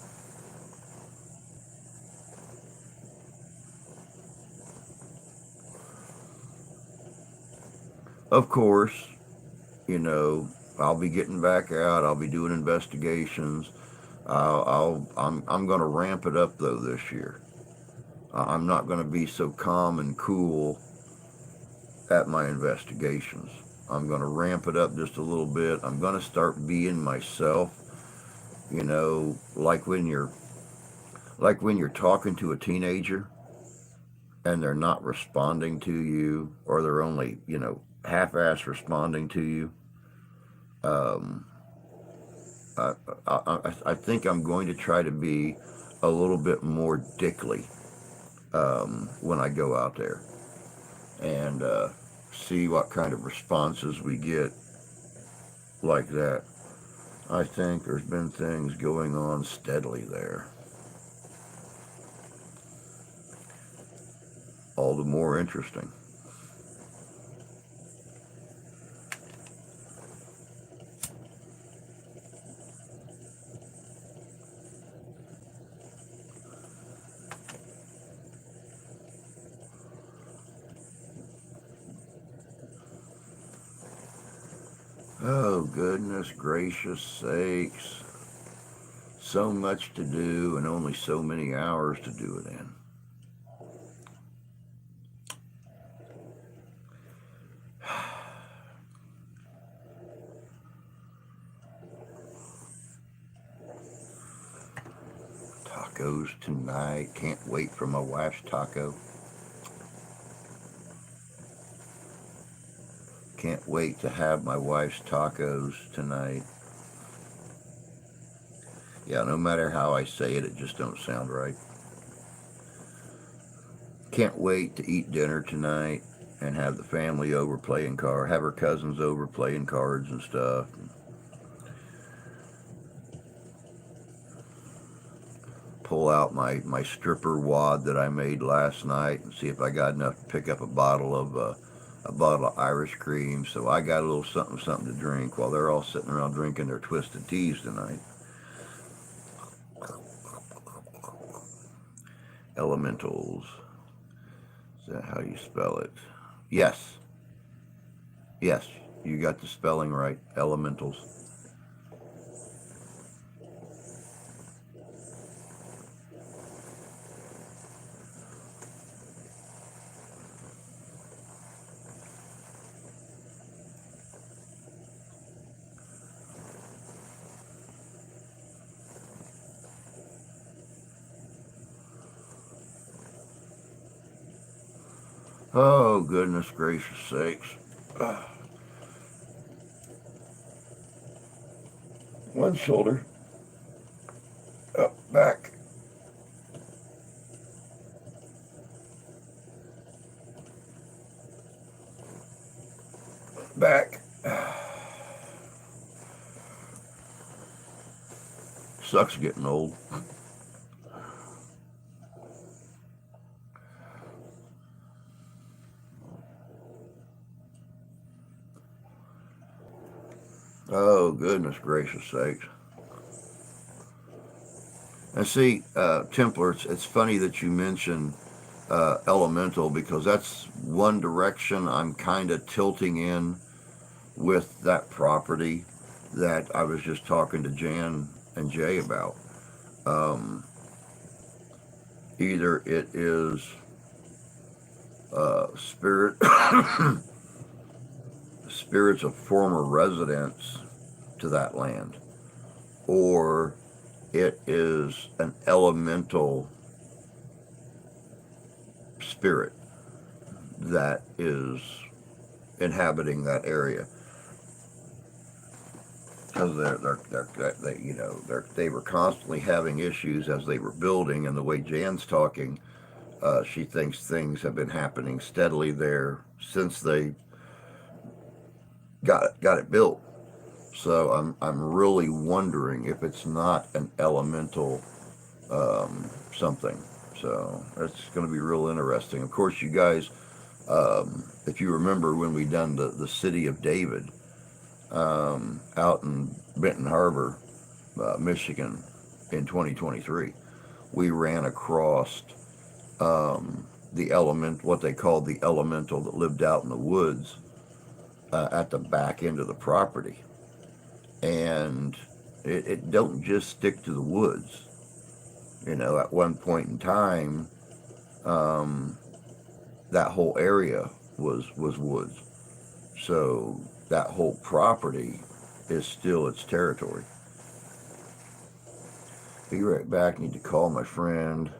Of course, I'll be getting back out. I'll be doing investigations. I'm going to ramp it up though this year. I'm not going to be so calm and cool at my investigations. I'm going to ramp it up just a little bit. I'm going to start being myself. Like when you're talking to a teenager and they're not responding to you, or they're only half-ass responding to you. Um, I think I'm going to try to be a little bit more dickly when I go out there and see what kind of responses we get like that. I think there's been things going on steadily there. All the more interesting. Oh, goodness gracious sakes. So much to do and only so many hours to do it in. Tacos tonight. Can't wait for my wife's taco. Can't wait to have my wife's tacos tonight. Yeah, no matter how I say it, it just don't sound right. Can't wait to eat dinner tonight and have the family over playing cards, have her cousins over playing cards and stuff. Pull out my stripper wad that I made last night and see if I got enough to pick up a bottle of Irish cream. So I got a little something to drink while they're all sitting around drinking their twisted teas tonight. Elementals. Is that how you spell it? Yes. Yes. You got the spelling right. Elementals. Oh, goodness gracious sakes. One shoulder. Up, back. Back. Sucks getting old. Oh, goodness gracious sakes. And see, Templar, it's funny that you mention elemental because that's one direction I'm kind of tilting in with that property that I was just talking to Jan and Jay about. Um, Either it is spirit spirits of former residents to that land, or it is an elemental spirit that is inhabiting that area because they were constantly having issues as they were building, and the way Jan's talking, she thinks things have been happening steadily there since they got it built. So I'm really wondering if it's not an elemental something. So that's going to be real interesting. Of course, you guys, if you remember when we done the city of David out in Benton Harbor, Michigan, in 2023, we ran across what they called the elemental that lived out in the woods at the back end of the property. And it don't just stick to the woods. At one point in time, that whole area was woods. So that whole property is still its territory. Be right back. Need to call my friend.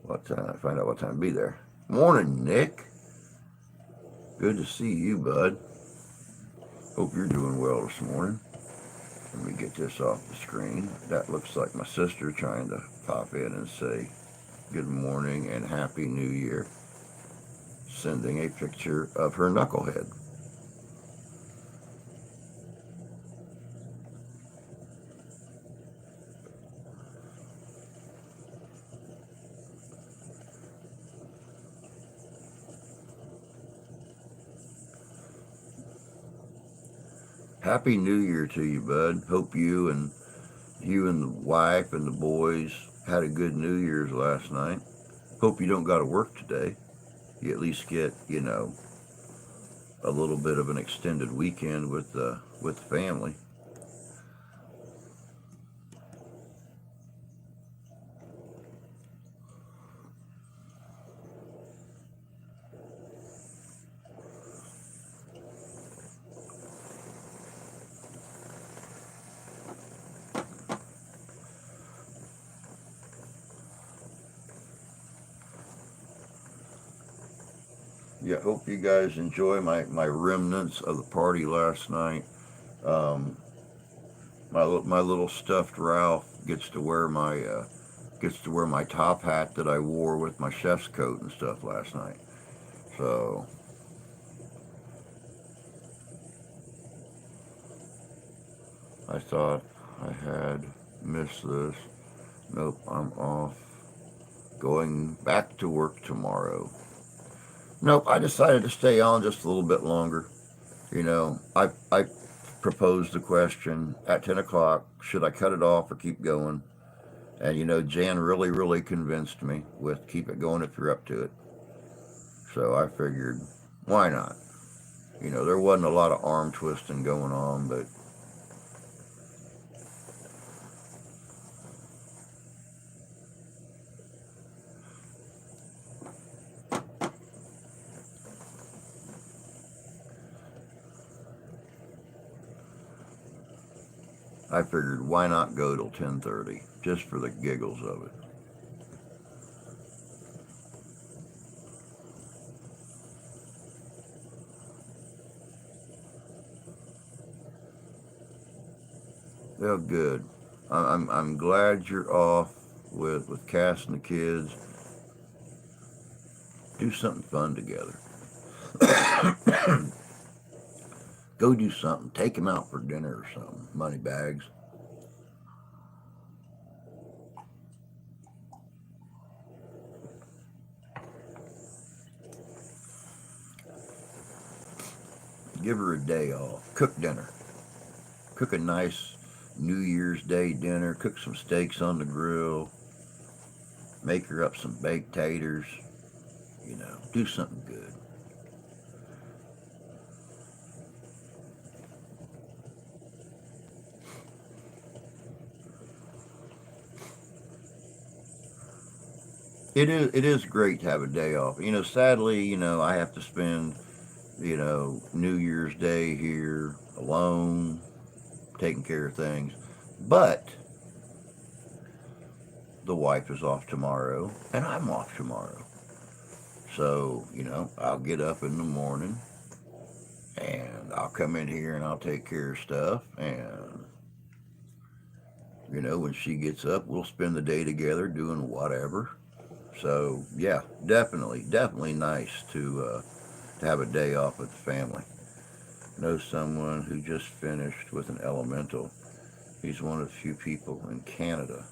What time? Find out what time to be there. Morning, Nick. Good to see you, bud. Hope you're doing well this morning. Let me get this off the screen. That looks like my sister trying to pop in and say good morning and happy new year, sending a picture of her knucklehead. Happy New Year to you, bud. Hope you and the wife and the boys had a good New Year's last night. Hope you don't got to work today. You at least get, a little bit of an extended weekend with the family. Yeah, hope you guys enjoy my remnants of the party last night. Um, my little stuffed Ralph gets to wear my top hat that I wore with my chef's coat and stuff last night. So I thought I had missed this. Nope, I'm off. Going back to work tomorrow. Nope, I decided to stay on just a little bit longer. I proposed the question at 10 o'clock, should I cut it off or keep going? And Jan really, really convinced me with keep it going if you're up to it. So I figured, why not? There wasn't a lot of arm twisting going on, but I figured why not go till 10:30 just for the giggles of it. Well, good. I'm glad you're off with Cass and the kids. Do something fun together. Go do something. Take them out for dinner or something. Money bags. Give her a day off. Cook dinner. Cook a nice New Year's Day dinner. Cook some steaks on the grill. Make her up some baked taters. Do something good. It is great to have a day off. Sadly, I have to spend, New Year's Day here alone, taking care of things. But the wife is off tomorrow, and I'm off tomorrow. So, I'll get up in the morning and I'll come in here and I'll take care of stuff. And, when she gets up, we'll spend the day together doing whatever. So, yeah, definitely nice to have a day off with the family. Know someone who just finished with an elemental. He's one of the few people in Canada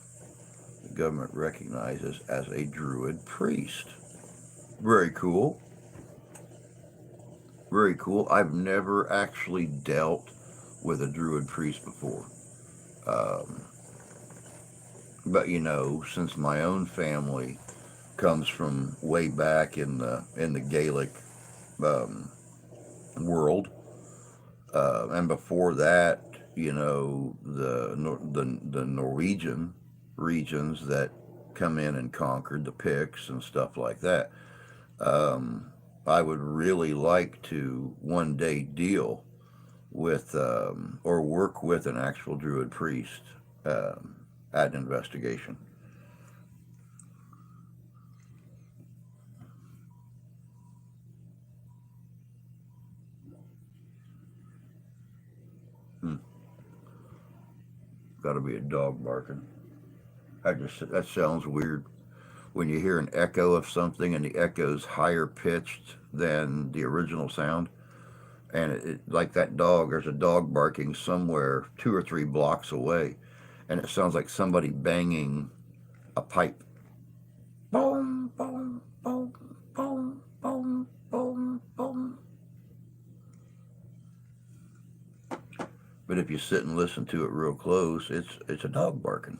the government recognizes as a druid priest. Very cool. Very cool. I've never actually dealt with a druid priest before. Um, but since my own family comes from way back in the Gaelic um, world, and before that, the Norwegian regions that come in and conquered the Picts and stuff like that. Um, I would really like to one day deal with or work with an actual Druid priest at an investigation. Hmm. got to be a dog barking. That sounds weird when you hear an echo of something and the echo's higher pitched than the original sound. And like that dog, there's a dog barking somewhere 2 or 3 blocks away, and it sounds like somebody banging a pipe. Boom, boom, boom, boom, boom, boom, boom. But if you sit and listen to it real close, it's a dog barking.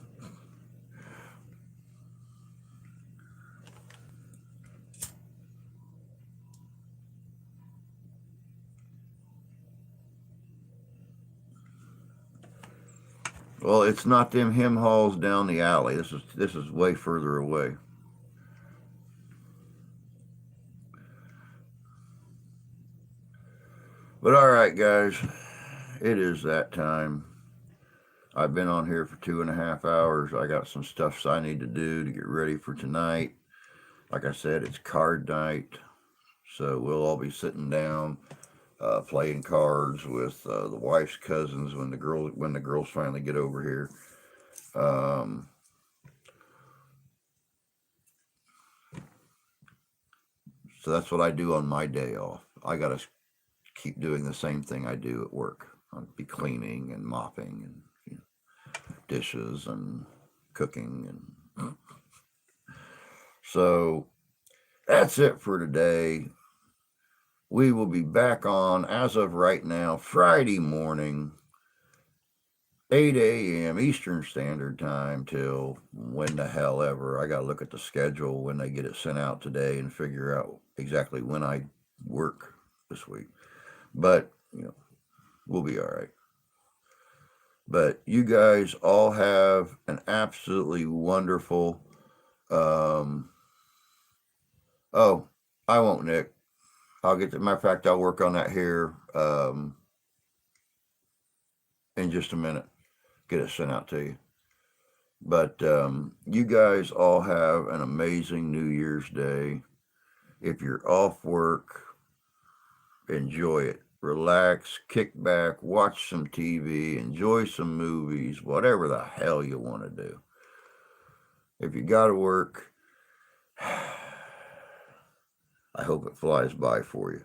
Well, it's not them him halls down the alley. This is way further away. But all right, guys, it is that time. I've been on here for 2.5 hours. I got some stuff I need to do to get ready for tonight. Like I said, it's card night, so we'll all be sitting down playing cards with the wife's cousins when the girls finally get over here. So that's what I do on my day off. I gotta keep doing the same thing I do at work. I'll be cleaning and mopping and dishes and cooking, and so that's it for today. We will be back on, as of right now, Friday morning, 8 a.m. Eastern Standard Time till when the hell ever. I got to look at the schedule when they get it sent out today and figure out exactly when I work this week. But, we'll be all right. But you guys all have an absolutely wonderful, oh, I won't, Nick. I'll get to, matter of fact, I'll work on that here in just a minute. Get it sent out to you. But you guys all have an amazing New Year's Day. If you're off work, enjoy it. Relax, kick back, watch some TV, enjoy some movies, whatever the hell you want to do. If you got to work, I hope it flies by for you.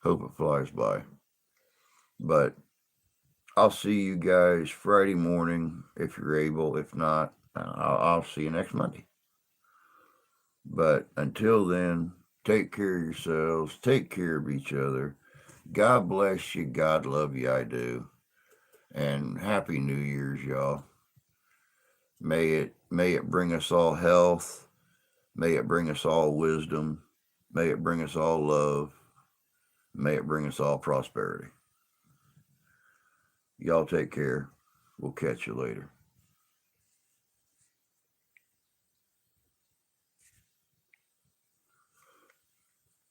Hope it flies by. But I'll see you guys Friday morning if you're able. If not, I'll see you next Monday. But until then, take care of yourselves. Take care of each other. God bless you. God love you. I do. And Happy New Year's, y'all. May it bring us all health. May it bring us all wisdom. May it bring us all love. May it bring us all prosperity. Y'all take care. We'll catch you later.